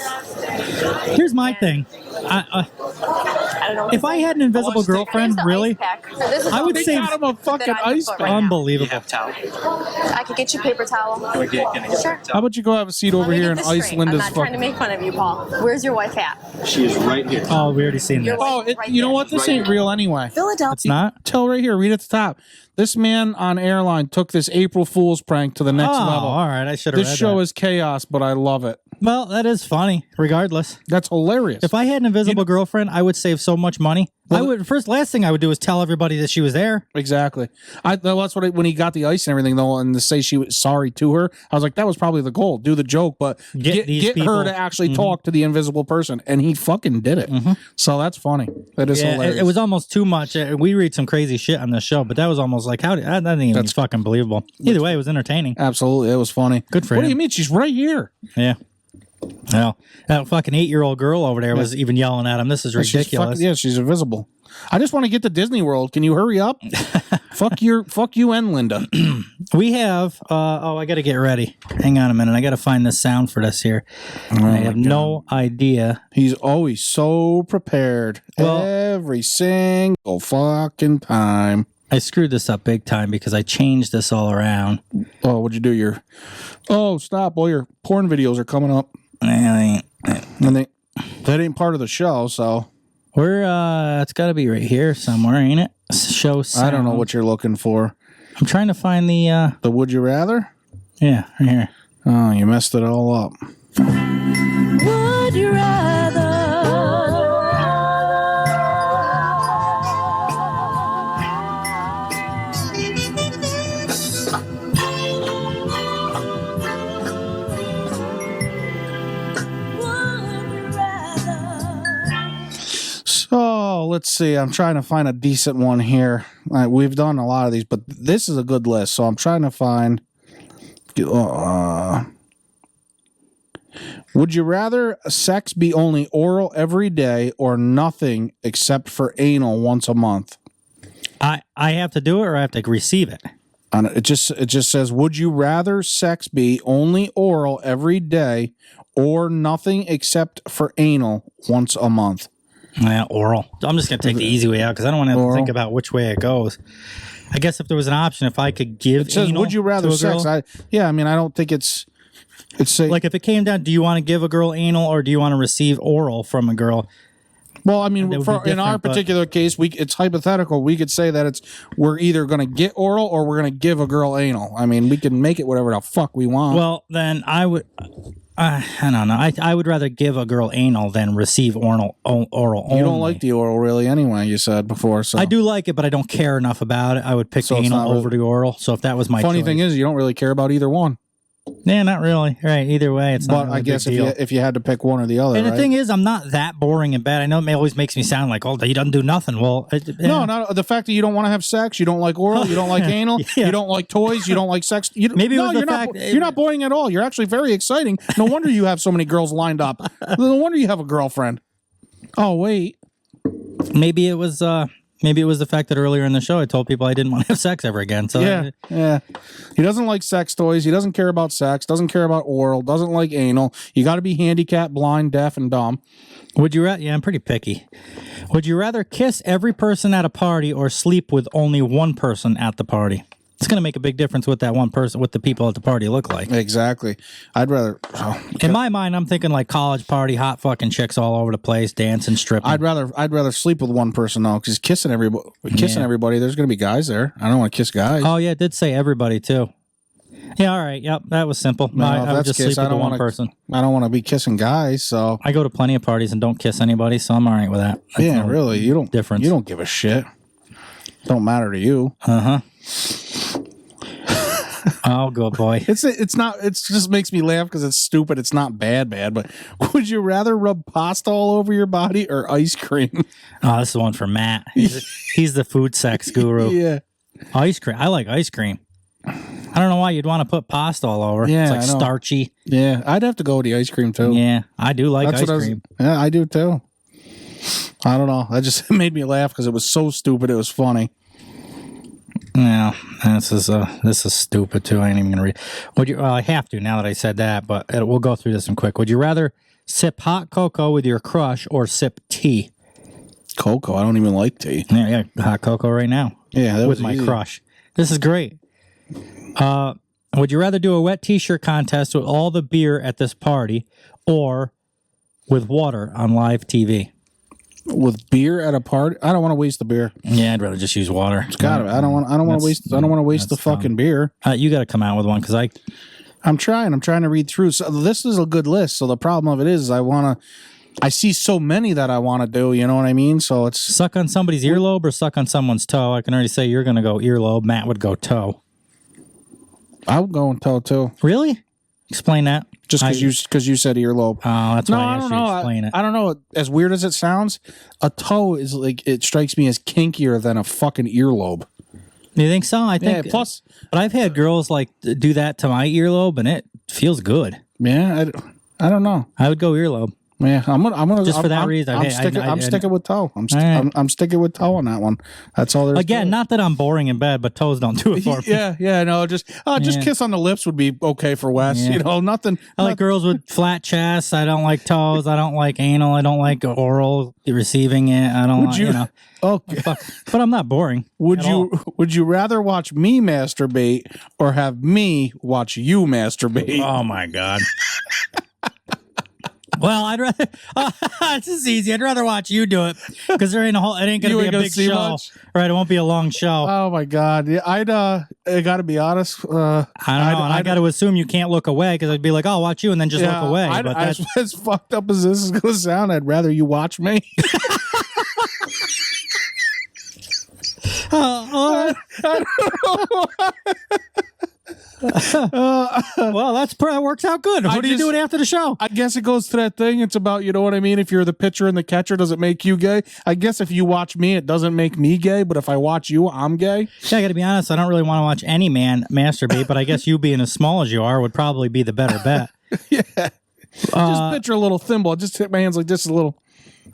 Here's my thing. I don't know. If I had an invisible girlfriend, really, I would say Got him a fucking ice pack. unbelievable. I could get you a paper towel. Sure. How about you go have a seat over Let me here get and this ice straight. Linda's I'm not trying to make fun of you, Paul. Where's your wife at? She is right here. Oh, we already seen that. Oh, you know what? This ain't real anyway. Philadelphia. It's not? Tell right here, read at the top. This man on airline took this April Fool's prank to the next Oh, level. all right. I should have This read show that. is chaos, but I love it. Well, that is funny, regardless. That's hilarious. If I had an invisible girlfriend, I would save so much money. Last thing I would do is tell everybody that she was there. Exactly. That's what when he got the ice and everything though, and to say she was sorry to her, I was like, that was probably the goal. Do the joke, but Get these her people. to actually talk to the invisible person, and he fucking did it. So that's funny. That is Yeah, hilarious. it was almost too much. We read some crazy shit on this show, but that was almost like, that didn't even fucking believable. Either way, it was entertaining. Absolutely. It was funny. Good for What him. do you mean? She's right here. Yeah. Well, that fucking 8-year-old girl over there was even yelling at him. This is ridiculous. She's invisible. I just want to get to Disney World. Can you hurry up? Fuck you and Linda. We have, I got to get ready. Hang on a minute. I got to find the sound for this here. I have no idea. He's always so prepared. Well, every single fucking time. I screwed this up big time because I changed this all around. Oh, what'd you do? Stop. All your porn videos are coming up. And that ain't part of the show, so. It's got to be right here somewhere, ain't it? Show sound. I don't know what you're looking for. I'm trying to find the Would You Rather? Yeah, right here. Oh, you messed it all up. Would you rather? So let's see. I'm trying to find a decent one here. We've done a lot of these, but this is a good list. So I'm trying to find. Would you rather sex be only oral every day or nothing except for anal once a month? I have to do it or I have to receive it? It just says, would you rather sex be only oral every day or nothing except for anal once a month? Yeah, oral. I'm just going to take the easy way out because I don't want to have to think about which way it goes. I guess if there was an option, if I could give it says, anal would you rather to a sex? girl, I don't think it's It's say, like if it came down, do you want to give a girl anal or do you want to receive oral from a girl? Well, I mean, in our particular case, it's hypothetical. We could say that we're either going to get oral or we're going to give a girl anal. I mean, we can make it whatever the fuck we want. Well, then I would. I don't know. I would rather give a girl anal than receive oral only. You don't like the oral really anyway, you said before. So I do like it, but I don't care enough about it. I would pick anal over the oral. So if that was my funny thing is, you don't really care about either one. Yeah, not really. Right. Either way, it's not. But I guess if you had to pick one or the other. And the thing is, I'm not that boring and bad. I know it always makes me sound like, he doesn't do nothing. Well, no, not the fact that you don't want to have sex, you don't like oral, you don't like anal, you don't like toys, you don't like sex. Maybe it was the fact you're not boring at all. You're actually very exciting. No wonder you have so many girls lined up. No wonder you have a girlfriend. Oh wait, maybe it was the fact that earlier in the show I told people I didn't want to have sex ever again. So yeah. He doesn't like sex toys. He doesn't care about sex. Doesn't care about oral. Doesn't like anal. You got to be handicapped, blind, deaf, and dumb. Would you rather? Yeah, I'm pretty picky. Would you rather kiss every person at a party or sleep with only one person at the party? It's going to make a big difference what that one person, what the people at the party look like. Exactly. I'd rather. In my mind, I'm thinking like college party, hot fucking chicks all over the place, dancing, stripping. I'd rather sleep with one person though, because kissing everybody, there's going to be guys there. I don't want to kiss guys. Oh yeah, it did say everybody too. Yeah, all right. Yep, that was simple. No, I would just sleep with one person. I don't want to be kissing guys, so I go to plenty of parties and don't kiss anybody, so I'm all right with that. That's really. You don't difference. You don't give a shit. Don't matter to you. Oh, good boy. It's not. It just makes me laugh because it's stupid. It's not bad. But would you rather rub pasta all over your body or ice cream? Oh, this is one for Matt. He's the food sex guru. Yeah, ice cream. I like ice cream. I don't know why you'd want to put pasta all over. Yeah, it's like starchy. Yeah, I'd have to go with the ice cream too. Yeah, I do like ice cream. Yeah, I do too. I don't know. That just made me laugh because it was so stupid. It was funny. No, this is stupid too. I ain't even gonna read. I have to now that I said that, but we'll go through this one quick. Would you rather sip hot cocoa with your crush or sip tea? Cocoa. I don't even like tea. Yeah, hot cocoa right now. Yeah, that with was my easy. crush. This is great. Would you rather do a wet t-shirt contest with all the beer at this party, or with water on live TV? With beer at a party, I don't want to waste the beer. Yeah, I'd rather just use water. It's got to. I don't want to waste the fucking beer. You got to come out with one because I'm trying to read through. So this is a good list. So the problem of it is, I see so many that I want to do. You know what I mean? So it's suck on somebody's earlobe or suck on someone's toe. I can already say you're going to go earlobe. Matt would go toe. I would go toe too. Really? Explain that. Just because you said earlobe. Oh, that's why I asked you to explain it. I don't know. As weird as it sounds, a toe is like, it strikes me as kinkier than a fucking earlobe. You think so? I think. Yeah, plus, but I've had girls like do that to my earlobe, and it feels good. Yeah, I don't know. I would go earlobe. Yeah, I'm gonna just for that reason. I'm sticking with toe. I'm sticking with toe on that one. That's all there's. Again, not that I'm boring in bed, but toes don't do it for me. Yeah, no, just kiss on the lips would be okay for Wes. Yeah. You know, nothing. I like girls with flat chests. I don't like toes. I don't like anal. I don't like oral receiving it. I don't. Okay, but I'm not boring. Would you rather watch me masturbate or have me watch you masturbate? Oh my god. Well, I'd rather. It's just easy. I'd rather watch you do it because there ain't it ain't gonna be a big show, much? Right? It won't be a long show. Oh my god! Yeah, I got to be honest. I don't know. I got to assume you can't look away because I'd be like, "Oh, I'll watch you," and then just look away. But as fucked up as this is gonna sound, I'd rather you watch me. I don't know. Well, that works out good. What are you doing after the show? I guess it goes to that thing. It's about, you know what I mean? If you're the pitcher and the catcher, does it make you gay? I guess if you watch me, it doesn't make me gay. But if I watch you, I'm gay. Yeah, I got to be honest. I don't really want to watch any man masturbate, but I guess you being as small as you are would probably be the better bet. Yeah. Just picture a little thimble. Just hit my hands like this a little.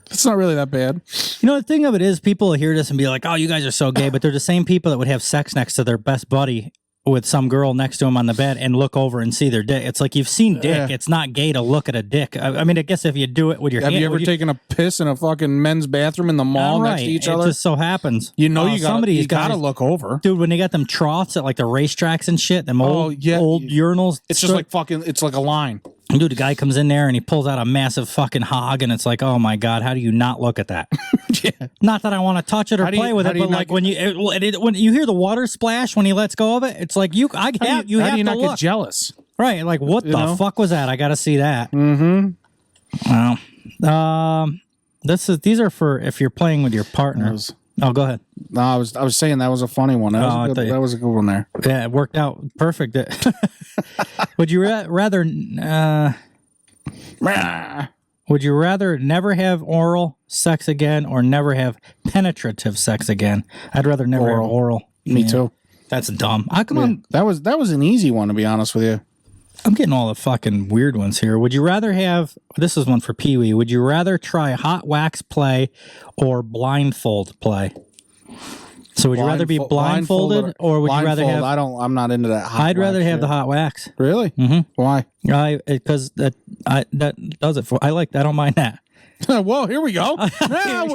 It's not really that bad. You know, the thing of it is, people will hear this and be like, "Oh, you guys are so gay," but they're the same people that would have sex next to their best buddy with some girl next to him on the bed and look over and see their dick. It's like you've seen dick. It's not gay to look at a dick. I mean, I guess if you do it with your Have hand. you ever taken a piss in a fucking men's bathroom in the mall next to each other? It just so happens. You know, you gotta look over. Dude, when they got them troughs at like the racetracks and shit, them old urinals. It's just like fucking, it's like a line. Dude, the guy comes in there and he pulls out a massive fucking hog, and it's like, oh my God, how do you not look at that? Not that I want to touch it or play with it, but like when you hear the water splash when he lets go of it, it's like you have How do you to not look. get jealous? Right, like what the fuck was that? I got to see that. Mm-hmm. Well, these are for if you're playing with your partner. Oh, go ahead. No, I was saying that was a funny one. That was a good one there. Yeah, it worked out perfect. Would you rather? Would you rather never have oral sex again or never have penetrative sex again? I'd rather never have oral. Me too. That's dumb. Come on. That was an easy one, to be honest with you. I'm getting all the fucking weird ones here. Would you rather have, this is one for Pee Wee, would you rather try hot wax play or blindfold play? So would you rather be blindfolded or would you rather have... I'm not into that hot I'd rather wax have shit. the hot wax. Really? Mm-hmm. Why? Because that does it for... I don't mind that. Well, here we go. Now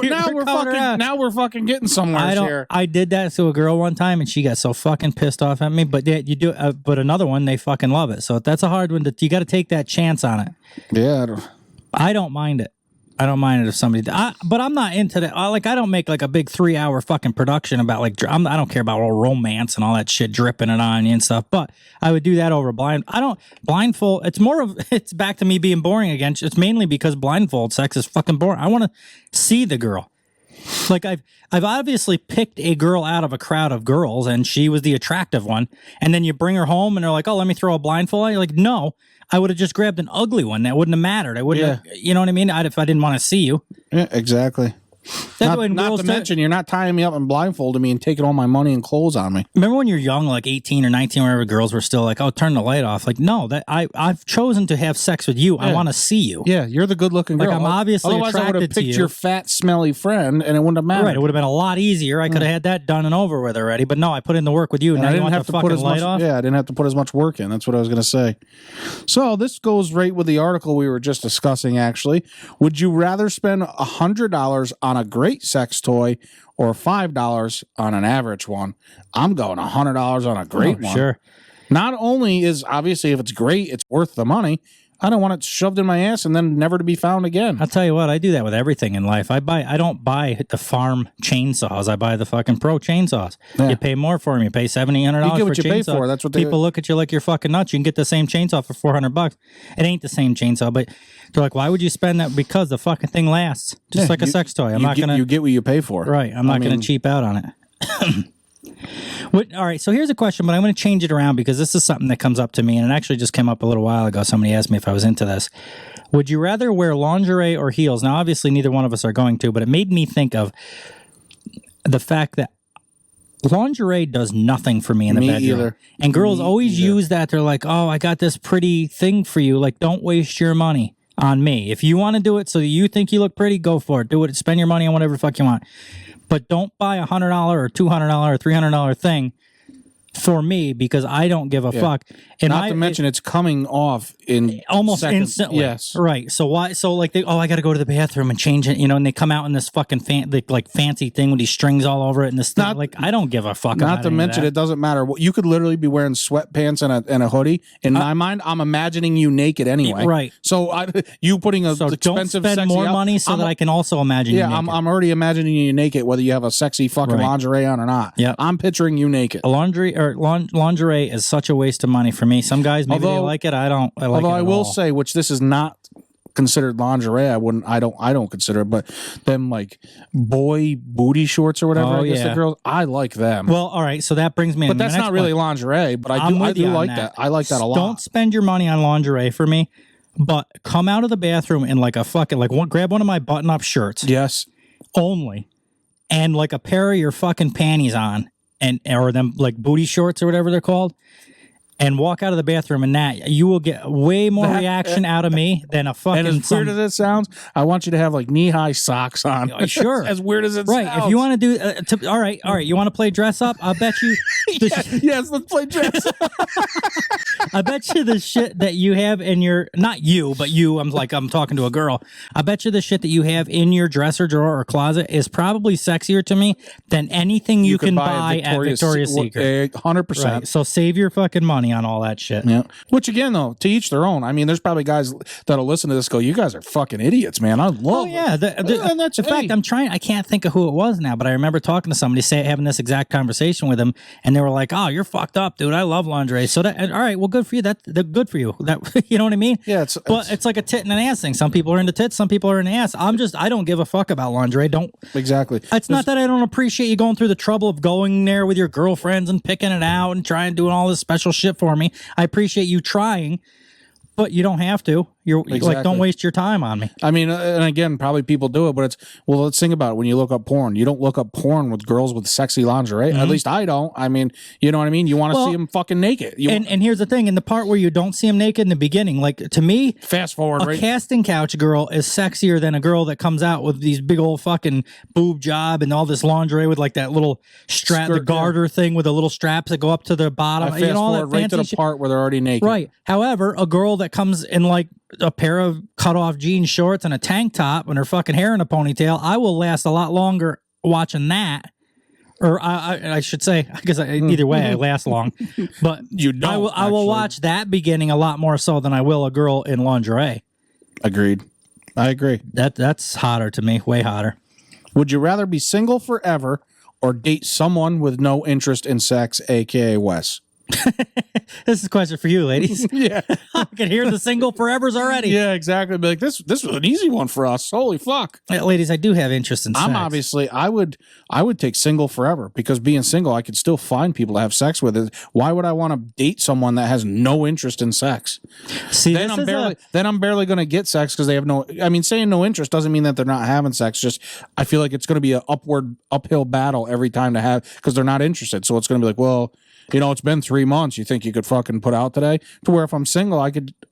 we're fucking getting somewhere here. I did that to a girl one time, and she got so fucking pissed off at me. But you do, but another one, they fucking love it. So that's a hard one. You got to take that chance on it. Yeah, I don't mind it. I don't mind it if somebody. But I'm not into that. I don't make like a big 3-hour fucking production about like. I don't care about all romance and all that shit dripping it on you and stuff. But I would do that over blind. I don't blindfold. It's more of it's back to me being boring again. It's mainly because blindfold sex is fucking boring. I want to see the girl. Like I've obviously picked a girl out of a crowd of girls, and she was the attractive one. And then you bring her home, and they're like, "Oh, let me throw a blindfold." You're like, "No." I would have just grabbed an ugly one. That wouldn't have mattered. I wouldn't. Yeah. You know what I mean? If I didn't want to see you. Yeah, exactly. Not to mention, you're not tying me up and blindfolding me and taking all my money and clothes on me. Remember when you're young, like 18 or 19, wherever girls were still like, "Oh, turn the light off." Like, no, that I've chosen to have sex with you. Yeah. I want to see you. Yeah, you're the good-looking girl. Like I'm obviously Otherwise, attracted I would have to picked you. your fat, smelly friend, and it wouldn't have mattered. Right, it would have been a lot easier. I could have had that done and over with already. But no, I put in the work with you. And now you want the fucking light off? Yeah, I didn't have to put as much work in. That's what I was going to say. So this goes right with the article we were just discussing. Actually, would you rather spend $100 on a great sex toy or $5 on an average one? I'm going $100 on a great one. Sure. Not only is obviously if it's great, it's worth the money. I don't want it shoved in my ass and then never to be found again. I'll tell you what, I do that with everything in life. I don't buy the farm chainsaws. I buy the fucking pro chainsaws. Yeah. You pay more for them. You pay $70, $100 you get for what you pay for. That's what people look at you like you're fucking nuts. You can get the same chainsaw for $400. It ain't the same chainsaw, but they're like, why would you spend that? Because the fucking thing lasts, just like a sex toy. You get what you pay for. Right. I'm not going to cheap out on it. All right, so here's a question, but I'm going to change it around because this is something that comes up to me, and it actually just came up a little while ago. Somebody asked me if I was into this. Would you rather wear lingerie or heels? Now, obviously, neither one of us are going to, but it made me think of the fact that lingerie does nothing for me in the bedroom. Either. And girls always use that. They're like, "Oh, I got this pretty thing for you. Like, don't waste your money on me. If you want to do it so that you think you look pretty, go for it. Do it. Spend your money on whatever the fuck you want. But don't buy $100 or $200 or $300 thing for me because I don't give a fuck." And not to mention it's coming off in almost seconds. instantly. Yes, right. So why? So like I got to go to the bathroom and change it, and they come out in this fucking fancy thing with these strings all over it and this thing. I don't give a fuck. Not to mention it doesn't matter. You could literally be wearing sweatpants and a hoodie. In my mind, I'm imagining you naked anyway. Right. So you putting a expensive, don't spend sexy more money so that I can also imagine. Yeah, you naked. I'm already imagining you naked, whether you have a sexy fucking lingerie on or not. Yeah, I'm picturing you naked. A lingerie is such a waste of money for me. Some guys maybe they like it. I don't. Although I will say, which this is not considered lingerie, I don't consider it, but them like boy booty shorts or whatever. I guess the girls, I like them. Well, all right, so that brings me. But that's not really lingerie. But I do like that. I like that a lot. Don't spend your money on lingerie for me, but come out of the bathroom in like a fucking grab one of my button-up shirts. Yes, only, and like a pair of your fucking panties on, or them like booty shorts or whatever they're called. and walk out of the bathroom and that, you will get way more reaction out of me than a fucking. And as weird as it sounds, I want you to have like knee-high socks on. Sure. As weird as it sounds. Right. If you want to do, all right. You want to play dress up? I'll bet you. Yes, let's play dress up. I bet you the shit that you have in your, not you, but you, I'm talking to a girl. I bet you the shit that you have in your dresser drawer or closet is probably sexier to me than anything you can buy at Victoria's Secret. 100%. Right. So save your fucking money on all that shit. Yeah. Which again, though, to each their own. I mean, there's probably guys that'll listen to this go, you guys are fucking idiots, man. I love Oh, yeah. and that's, in fact, I can't think of who it was now, but I remember talking to somebody, having this exact conversation with them, and they were like, oh, you're fucked up, dude. I love lingerie. So that, all right, well, good for you. That's good for you. That, you know what I mean? Yeah. It's like a tit and an ass thing. Some people are into tits, some people are into ass. I don't give a fuck about lingerie. Exactly. It's not that I don't appreciate you going through the trouble of going there with your girlfriends and picking it out and trying doing all this special shit for me. I appreciate you trying, but you don't have to. Like, don't waste your time on me. I mean, and again, probably people do it, but let's think about it. When you look up porn, you don't look up porn with girls with sexy lingerie. Mm-hmm. At least I don't. I mean, you know what I mean? You want to see them fucking naked. And here's the thing. In the part where you don't see them naked in the beginning, like, to me, fast forward, a casting couch girl is sexier than a girl that comes out with these big old fucking boob job and all this lingerie with like that little strap, the garter thing with the little straps that go up to the bottom. I fast forward right to the part where they're already naked. Right. However, a girl that comes in like a pair of cut-off jean shorts and a tank top and her fucking hair in a ponytail, I will last a lot longer watching that. Or I should say, because either way, I last long. But I will watch that beginning a lot more so than I will a girl in lingerie. Agreed. I agree. That's hotter to me, way hotter. Would you rather be single forever or date someone with no interest in sex, a.k.a. Wes? This is a question for you, ladies. Yeah. I can hear the single forevers already. Yeah, exactly. Be like, this was an easy one for us. Holy fuck. Ladies, I do have interest in sex. I would take single forever, because being single, I could still find people to have sex with. Why would I want to date someone that has no interest in sex? See, then I'm barely going to get sex because they have no, I mean, saying no interest doesn't mean that they're not having sex. Just, I feel like it's going to be an uphill battle every time to have, because they're not interested. So it's going to be like, well, you know, it's been 3 months. You think you could fucking put out today? To where if I'm single,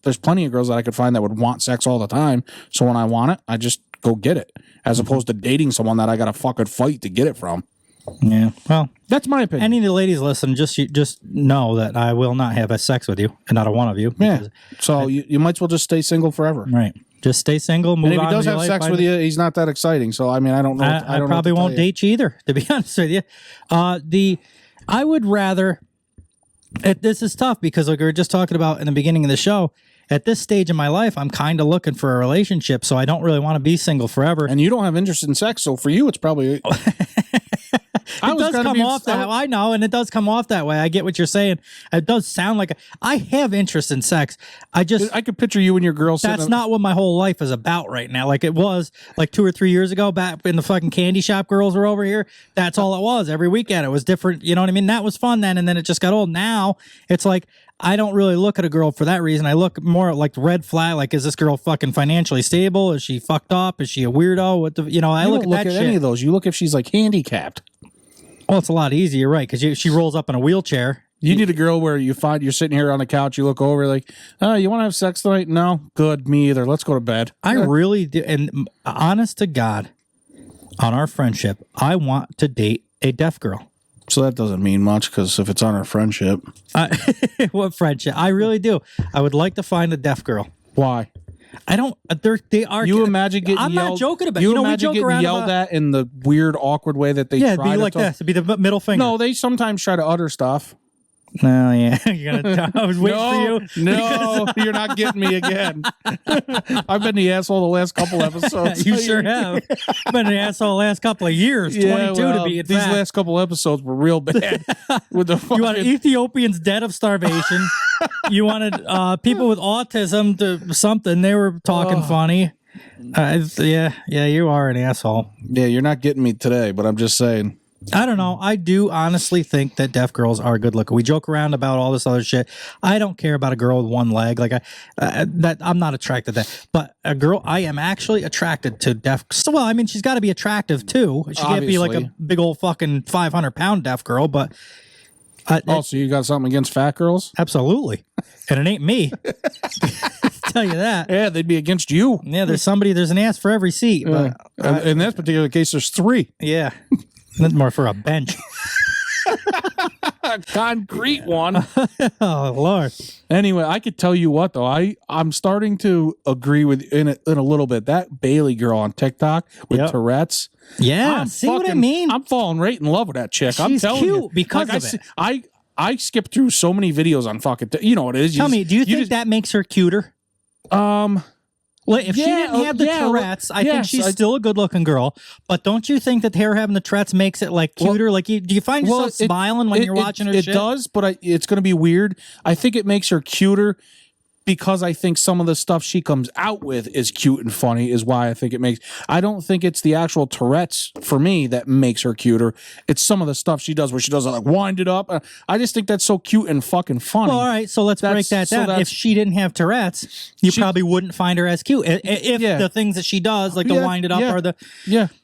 there's plenty of girls that I could find that would want sex all the time. So when I want it, I just go get it, as opposed to dating someone that I got to fucking fight to get it from. Yeah. Well, that's my opinion. Any of the ladies listen, just know that I will not have sex with you, and not a one of you. Yeah. So you might as well just stay single forever. Right. Just stay single. Move and if on he does with have your life, sex with you, he's not that exciting. So I mean, I don't know. I probably won't date you either, to be honest with you. I would rather. This is tough because, like we were just talking about in the beginning of the show, at this stage in my life, I'm kind of looking for a relationship, so I don't really want to be single forever. And you don't have interest in sex, so for you, it's probably. It does come off that way. I know, and it does come off that way. I get what you're saying. It does sound like I have interest in sex. I could picture you and your girl. That's not what my whole life is about right now. Like it was like 2 or 3 years ago, back when the fucking candy shop girls were over here. That's all it was. Every weekend it was different. You know what I mean? That was fun then, and then it just got old. Now it's like I don't really look at a girl for that reason. I look more at like red flag. Like, is this girl fucking financially stable? Is she fucked up? Is she a weirdo? I look at that shit. Any of those. You look if she's like handicapped. Well, it's a lot easier, right? Because she rolls up in a wheelchair. You need a girl where you find you're sitting here on the couch, you look over like, oh, you want to have sex tonight? No? Good, me either. Let's go to bed. I really do. And honest to God, on our friendship, I want to date a deaf girl. So that doesn't mean much, because if it's on our friendship. What friendship? I really do. I would like to find a deaf girl. Why? I don't. They are. You imagine getting I'm yelled, not joking about. You we imagine joke getting around yelled about, at in the weird, awkward way that they try it'd be like this. It'd be the middle finger. No, they sometimes try to utter stuff. No, yeah. You're gonna. I was waiting for you. No, you're not getting me again. I've been the asshole the last couple episodes. You sure have. I've been an asshole the last couple of years. 22 to be. These last couple episodes were real bad. With the fucking... You wanted Ethiopians dead of starvation. You wanted people with autism to something. They were talking funny. Yeah, you are an asshole. Yeah, you're not getting me today, but I'm just saying. I don't know. I do honestly think that deaf girls are good looking. We joke around about all this other shit. I don't care about a girl with one leg. Like that, I'm not attracted to that. But a girl, I am actually attracted to deaf. So, well, I mean, she's got to be attractive too. She can't be like a big old fucking 500-pound deaf girl. But So you got something against fat girls? Absolutely. And it ain't me. Tell you that. Yeah, they'd be against you. Yeah, there's an ass for every seat. But in this particular case, there's 3. Yeah. That's more for a bench. A concrete one. Oh, Lord. Anyway, I could tell you what, though. I'm starting to agree with in a little bit. That Bailey girl on TikTok with Tourette's. Yeah, see what I mean? I'm falling right in love with that chick. I'm She's telling cute you. because of it. I skip through so many videos on fucking... you know what it is. Tell me, do you think that makes her cuter? Well, if she didn't have the Tourette's, I think she's still a good-looking girl. But don't you think that her having the Tourette's makes it like cuter? Do you find yourself smiling when you're watching her? It does, but it's going to be weird. I think it makes her cuter because I think some of the stuff she comes out with is cute and funny. Is why I think it makes. I don't think it's the actual Tourette's for me that makes her cuter. It's some of the stuff she does where she does like wind it up. I just think that's so cute and fucking funny. Well, all right, so let's break that down. If she didn't have Tourette's, you probably wouldn't find her as cute. If the things that she does, like the wind it up, or the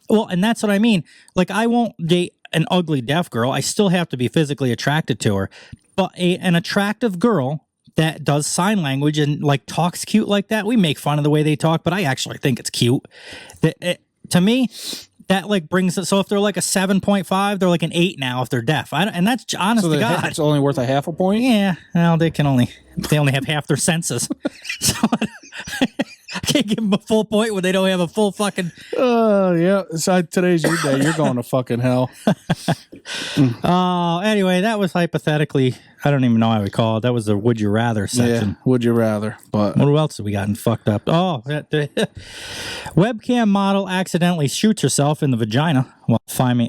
well, and that's what I mean. Like, I won't date an ugly deaf girl. I still have to be physically attracted to her. But an attractive girl that does sign language and like talks cute like that, we make fun of the way they talk, but I actually think it's cute. To me, that like brings it. So if they're like a 7.5, they're like an 8 now if they're deaf. And that's honest to God. It's only worth a half a point. Yeah. Well, they only have half their senses. So I can't give them a full point when they don't have a full fucking. Yeah. So today's your day. You're going to fucking hell. Anyway, that was hypothetically. I don't even know how we call it. That was the would you rather section. Yeah, would you rather? But what else have we gotten fucked up? Oh, webcam model accidentally shoots herself in the vagina while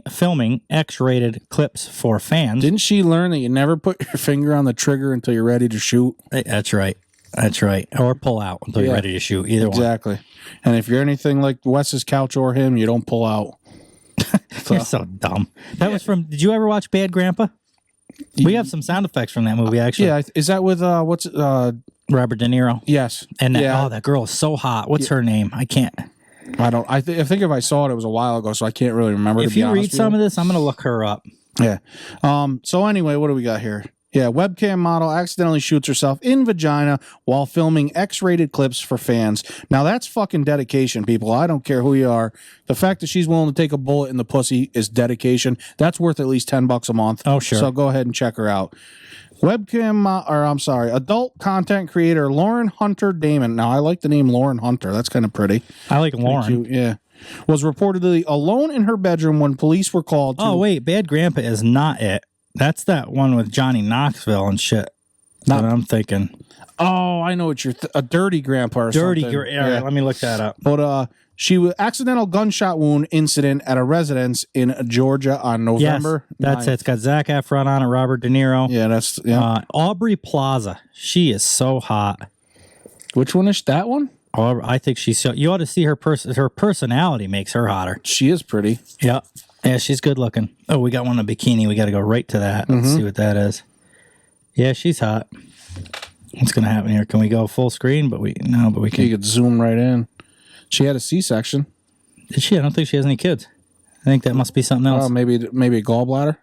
filming X-rated clips for fans. Didn't she learn that you never put your finger on the trigger until you're ready to shoot? That's right. That's right. Or pull out until you're ready to shoot. Either one. Exactly. And if you're anything like Wes's couch or him, you don't pull out. You're so dumb. That was from. Did you ever watch Bad Grandpa? We have some sound effects from that movie, actually. Yeah, is that with Robert De Niro? Yes. And that girl is so hot. What's her name? I can't. I don't. I think if I saw it, it was a while ago, so I can't really remember. If you read some of this, I'm going to look her up. Yeah. So anyway, what do we got here? Yeah, webcam model accidentally shoots herself in vagina while filming X-rated clips for fans. Now that's fucking dedication, people. I don't care who you are. The fact that she's willing to take a bullet in the pussy is dedication. That's worth at least $10 a month. Oh, sure. So go ahead and check her out. Adult content creator Lauren Hunter Damon. Now I like the name Lauren Hunter. That's kind of pretty. I like Lauren. Cute. Yeah. Was reportedly alone in her bedroom when police were called to... Oh, wait. Bad Grandpa is not it. That's that one with Johnny Knoxville and shit. That I'm thinking. Oh, I know what you're... a dirty grandpa or something. All right, let me look that up. But she was accidental gunshot wound incident at a residence in Georgia on November. Yes, that's 9th. It. It's got Zac Efron on it, Robert De Niro. Yeah, that's... Yeah. Aubrey Plaza. She is so hot. Which one is that one? I think she's so... You ought to see her personality makes her hotter. She is pretty. Yep. Yeah, she's good looking. Oh, we got one in a bikini. We got to go right to that. Let's see what that is. Yeah, she's hot. What's going to happen here? Can we go full screen? But we can. You could zoom right in. She had a C-section. Did she? I don't think she has any kids. I think that must be something else. Oh, maybe a gallbladder.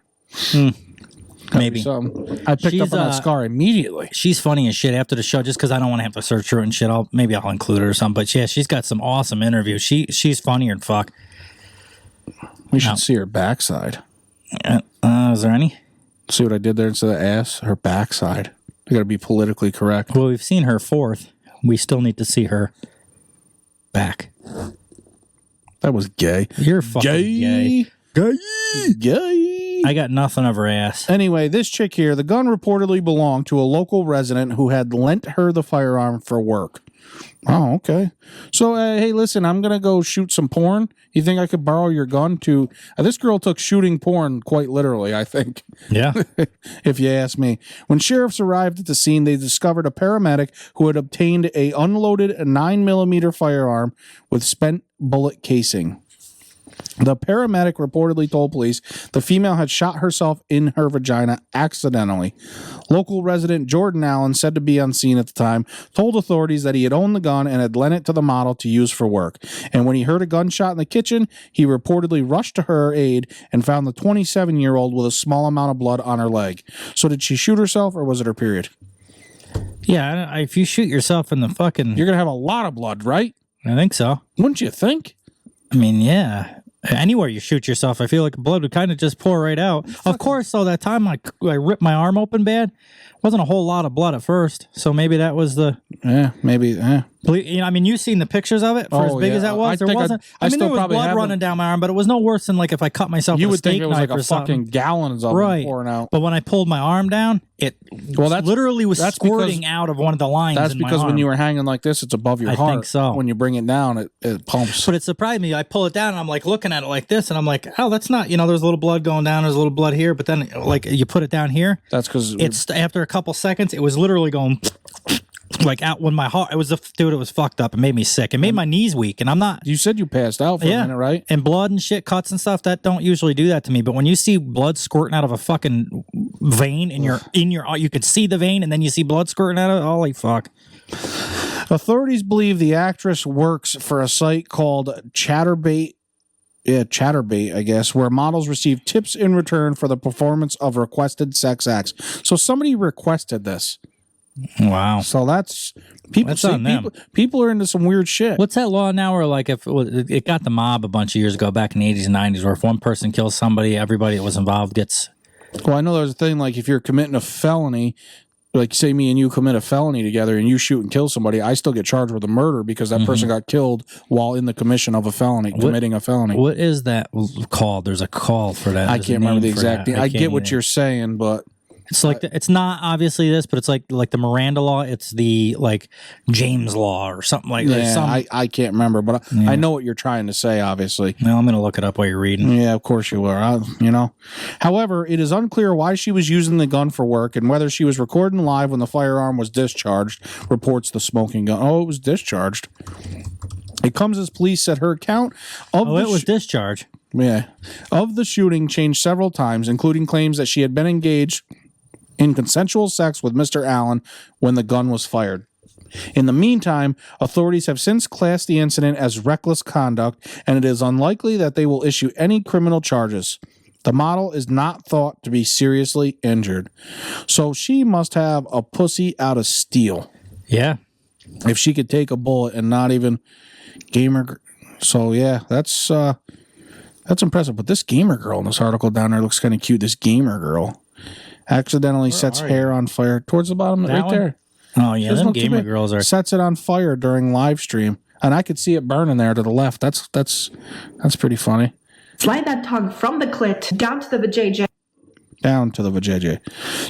Maybe something. I picked up on that scar immediately. She's funny as shit after the show, just because I don't want to have to search her and shit. I'll include her or something. But yeah, she's got some awesome interviews. She's funnier than fuck. We should see her backside. Is there any? See what I did there instead of ass? Her backside. I got to be politically correct. Well, we've seen her fourth. We still need to see her back. That was gay. You're fucking gay. Gay. I got nothing of her ass. Anyway, this chick here, the gun reportedly belonged to a local resident who had lent her the firearm for work. Oh, okay. So, hey, listen, I'm going to go shoot some porn. You think I could borrow your gun to... this girl took shooting porn quite literally, I think. Yeah. If you ask me. When sheriffs arrived at the scene, they discovered a paramedic who had obtained a unloaded 9mm firearm with spent bullet casing. The paramedic reportedly told police the female had shot herself in her vagina accidentally. Local resident Jordan Allen, said to be on scene at the time, told authorities that he had owned the gun and had lent it to the model to use for work. And when he heard a gunshot in the kitchen, he reportedly rushed to her aid and found the 27-year-old with a small amount of blood on her leg. So did she shoot herself or was it her period? Yeah, if you shoot yourself in the fucking... You're going to have a lot of blood, right? I think so. Wouldn't you think? I mean, yeah. Anywhere you shoot yourself, I feel like blood would kind of just pour right out. Of course, though, that time I ripped my arm open bad, wasn't a whole lot of blood at first. So maybe that was the... Yeah, maybe, yeah. You know, I mean, you've seen the pictures of it for as big as that was. There wasn't... I mean, there was blood running down my arm, but it was no worse than like if I cut myself with a steak knife or something. You would think it was like a fucking gallons of it pouring out. But when I pulled my arm down, it literally was squirting out of one of the lines. That's because when you were hanging like this, it's above your heart. I think so. When you bring it down, it pumps. But it surprised me. I pull it down and I'm like looking at it like this, and I'm like, oh, that's not, you know, there's a little blood going down, there's a little blood here, but then like you put it down here. That's because it's after a couple seconds, it was literally going like out when my heart. It was dude, it was fucked up. It made me sick. It made my knees weak, and I'm not. You said you passed out for a minute, right? And blood and shit, cuts and stuff that don't usually do that to me. But when you see blood squirting out of a fucking vein in your you could see the vein, and then you see blood squirting out of it. Holy fuck. Authorities believe the actress works for a site called Chatterbait, I guess, where models receive tips in return for the performance of requested sex acts. So somebody requested this. Wow. So that's people. That's on them. People are into some weird shit. What's that law now where like if it got the mob a bunch of years ago back in the 80s and 90s where if one person kills somebody, everybody that was involved gets... Well, I know there's a thing like if you're committing a felony, like say me and you commit a felony together and you shoot and kill somebody, I still get charged with a murder because that person got killed while in the commission of a felony, committing a felony. What is that called? There's a call for that. I can't remember the exact thing. I get what you're saying, but... It's like it's not obviously this, but it's like the Miranda law. It's the like James law or something like that. Yeah, I can't remember, but I know what you're trying to say. Obviously, well, I'm going to look it up while you're reading. Yeah, of course you are. However, it is unclear why she was using the gun for work and whether she was recording live when the firearm was discharged. Reports the smoking gun. Oh, it was discharged. It comes as police said her account of it was discharged. Yeah, of the shooting changed several times, including claims that she had been engaged in consensual sex with Mr. Allen when the gun was fired. In the meantime, authorities have since classed the incident as reckless conduct, and it is unlikely that they will issue any criminal charges. The model is not thought to be seriously injured. So she must have a pussy out of steel. Yeah. If she could take a bullet and not even gamer. So yeah, that's impressive. But this gamer girl in this article down there looks kind of cute. This gamer girl accidentally sets hair on fire towards the bottom, that right one? There. Oh yeah, them gamer girls are sets it on fire during live stream, and I could see it burning there to the left. That's pretty funny. Slide that tongue from the clit down to the vajayjay. Down to the vajayjay.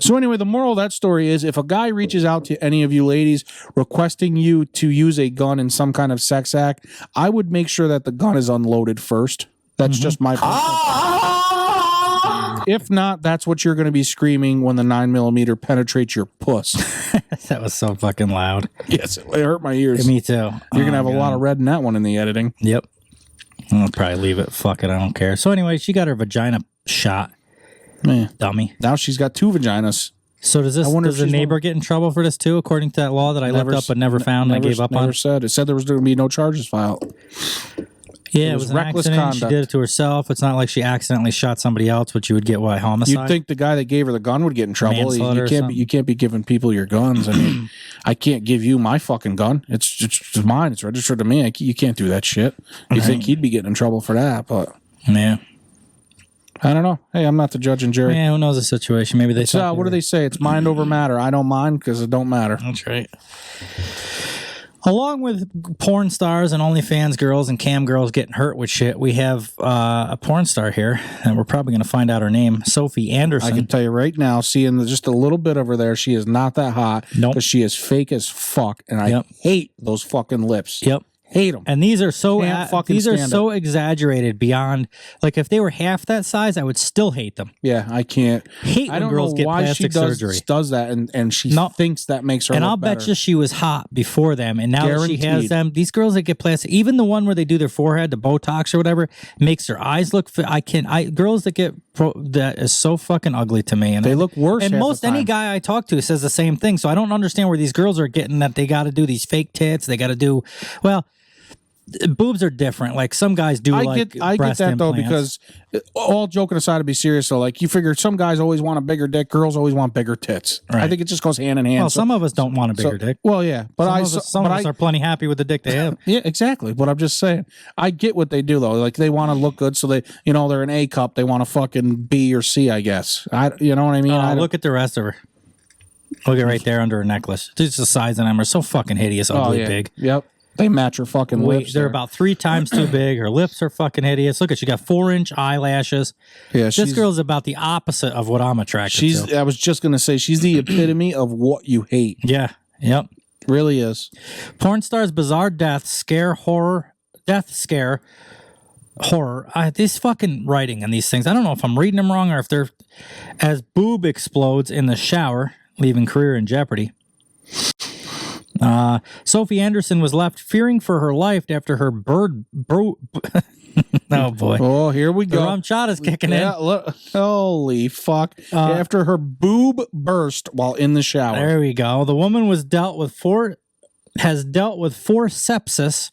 So anyway, the moral of that story is if a guy reaches out to any of you ladies requesting you to use a gun in some kind of sex act, I would make sure that the gun is unloaded first. That's just my personal If not, that's what you're going to be screaming when the 9mm penetrates your puss. That was so fucking loud. Yes, it hurt my ears. Me too. You're going to have a lot of red in that one in the editing. Yep. I'll probably leave it. Fuck it. I don't care. So anyway, she got her vagina shot. Man. Dummy. Now she's got 2 vaginas. So does the neighbor get in trouble for this too, according to that law that I looked up but never found and I gave up on? It said there was going to be no charges filed. Yeah, it was reckless accident. Conduct. She did it to herself. It's not like she accidentally shot somebody else, which you would get homicide. You'd think the guy that gave her the gun would get in trouble. You can't be giving people your guns. I mean, I can't give you my fucking gun. It's mine. It's registered to me. You can't do that shit. You think he'd be getting in trouble for that? But yeah, I don't know. Hey, I'm not the judge and jury. Yeah, who knows the situation? Maybe they. What do they say? It's mind over matter. I don't mind because it don't matter. That's right. Along with porn stars and OnlyFans girls and cam girls getting hurt with shit, we have a porn star here, and we're probably going to find out her name, Sophie Anderson. I can tell you right now, seeing just a little bit of her there, she is not that hot. Nope. Because she is fake as fuck, and I hate those fucking lips. Yep. Hate them. And these are so these are so exaggerated beyond. Like if they were half that size, I would still hate them. Yeah, I can't. Hate when girls get plastic surgery. Does that and she thinks that makes her. And look I'll better. bet you she was hot before them, and now that she has Guaranteed. them, these girls that get plastic, even the one where they do their forehead, the Botox or whatever, makes their eyes look. Girls that get that is so fucking ugly to me, and they look worse. And half most the time. any guy I talk to says the same thing. So I don't understand where these girls are getting that they got to do these fake tits. They got to do boobs are different. Like some guys do. I get that though, because all joking aside, to be serious though, like you figure some guys always want a bigger dick, girls always want bigger tits. Right. I think it just goes hand in hand. Well, some of us don't want a bigger dick. Well, yeah, but some of us are plenty happy with the dick they have. Yeah, exactly. But I'm just saying, I get what they do though. Like they want to look good, so they're an A cup. They want to fucking B or C, I guess. You know what I mean? Look at the rest of her. Look at right there under her necklace. Just the size of them are so fucking hideous, ugly, big. Yep. They match her fucking lips. They're about 3 times too big. Her lips are fucking hideous. Look at, she got 4-inch eyelashes. Yeah, this girl's about the opposite of what I'm attracted to. I was just gonna say she's the epitome of what you hate. Yeah. Yep. Really is. Pornstar's bizarre death scare horror. This fucking writing and these things. I don't know if I'm reading them wrong or if they're as boob explodes in the shower, leaving career in jeopardy. Sophie Anderson was left fearing for her life after her oh boy. Oh, here we go. The RumChata's kicking in. Look, holy fuck. After her boob burst while in the shower. There we go. The woman has dealt with sepsis.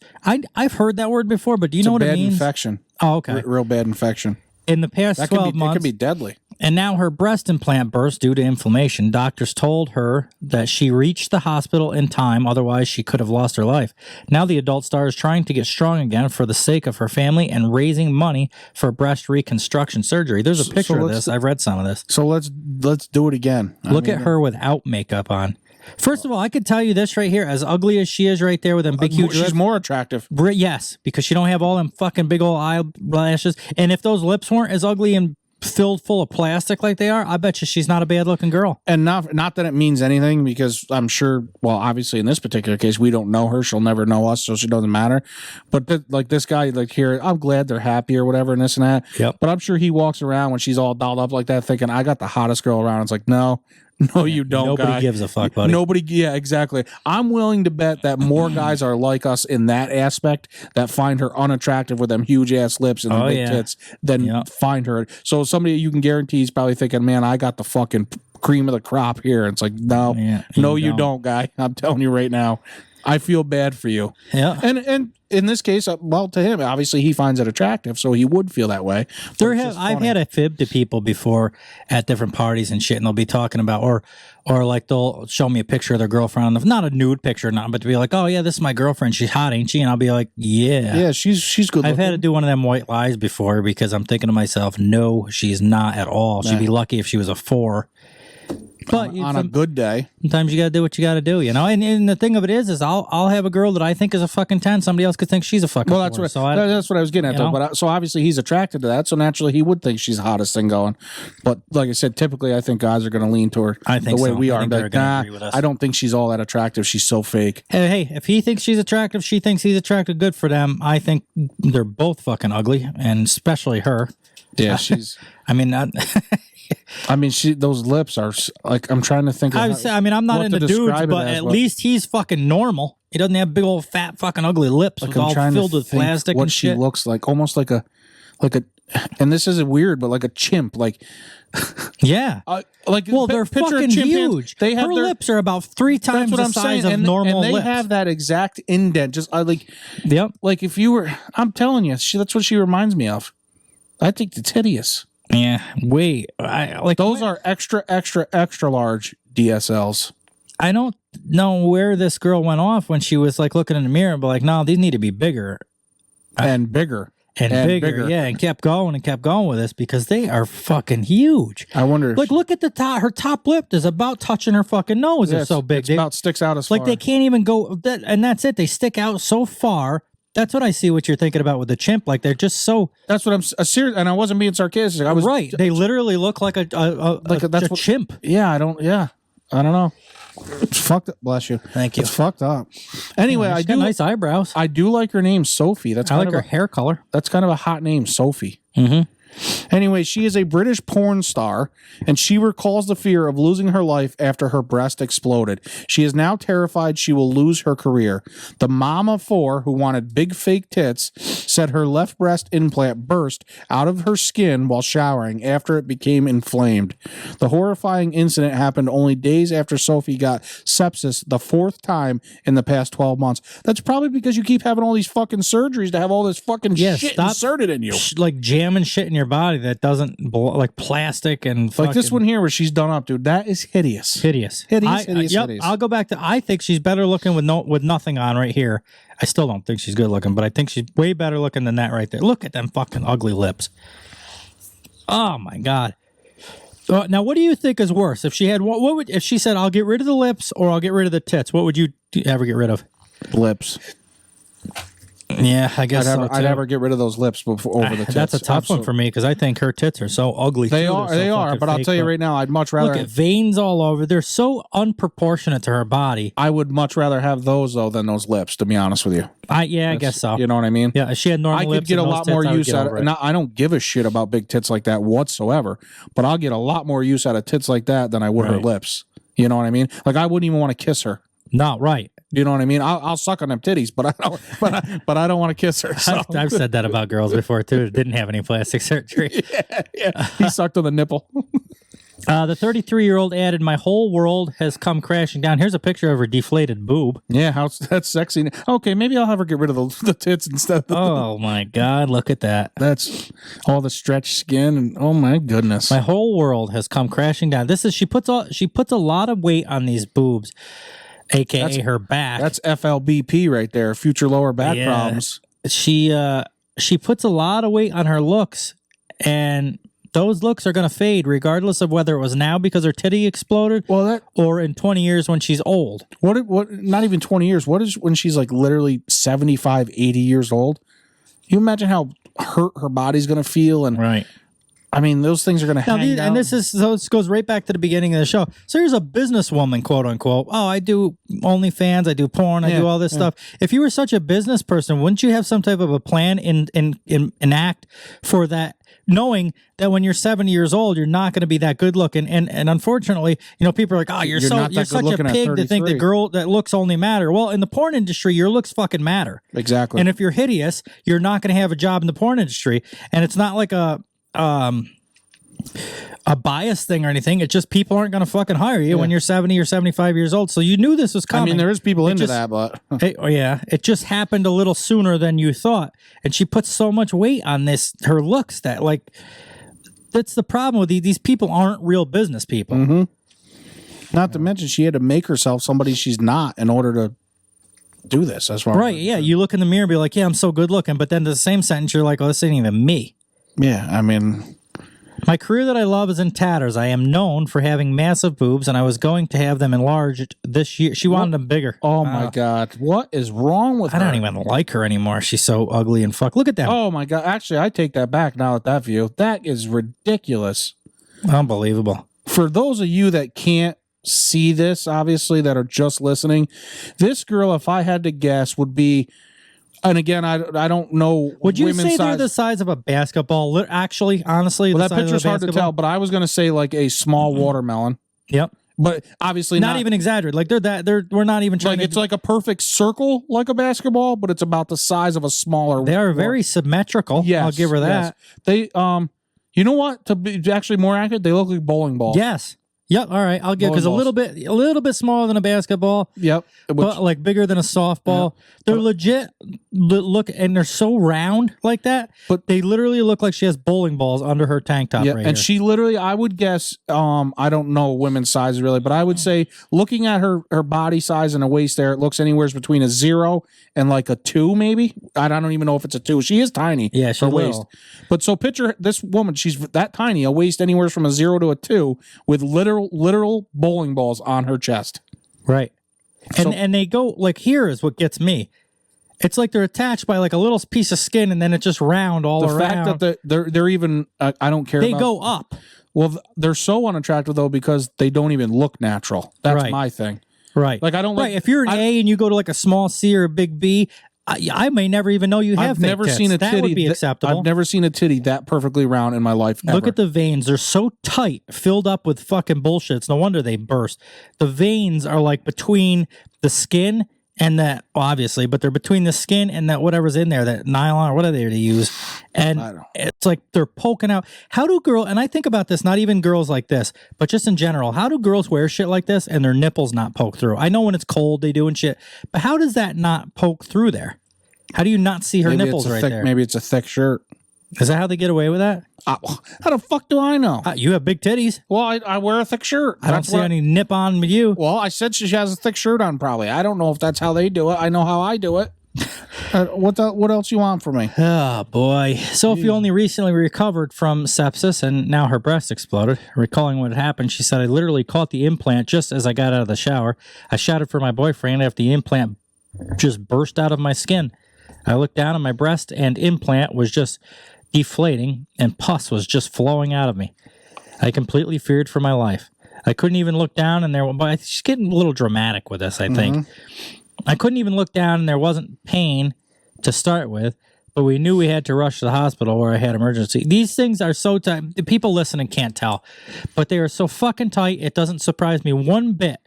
I've heard that word before, but do you know what it means? Infection. Oh, okay. Real bad infection. In the past 12 months. It could be deadly. And now her breast implant burst due to inflammation. Doctors told her that she reached the hospital in time, otherwise she could have lost her life. Now the adult star is trying to get strong again for the sake of her family and raising money for breast reconstruction surgery. There's a picture of this. I've read some of this. So let's do it again. Look at her without makeup on. First of all, I could tell you this right here, as ugly as she is right there with them big, huge lips. She's more attractive. Yes, because she don't have all them fucking big old eyelashes. And if those lips weren't as ugly and filled full of plastic like they are, I bet you she's not a bad looking girl. And not that it means anything, because I'm sure, well, obviously in this particular case, we don't know her. She'll never know us, so she doesn't matter. But like this guy, like here, I'm glad they're happy or whatever and this and that. Yep. But I'm sure he walks around when she's all dolled up like that thinking, I got the hottest girl around. It's like, no, you don't. Nobody gives a fuck, buddy. Nobody. Yeah, exactly. I'm willing to bet that more guys are like us in that aspect, that find her unattractive with them huge ass lips and the big tits, than find her. So somebody you can guarantee is probably thinking, man, I got the fucking cream of the crop here. It's like, no, you don't, guy. I'm telling you right now. I feel bad for you. Yeah. And in this case, well, to him, obviously he finds it attractive, so he would feel that way. I've had a fib to people before at different parties and shit, and they'll be talking about, or like they'll show me a picture of their girlfriend, not a nude picture, but to be like, oh yeah, this is my girlfriend. She's hot, ain't she? And I'll be like, yeah. Yeah, she's good. I've had to do one of them white lies before because I'm thinking to myself, no, she's not at all. She'd be lucky if she was a 4. But on a good day, sometimes you got to do what you got to do, you know. And the thing of it is I'll have a girl that I think is a fucking 10. Somebody else could think she's a fucking 4. That's what I was getting at, though. But so obviously he's attracted to that, so naturally he would think she's the hottest thing going. But like I said, typically I think guys are going to lean toward the way we are. And be like, nah, I don't think she's all that attractive. She's so fake. Hey, if he thinks she's attractive, she thinks he's attractive. Good for them. I think they're both fucking ugly, and especially her. Yeah, she's. I mean, those lips are like, I'm trying to think of I'm not into dudes, but at least he's fucking normal. He doesn't have big old fat fucking ugly lips with all filled with plastic what and shit. She looks like, almost like a, and this isn't weird, but like a chimp, like. Yeah. They're fucking huge. They have her lips are about 3 times the size of normal lips. And they lips. have that exact indent. Just yep. Like if you were, I'm telling you, that's what she reminds me of. I think it's hideous. Yeah, wait. Those are extra large DSLs. I don't know where this girl went off when she was like looking in the mirror and be like, no, these need to be bigger. And bigger. And bigger. Yeah, and kept going with this because they are fucking huge. I wonder. Like, look at the top. Her top lip is about touching her fucking nose. They're so big. It's about sticks out as far. Like, they can't even go, and that's it. They stick out so far. That's what I see what you're thinking about with the chimp. Like, they're just so... That's what I'm... serious, and I wasn't being sarcastic. I was right. They literally look like a chimp. Yeah, I don't know. It's fucked up. Bless you. Thank you. It's fucked up. Anyway, She's got nice eyebrows. I do like her name, Sophie. That's I kind like of her hair color. That's kind of a hot name, Sophie. Mm-hmm. Anyway, she is a British porn star, and she recalls the fear of losing her life after her breast exploded. She is now terrified she will lose her career. The mom of 4, who wanted big fake tits, said her left breast implant burst out of her skin while showering after it became inflamed. The horrifying incident happened only days after Sophie got sepsis the 4th time in the past 12 months. That's probably because you keep having all these fucking surgeries to have all this fucking shit inserted in you. Like jamming shit in your body that doesn't like plastic and like this one here where she's done up, dude. That is hideous. Hideous. Hideous. I'll go back to. I think she's better looking with nothing on right here. I still don't think she's good looking, but I think she's way better looking than that right there. Look at them fucking ugly lips. Oh my god. Now, what do you think is worse? If she had what would if she said I'll get rid of the lips or I'll get rid of the tits? What would you ever get rid of? Lips. Yeah, I guess I'd ever get rid of those lips before over the tits. That's a tough one for me because I think her tits are so ugly. They are, but I'll tell you right now, I'd much rather look at veins all over. They're so unproportionate to her body. I would much rather have those though than those lips, to be honest with you. I guess so. You know what I mean? Yeah, if she had normal lips. I could get a lot more use out of it. Now, I don't give a shit about big tits like that whatsoever, but I'll get a lot more use out of tits like that than I would her lips. You know what I mean? Like I wouldn't even want to kiss her. No, right. You know what I mean? I'll suck on them titties, but I don't want to kiss her. So. I've said that about girls before too. Didn't have any plastic surgery. Yeah. He sucked on the nipple. The 33-year-old added, "My whole world has come crashing down." Here's a picture of her deflated boob. Yeah, that's sexy. Okay, maybe I'll have her get rid of the tits instead. Oh my god, look at that. That's all the stretched skin, and oh my goodness, my whole world has come crashing down. She puts a lot of weight on these boobs. AKA her back. That's FLBP right there, future lower back problems. She puts a lot of weight on her looks, and those looks are going to fade regardless of whether it was now because her titty exploded or in 20 years when she's old. What not even 20 years. What is when she's like literally 75, 80 years old? You imagine how hurt her body's going to feel and right. I mean, those things are going to hang down. And this goes right back to the beginning of the show. So here's a businesswoman, quote unquote. Oh, I do OnlyFans, I do porn, I do all this stuff. If you were such a business person, wouldn't you have some type of a plan in act for that? Knowing that when you're 70 years old, you're not going to be that good looking, and unfortunately, people are like, "Oh, you're such a pig to think the girl that looks only matter." Well, in the porn industry, your looks fucking matter. Exactly. And if you're hideous, you're not going to have a job in the porn industry, and it's not like a bias thing or anything. It's just people aren't going to fucking hire you when you're 70 or 75 years old. So you knew this was coming. I mean, there is people into that, but it just happened a little sooner than you thought. And she puts so much weight on her looks that that's the problem with these people aren't real business people. Mm-hmm. Not to mention she had to make herself somebody she's not in order to do this. That's wrong. Right. Yeah. You look in the mirror and be like, yeah, I'm so good looking. But then the same sentence, you're like, oh, this ain't even me. Yeah. I mean, my career that I love is in tatters. I am known for having massive boobs, and I was going to have them enlarged this year. She wanted them bigger. Oh, my God. What is wrong with her? I don't even like her anymore. She's so ugly and fuck. Look at that. Oh, my God. Actually, I take that back now at that view. That is ridiculous. Unbelievable. For those of you that can't see this, obviously, that are just listening, this girl, if I had to guess, would be... And again, I don't know. Would you say they're the size of a basketball? Actually, honestly, well, that picture's hard to tell, but I was going to say like a small watermelon. Yep. But obviously not even exaggerated. Like we're not even trying. Like it's like a perfect circle, like a basketball, but it's about the size of a smaller. They are very symmetrical. Yes, I'll give her that. They you know what? To be actually more accurate, they look like bowling balls. Yes. Yep. All right. I'll give because a little bit smaller than a basketball. Yep. But like bigger than a softball. Yeah. They're legit look, and they're so round like that. But they literally look like she has bowling balls under her tank top. Yeah. Right And here. she literally, I would guess, I don't know women's size really, but I would say looking at her body size and a waist there, it looks anywhere between a 0 and like a 2 maybe. I don't even know if it's a 2. She is tiny. Yeah. She's her waist. But so picture this woman. She's that tiny. A waist anywhere from a 0 to a 2 with literal bowling balls on her chest. Right. And they go like, here is what gets me. It's like they're attached by like a little piece of skin and then it's just round all around. The fact that they're even I don't care. They go up. Well, they're so unattractive though because they don't even look natural. That's Right. my thing. Right. Like I don't like. Right. If you're an A and you go to like a small C or a big B, I may never even know you have. I've fake never tits. seen a that titty. would be acceptable. I've never seen a titty that perfectly round in my life. Ever. Look at the veins. They're so tight, filled up with fucking bullshit. It's no wonder they burst. The veins are like between the skin and that, well, obviously, but they're between the skin and that whatever's in there, that nylon or whatever they use. And it's like they're poking out. How do girls, and I think about this, not even girls like this, but just in general, how do girls wear shit like this and their nipples not poke through? I know when it's cold they do and shit, but how does that not poke through there? How do you not see her nipples right there? Maybe it's a thick shirt. Is that how they get away with that? How the fuck do I know? You have big titties. Well, I wear a thick shirt. I don't see any nip on with you. Well, I said she has a thick shirt on probably. I don't know if that's how they do it. I know how I do it. What else you want from me? Oh, boy. Sophie only recently recovered from sepsis and now her breast exploded. Recalling what happened, she said, I literally caught the implant just as I got out of the shower. I shouted for my boyfriend after the implant just burst out of my skin. I looked down at my breast and implant was just deflating and pus was just flowing out of me. I completely feared for my life. I couldn't even look down and but she's getting a little dramatic with this, I think. I couldn't even look down and there wasn't pain to start with, but we knew we had to rush to the hospital where I had emergency. These things are so tight. The people listening can't tell, but they are so fucking tight. It doesn't surprise me one bit.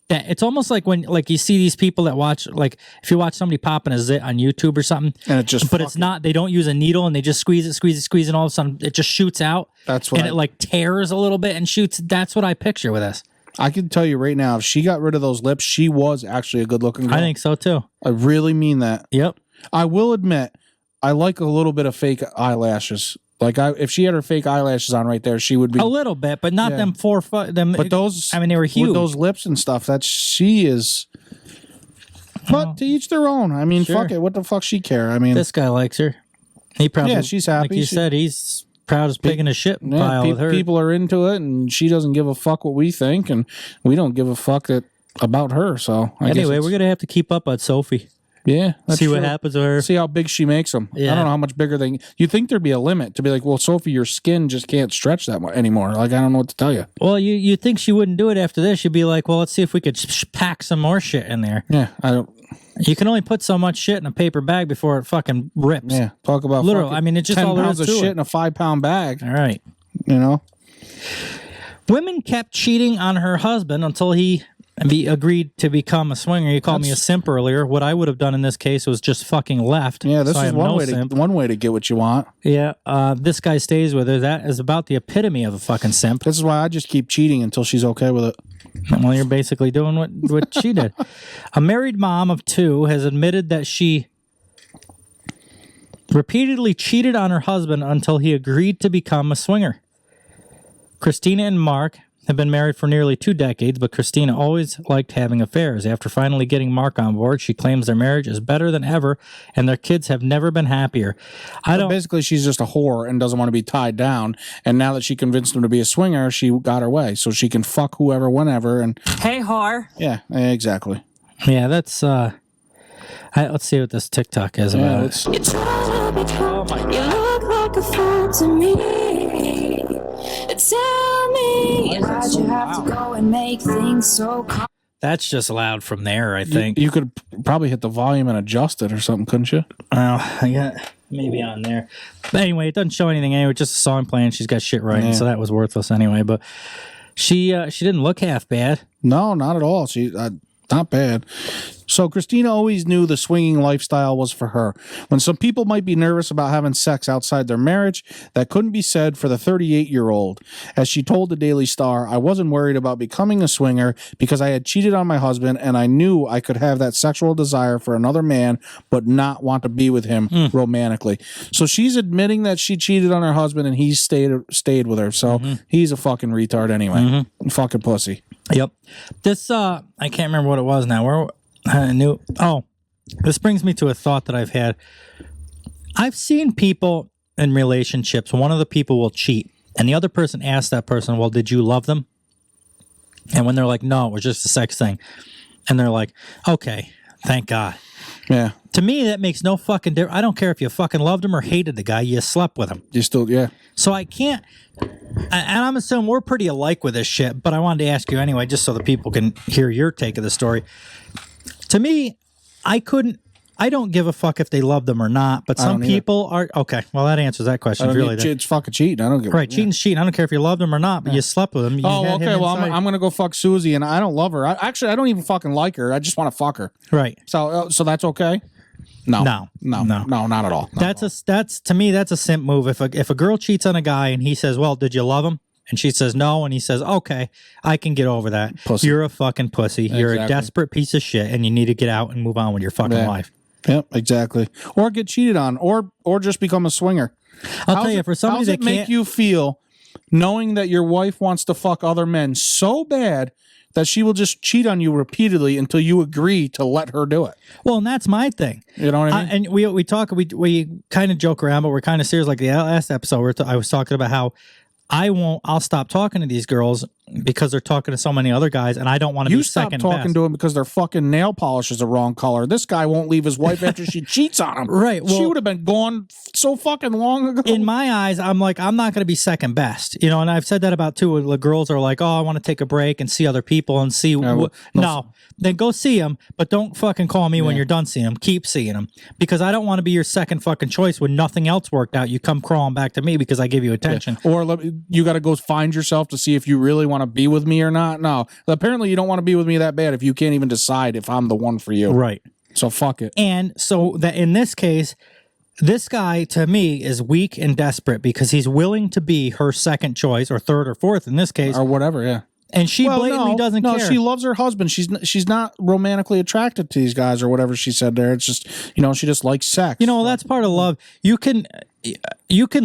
That it's almost like when you see these people that watch, like if you watch somebody popping a zit on YouTube or something, and it just, but it's not, they don't use a needle and they just squeeze it, and all of a sudden it just shoots out. That's what and it like tears a little bit and shoots. That's what I picture with this. I can tell you right now, if she got rid of those lips, she was actually a good looking girl. I think so too. I really mean that. Yep. I will admit, I like a little bit of fake eyelashes. Like if she had her fake eyelashes on right there, she would be a little bit, but not them 4 foot. Them, but those, I mean, they were huge. With those lips and stuff, she is. But to each their own. I mean, fuck it. What the fuck she care? I mean, this guy likes her. He probably, she's happy. Like you said, he's proud as pig in a shit pile with her. People are into it, and she doesn't give a fuck what we think, and we don't give a fuck about her. So anyway, we're gonna have to keep up on Sophie. Yeah, see what happens to her. See how big she makes them. Yeah. I don't know how much bigger they. You think there'd be a limit to be like, well, Sophie, your skin just can't stretch that much anymore. Like I don't know what to tell you. Well, you think she wouldn't do it after this? You'd be like, well, let's see if we could pack some more shit in there. Yeah, I don't. You can only put so much shit in a paper bag before it fucking rips. Yeah, talk about literal. I mean, it's just 10 all there pounds is of to shit it. in a 5-pound bag. All right, you know. Women kept cheating on her husband until he agreed to become a swinger. You called me a simp earlier. What I would have done in this case was just fucking left. Yeah, this so is one way to get what you want. Yeah, this guy stays with her. That is about the epitome of a fucking simp. This is why I just keep cheating until she's okay with it. Well, you're basically doing what she did. A married mom of 2 has admitted that she repeatedly cheated on her husband until he agreed to become a swinger. Christina and Mark have been married for nearly 2 decades, but Christina always liked having affairs. After finally getting Mark on board, she claims their marriage is better than ever, and their kids have never been happier. Basically, she's just a whore and doesn't want to be tied down. And now that she convinced him to be a swinger, she got her way, so she can fuck whoever, whenever. And hey, whore. Yeah, exactly. Yeah, that's. Let's see what this TikTok is about. Oh my God. You look like a fool to me. Tell me why'd you have to go and make things so That's just loud from there, I think. You could probably hit the volume and adjust it or something, couldn't you? Oh, I got maybe on there. But anyway, it doesn't show anything anyway. Just a song playing. She's got shit writing, so that was worthless anyway. But she didn't look half bad. No, not at all. She not bad. So Christina always knew the swinging lifestyle was for her. When some people might be nervous about having sex outside their marriage, that couldn't be said for the 38-year-old. As she told the Daily Star, I wasn't worried about becoming a swinger because I had cheated on my husband and I knew I could have that sexual desire for another man but not want to be with him romantically. So she's admitting that she cheated on her husband and he stayed with her. So he's a fucking retard anyway. Fucking pussy. Yep. This I can't remember what it was now. Where I knew. Oh, this brings me to a thought that I've had. I've seen people in relationships. One of the people will cheat, and the other person asks that person, "Well, did you love them?" And when they're like, "No, it was just a sex thing," and they're like, "Okay, thank God." Yeah. To me, that makes no fucking difference. I don't care if you fucking loved him or hated the guy. You slept with him. You still, yeah. So I can't, and I'm assuming we're pretty alike with this shit, but I wanted to ask you anyway, just so the people can hear your take of the story. To me, I don't give a fuck if they love them or not, but some people are, okay, well, that answers that question. It's fucking cheating. I don't give a Right, cheating's cheating. I don't care if you loved them or not, but you slept with them. You oh, had okay, him well, inside. I'm going to go fuck Susie, and I don't love her. I don't even fucking like her. I just want to fuck her. Right. So that's okay? No, not at all. That's to me, that's a simp move. If a girl cheats on a guy and he says, well, did you love him? And she says no, and he says, okay, I can get over that. Pussy. You're a fucking pussy. You're a Exactly. desperate piece of shit, and you need to get out and move on with your fucking life. Yep, exactly. Or get cheated on, or just become a swinger. I'll tell you, for somebody how's that it make can't- you feel knowing that your wife wants to fuck other men so bad that she will just cheat on you repeatedly until you agree to let her do it? Well, and that's my thing. You know what I mean? And we kind of joke around, but we're kind of serious. Like the last episode, where I was talking about how I'll stop talking to these girls because they're talking to so many other guys, and I don't want to be You stop second talking best. to him because their fucking nail polish is the wrong color. This guy won't leave his wife after she cheats on him. Right. She Well, would have been gone so fucking long ago. in my eyes, I'm like, I'm not going to be second best, you know. And I've said that about too. The girls are like, oh, I want to take a break and see other people and see. No, then go see them, but don't fucking call me when you're done seeing them. Keep seeing them, because I don't want to be your second fucking choice when nothing else worked out. You come crawling back to me because I give you attention. Or you got to go find yourself to see if you really want to be with me or not. No, apparently you don't want to be with me that bad if you can't even decide if I'm the one for you. Right. So fuck it. And so that in this case, this guy to me is weak and desperate because he's willing to be her second choice or third or fourth in this case, or whatever. Yeah. And she blatantly doesn't care. No, she loves her husband. She's not romantically attracted to these guys or whatever she said there. It's just, she just likes sex. You know, that's part of love. You can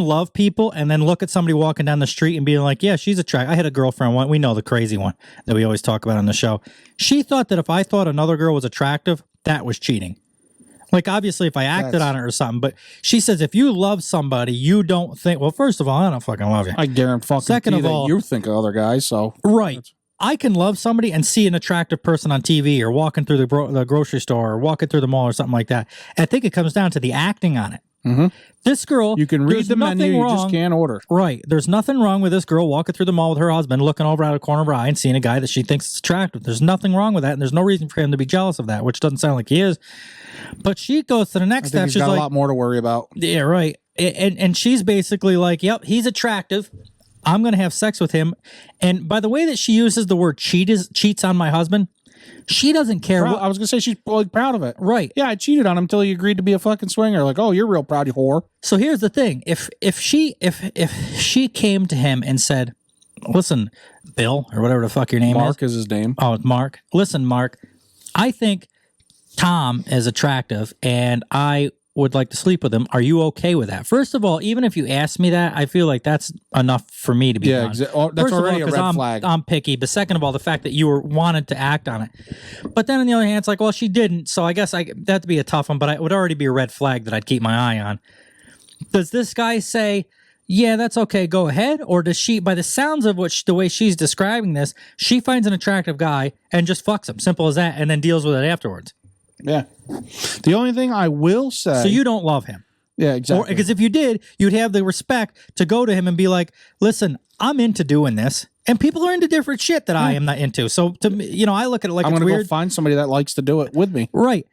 love people and then look at somebody walking down the street and be like, yeah, she's attractive. I had a girlfriend, we know the crazy one that we always talk about on the show. She thought that if I thought another girl was attractive, that was cheating. Like, obviously, if I acted on it or something, but she says if you love somebody, you don't think, well, first of all, I don't fucking love you. I guarantee fucking Second of all, you think of other guys, so. Right. I can love somebody and see an attractive person on TV or walking through the grocery store or walking through the mall or something like that. I think it comes down to the acting on it. Mm-hmm. This girl, you can read the menu, you just can't order. Right. There's nothing wrong with this girl walking through the mall with her husband, looking over out of the corner of her eye and seeing a guy that she thinks is attractive. There's nothing wrong with that, and there's no reason for him to be jealous of that, which doesn't sound like he is. But she goes to the next step. She's got a lot more to worry about. Yeah, right. And she's basically like, yep, he's attractive. I'm going to have sex with him. And by the way that she uses the word cheats on my husband, she doesn't care. I was going to say she's like proud of it. Right. Yeah, I cheated on him until he agreed to be a fucking swinger. Like, oh, you're real proud, you whore. So here's the thing. If she came to him and said, listen, Bill, or whatever the fuck your name is. Mark is his name. Oh, it's Mark. Listen, Mark, I think Tom is attractive and I would like to sleep with him. Are you okay with that? First of all, even if you ask me that, I feel like that's enough for me to be done. That's First already of all, a red 'cause flag. I'm picky, but second of all, the fact that you wanted to act on it. But then on the other hand, it's like, well, she didn't, so I guess that'd be a tough one, but it would already be a red flag that I'd keep my eye on. Does this guy say, yeah, that's okay, go ahead? Or does she, by the sounds of the way she's describing this, she finds an attractive guy and just fucks him, simple as that, and then deals with it afterwards? Yeah. The only thing I will say. So you don't love him. Yeah, exactly. Because if you did, you'd have the respect to go to him and be like, listen, I'm into doing this. And people are into different shit that I am not into. So, to me, I look at it like I'm it's going to weird. go find somebody that likes to do it with me. Right.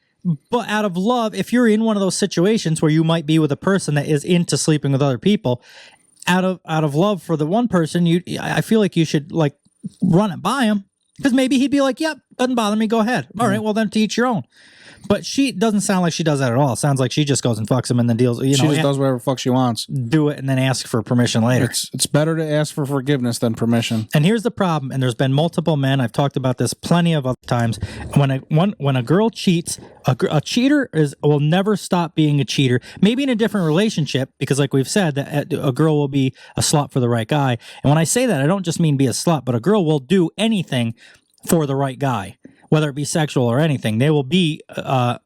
But out of love, if you're in one of those situations where you might be with a person that is into sleeping with other people, out of love for the one person, I feel like you should like run it by him. Because maybe he'd be like, yep, doesn't bother me, go ahead. All right, well then to each your own. But she doesn't sound like she does that at all. It sounds like she just goes and fucks him and then deals. She just does whatever the fuck she wants. Do it and then ask for permission later. It's better to ask for forgiveness than permission. And here's the problem. And there's been multiple men. I've talked about this plenty of other times. When a girl cheats, a cheater will never stop being a cheater. Maybe in a different relationship, because like we've said, that a girl will be a slut for the right guy. And when I say that, I don't just mean be a slut, but a girl will do anything for the right guy, whether it be sexual or anything. They will be not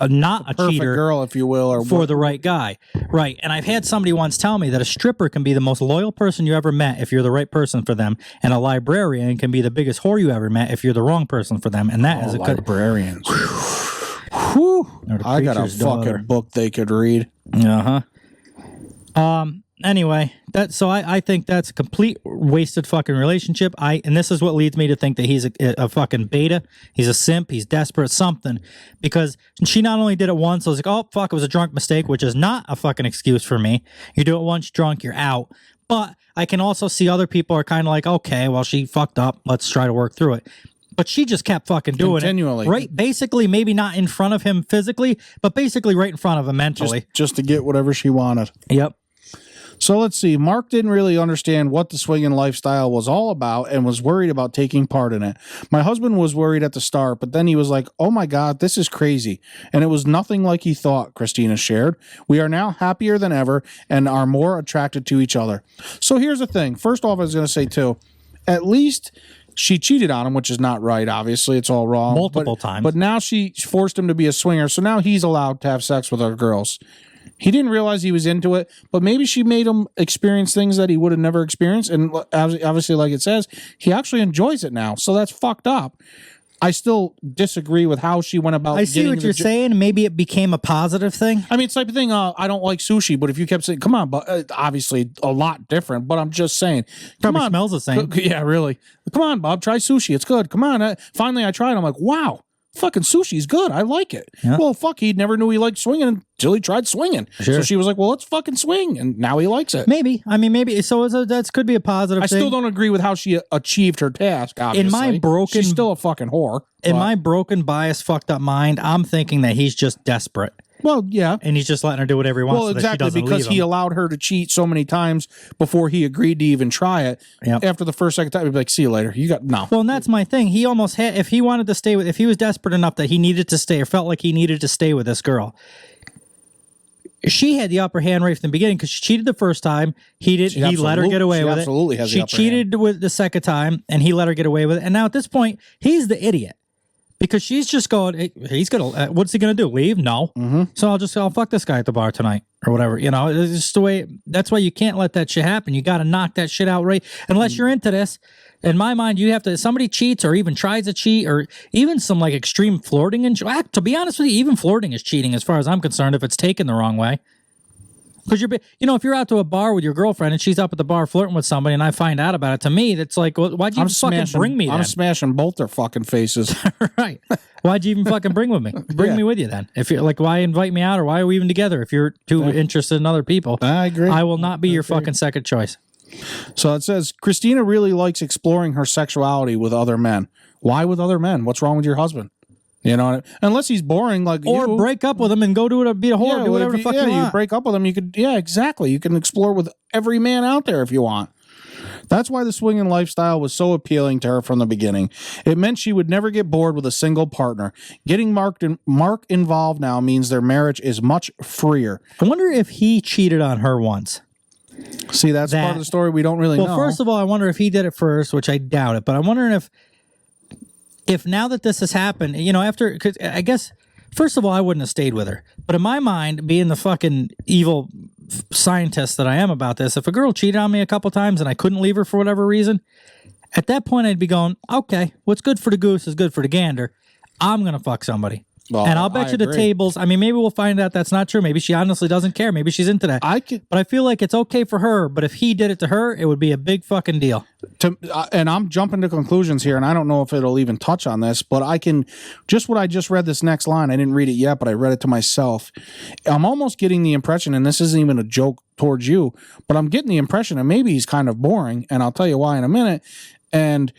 a cheater, girl, if you will, or for the right guy. Right. And I've had somebody once tell me that a stripper can be the most loyal person you ever met if you're the right person for them, and a librarian can be the biggest whore you ever met if you're the wrong person for them. And that is a librarians. Whew. Or the I got a preacher's fucking daughter. book they could read. Anyway, I think that's a complete wasted fucking relationship. And this is what leads me to think that he's a fucking beta. He's a simp. He's desperate, something. Because she not only did it once, I was like, oh, fuck, it was a drunk mistake, which is not a fucking excuse for me. You do it once drunk, you're out. But I can also see other people are kind of like, okay, well, she fucked up. Let's try to work through it. But she just kept fucking doing Continually. it. Right? Basically, maybe not in front of him physically, but basically right in front of him mentally. Just to get whatever she wanted. Yep. So let's see. Mark didn't really understand what the swinging lifestyle was all about and was worried about taking part in it. My husband was worried at the start, but then he was like, oh my God, this is crazy. And it was nothing like he thought, Christina shared. We are now happier than ever and are more attracted to each other. So here's the thing. First off, I was going to say too, at least she cheated on him, which is not right. Obviously, it's all wrong. Multiple times. But now she forced him to be a swinger. So now he's allowed to have sex with other girls. He didn't realize he was into it, but maybe she made him experience things that he would have never experienced. And obviously, like it says, he actually enjoys it now. So that's fucked up. I still disagree with how she went about. I see what you're saying. Maybe it became a positive thing. I mean, it's type of thing. I don't like sushi, but if you kept saying, "Come on," but obviously a lot different. But I'm just saying, Probably smells the same. Yeah, really. Come on, Bob, try sushi. It's good. Come on. Finally, I tried. I'm like, wow. Fucking sushi's good. I like it. Yeah. Well, fuck, he never knew he liked swinging until he tried swinging. Sure. So she was like, well, let's fucking swing. And now he likes it. Maybe. I mean, maybe. So that could be a positive I thing. still don't agree with how she achieved her task, obviously. In my broken... She's still a fucking whore. In my broken, biased, fucked up mind, I'm thinking that he's just desperate. Well, yeah. And he's just letting her do whatever he wants. Well, so exactly, that she doesn't because leave he him. allowed her to cheat so many times before he agreed to even try it. Yep. After the second time, he'd be like, see you later. You got, no. Well, and that's my thing. He almost had, if he wanted to stay with, if he was desperate enough that he needed to stay or felt like he needed to stay with this girl, she had the upper hand right from the beginning because she cheated the first time. He let her get away with it. Absolutely has she the upper cheated with the second time and he let her get away with it. And now at this point, he's the idiot. Because she's just going, he's gonna. What's he gonna do? Leave? No. Mm-hmm. So I'll fuck this guy at the bar tonight or whatever. You know, it's just the way. That's why you can't let that shit happen. You got to knock that shit out right. Unless you're into this. In my mind, you have to. Somebody cheats or even tries to cheat or even some like extreme flirting. And to be honest with you, even flirting is cheating as far as I'm concerned. If it's taken the wrong way. Because if you're out to a bar with your girlfriend and she's up at the bar flirting with somebody and I find out about it, to me, that's like, well, why'd you fucking bring me then? I'm smashing both their fucking faces. Right. Why'd you even fucking bring with me? Bring me with you then. If you're like, why invite me out or why are we even together if you're too interested in other people? I agree. I will not be your fucking second choice. So it says, Christina really likes exploring her sexuality with other men. Why with other men? What's wrong with your husband? You know, unless he's boring, like or you. Break up with him and go do it, be a whore, do whatever the fuck you want. You break up with him, you could, exactly. You can explore with every man out there if you want. That's why the swinging lifestyle was so appealing to her from the beginning. It meant she would never get bored with a single partner. Getting Mark involved now means their marriage is much freer. I wonder if he cheated on her once. See, that's part of the story we don't really know. Well, first of all, I wonder if he did it first, which I doubt it, but I'm wondering if now that this has happened, because I guess, first of all, I wouldn't have stayed with her. But in my mind, being the fucking evil scientist that I am about this, if a girl cheated on me a couple times and I couldn't leave her for whatever reason, at that point I'd be going, okay, what's good for the goose is good for the gander. I'm going to fuck somebody. Well, and I'll bet you the tables. I mean, maybe we'll find out that's not true. Maybe she honestly doesn't care. Maybe she's into that. But I feel like it's okay for her. But if he did it to her, it would be a big fucking deal. And I'm jumping to conclusions here, and I don't know if it'll even touch on this, but I can, just what I just read this next line, I didn't read it yet, but I read it to myself. I'm almost getting the impression, and this isn't even a joke towards you, but I'm getting the impression that maybe he's kind of boring, and I'll tell you why in a minute, and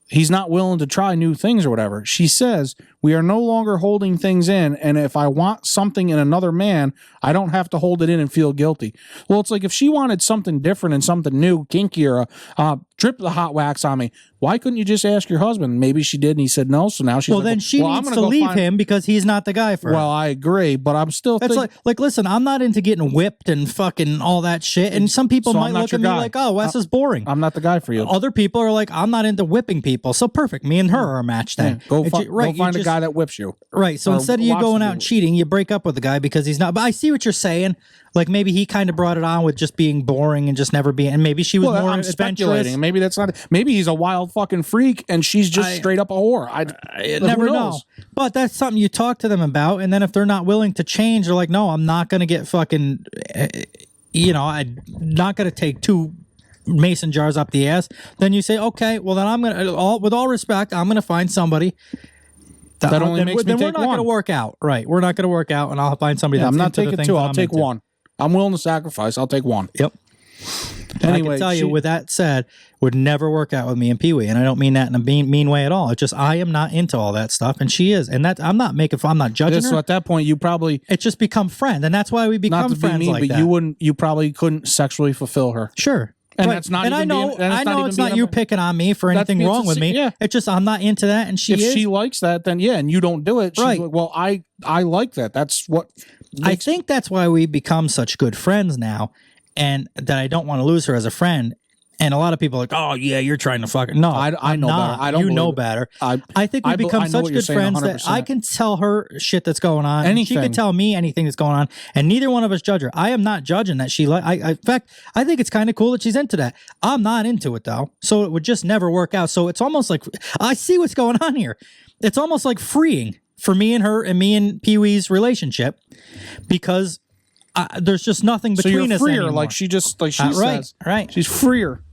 he's not willing to try new things or whatever. She says, we are no longer holding things in, and if I want something in another man, I don't have to hold it in and feel guilty. Well, it's like if she wanted something different and something new, kinkier, drip the hot wax on me, why couldn't you just ask your husband? Maybe she did and he said no, so now she's then she needs to leave him because he's not the guy for her. Well, I agree, but I'm still like, listen, I'm not into getting whipped and fucking all that shit, and some people might look at me like, oh, Wes is boring. I'm not the guy for you. Other people are like, I'm not into whipping people, so perfect. Me and her are a match then. Go find a guy guy that whips you. Right. So Or instead of you wants going to out do and it. cheating, you break up with the guy because he's not. But I see what you're saying. Like maybe he kind of brought it on with just being boring and just never being. And maybe she was Well, more I'm adventurous. speculating. Maybe that's not. Maybe he's a wild fucking freak, and she's just straight up a whore. I never know. But that's something you talk to them about, and then if they're not willing to change, they're like, "No, I'm not going to get fucking." I'm not going to take 2 mason jars up the ass. Then you say, "Okay, well then I'm going to, with all respect, I'm going to find somebody." That only then, makes me then we're take not going to one. work out, right? We're not going to work out, and I'll find somebody. Yeah, That's I'm not into the taking things 2. that I'll I'm take into. 1. I'm willing to sacrifice. I'll take 1. Yep. Anyway, I can tell you, with that said, would never work out with me and Pee Wee, and I don't mean that in a mean way at all. It's just I am not into all that stuff, and she is, and that I'm not judging her. So at that point, you probably it's just become friend, and that's why we become not to be friends mean, like but that. you probably couldn't sexually fulfill her. Sure. And Right. that's not. And even I know, being, and I know, it's not you picking on me for anything wrong with me. Yeah. It's just I'm not into that, and she if is. she likes that, then yeah, and you don't do it. She's Right. like, well, I like that. That's what. I think that's why we become such good friends now, and that I don't want to lose her as a friend. And a lot of people are like, oh yeah, you're trying to fuck her. No, I I'm know not. better. I don't You know believe it. better. I think we become I know such what you're good saying friends that 100%. I can tell her shit that's going on. And she can Anything. tell me anything that's going on, and neither one of us judge her. I am not judging that she like. In fact, I think it's kind of cool that she's into that. I'm not into it though, so it would just never work out. So it's almost like I see what's going on here. It's almost like freeing for me and her and me and Pee Wee's relationship because there's just nothing So between you're us freer, anymore. like she right, says. right. She's freer.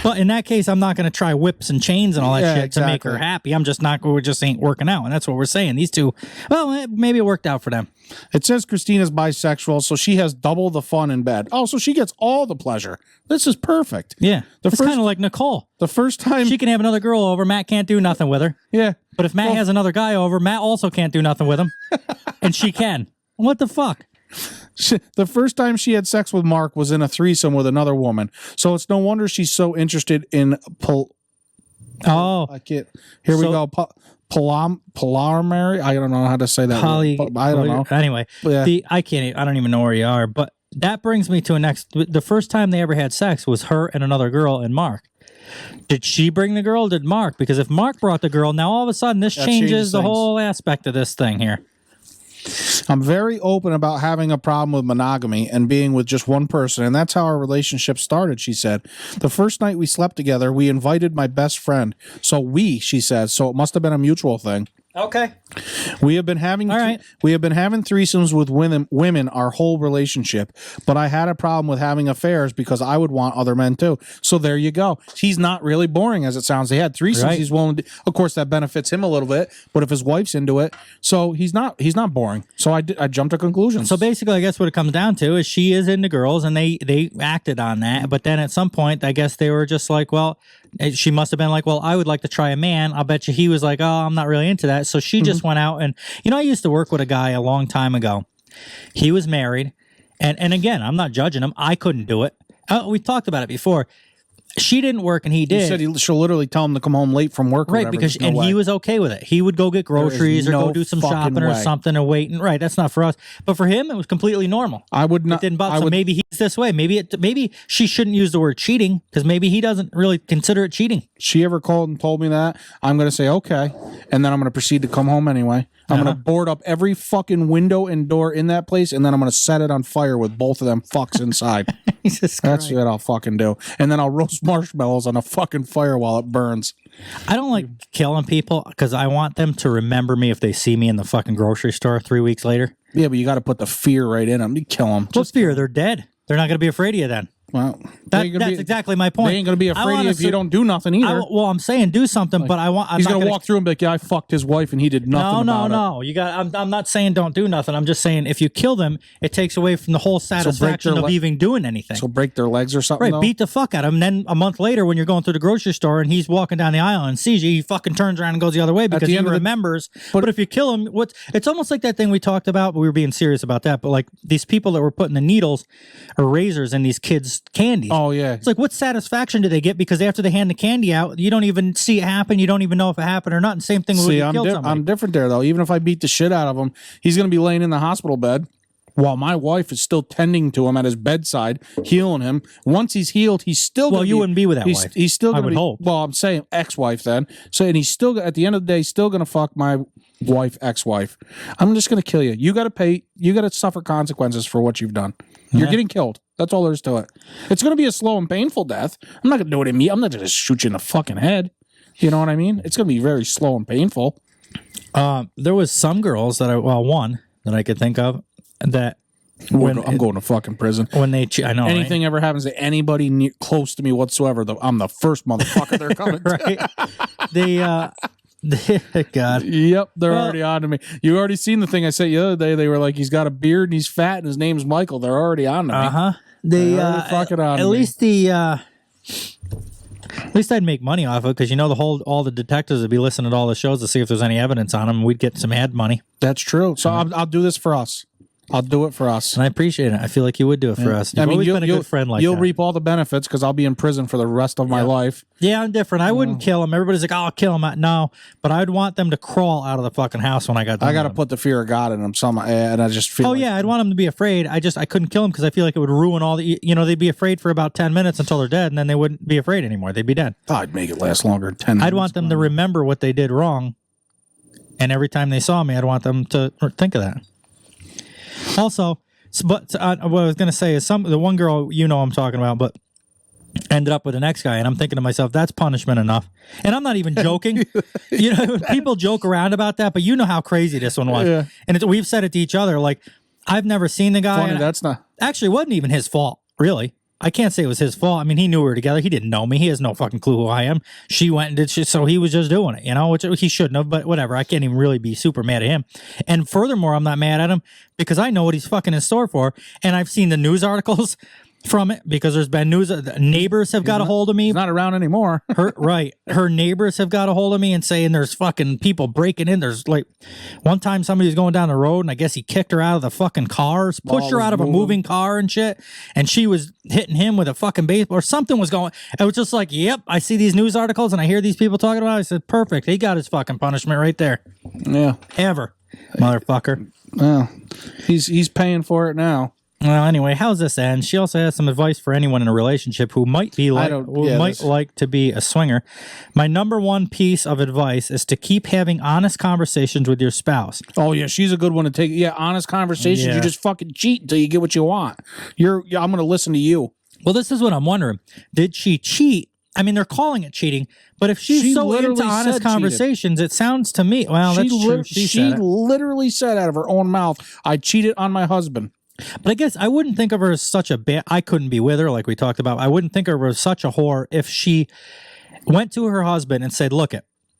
But in that case, I'm not going to try whips and chains and all that Yeah, shit to make her exactly. happy. I'm just not. We just ain't working out, and that's what we're saying. These two, well, maybe it worked out for them. It says Christina's bisexual, so she has double the fun in bed. Oh, so she gets all the pleasure. This is perfect. Yeah, The it's first- kind of like Nicole. The first time She can have another girl over. Matt can't do nothing with her. yeah, But if Matt has another guy over, Matt also can't do nothing with him, and she can. What the fuck? the first time she had sex with Mark was in a threesome with another woman. So it's no wonder she's so interested in Oh, I can't. Here we go. Polymary. I don't know how to say that. word. I don't know. Anyway, Yeah. I can't. I don't even know where you are. But that brings me to a next. The first time they ever had sex was her and another girl and Mark. Did she bring the girl? Or did Mark? Because if Mark brought the girl, now all of a sudden this That changes changes the things. whole aspect of this thing here. I'm very open about having a problem with monogamy and being with just one person, and that's how our relationship started, she said. The first night we slept together, we invited my best friend. She said, so it must have been a mutual thing. Okay. We have been having threesomes with women our whole relationship, but I had a problem with having affairs because I would want other men too. So there you go. He's not really boring as it sounds. They had threesomes. Right. He's willing to, of course that benefits him a little bit, but if his wife's into it, so he's not boring. So I jumped to conclusions. So basically, I guess what it comes down to is she is into girls, and they acted on that. But then at some point, I guess they were just like, well, she must have been like, well, I would like to try a man. I'll bet you he was like, oh, I'm not really into that. So she just went out and, I used to work with a guy a long time ago. He was married. And again, I'm not judging him. I couldn't do it. We talked about it before. She didn't work and he did. You said she'll literally tell him to come home late from work. Or right, whatever. because There's no way. he was okay with it. He would go get groceries or no go do some fucking shopping or way. something or wait. And right, that's not for us. But for him, it was completely normal. I would not. It didn't bother. So maybe he's this way. Maybe she shouldn't use the word cheating because maybe he doesn't really consider it cheating. She ever called and told me that, I'm going to say okay, and then I'm going to proceed to come home anyway. I'm going to board up every fucking window and door in that place, and then I'm going to set it on fire with both of them fucks inside. That's what I'll fucking do. And then I'll roast marshmallows on a fucking fire while it burns. I don't like killing people because I want them to remember me if they see me in the fucking grocery store 3 weeks later. Yeah, but you got to put the fear right in them. You kill them. What fear? They're dead. They're not going to be afraid of you then. Well, that's exactly my point. They ain't going to be afraid if you don't do nothing either. I'm saying do something, but I want. He's going to walk through and be like, yeah, I fucked his wife and he did nothing about it. No. You got. I'm not saying don't do nothing. I'm just saying if you kill them, it takes away from the whole satisfaction of even doing anything. So break their legs or something. Right, though? beat the fuck out of him. And then a month later, when you're going through the grocery store and he's walking down the aisle and sees you, he fucking turns around and goes the other way because he remembers. But if you kill him, it's almost like that thing we talked about, but we were being serious about that. But like these people that were putting the needles or razors in these kids' candy. Oh yeah. It's like, what satisfaction do they get? Because after they hand the candy out, you don't even see it happen. You don't even know if it happened or not. And same thing with when you killed somebody. I'm different there though. Even if I beat the shit out of him, he's going to be laying in the hospital bed while my wife is still tending to him at his bedside, healing him. Once he's healed, he's still. Well, you wouldn't be with that wife. He's still I going to would be. hope. Well, I'm saying ex-wife then. So, and he's still at the end of the day, still going to fuck my wife, ex-wife, I'm just going to kill you. You got to pay. You got to suffer consequences for what you've done. You're getting killed. That's all there is to it. It's going to be a slow and painful death. I'm not going to do it in me. I'm not going to shoot you in the fucking head. You know what I mean? It's going to be very slow and painful. There was some girls that one that I could think of that I'm going to fucking prison. When they, I know anything ever happens to anybody close to me whatsoever, I'm the first motherfucker they're coming to. God. Yep, they're already on to me. You already seen the thing I said the other day. They were like, he's got a beard and he's fat and his name's Michael. They're already on to me. They fucking on at me. At least I'd make money off of it because all the detectives would be listening to all the shows to see if there's any evidence on them. And we'd get some ad money. That's true. So I'll do this for us. I'll do it for us. And I appreciate it. I feel like you would do it for us. You've always been a good friend like you'll that. reap all the benefits because I'll be in prison for the rest of my life. Yeah, I'm different. I wouldn't kill them. Everybody's like, I'll kill them. No, but I'd want them to crawl out of the fucking house when I got done. I got to put the fear of God in them. And I just feel I'd want them to be afraid. I couldn't kill them because I feel like it would ruin all the, they'd be afraid for about 10 minutes until they're dead, and then they wouldn't be afraid anymore. They'd be dead. I'd make it last longer than 10 minutes. I'd want them to remember what they did wrong, and every time they saw me, I'd want them to think of that. Also, what I was going to say is the one girl I'm talking about, but ended up with an ex guy, and I'm thinking to myself, that's punishment enough. And I'm not even joking. People joke around about that, but you know how crazy this one was. Yeah. And we've said it to each other, like, I've never seen the guy. Funny, that's not. Actually, it wasn't even his fault, really. I can't say it was his fault. I mean, he knew we were together. He didn't know me. He has no fucking clue who I am. She went and did shit, so he was just doing it, which he shouldn't have, but whatever. I can't even really be super mad at him. And furthermore, I'm not mad at him because I know what he's fucking in store for. And I've seen the news articles from it because there's been news. Neighbors have got a hold of me. He's not around anymore. Her neighbors have got a hold of me and saying there's fucking people breaking in. There's like one time somebody was going down the road and I guess he kicked her out of the fucking cars, pushed her out of a moving car and shit. And she was hitting him with a fucking baseball or something was going. It was just like, yep, I see these news articles and I hear these people talking about it. I said, perfect. He got his fucking punishment right there. Yeah. Ever. Motherfucker. Well, he's paying for it now. Well, anyway, how's this end? She also has some advice for anyone in a relationship who might like to be a swinger. My number one piece of advice is to keep having honest conversations with your spouse. Oh yeah, she's a good one to take. Yeah, honest conversations. Yeah. You just fucking cheat until you get what you want. I'm going to listen to you. Well, this is what I'm wondering. Did she cheat? I mean, they're calling it cheating, but if she's so into honest conversations, it sounds to me. Well, that's true. She literally said out of her own mouth, "I cheated on my husband." But I guess I wouldn't think of her as such a bad. I couldn't be with her like we talked about. I wouldn't think of her as such a whore if she went to her husband and said, "Look,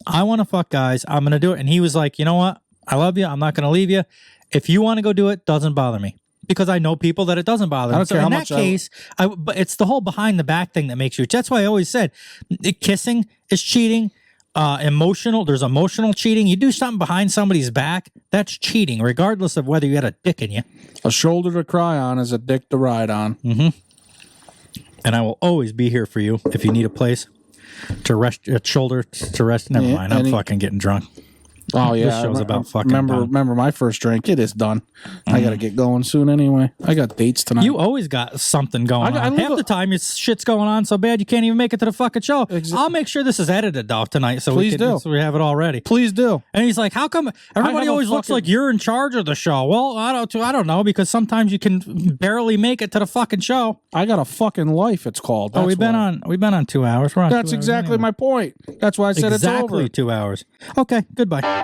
I want to fuck guys. I'm going to do it." And he was like, "You know what? I love you. I'm not going to leave you. If you want to go do it, doesn't bother me." Because I know people that it doesn't bother them. So in that case, but it's the whole behind the back thing that makes you. That's why I always said, kissing is cheating. Emotional. There's emotional cheating. You do something behind somebody's back, that's cheating, regardless of whether you had a dick in you. A shoulder to cry on is a dick to ride on. Mm-hmm. And I will always be here for you if you need a place to rest, a shoulder to rest. Never mind. I'm fucking getting drunk. Oh yeah, this show's about fucking. Remember my first drink? It is done. I got to get going soon anyway. I got dates tonight. You always got something going on. Half the time, your shit's going on so bad you can't even make it to the fucking show. I'll make sure this is edited off tonight, so we have it all ready. Please do. And he's like, "How come everybody always looks like you're in charge of the show?" Well, I don't know because sometimes you can barely make it to the fucking show. I got a fucking life. It's called. We've been on 2 hours. We're on. That's exactly my point. That's why I said it's over. Exactly 2 hours. Okay. Goodbye.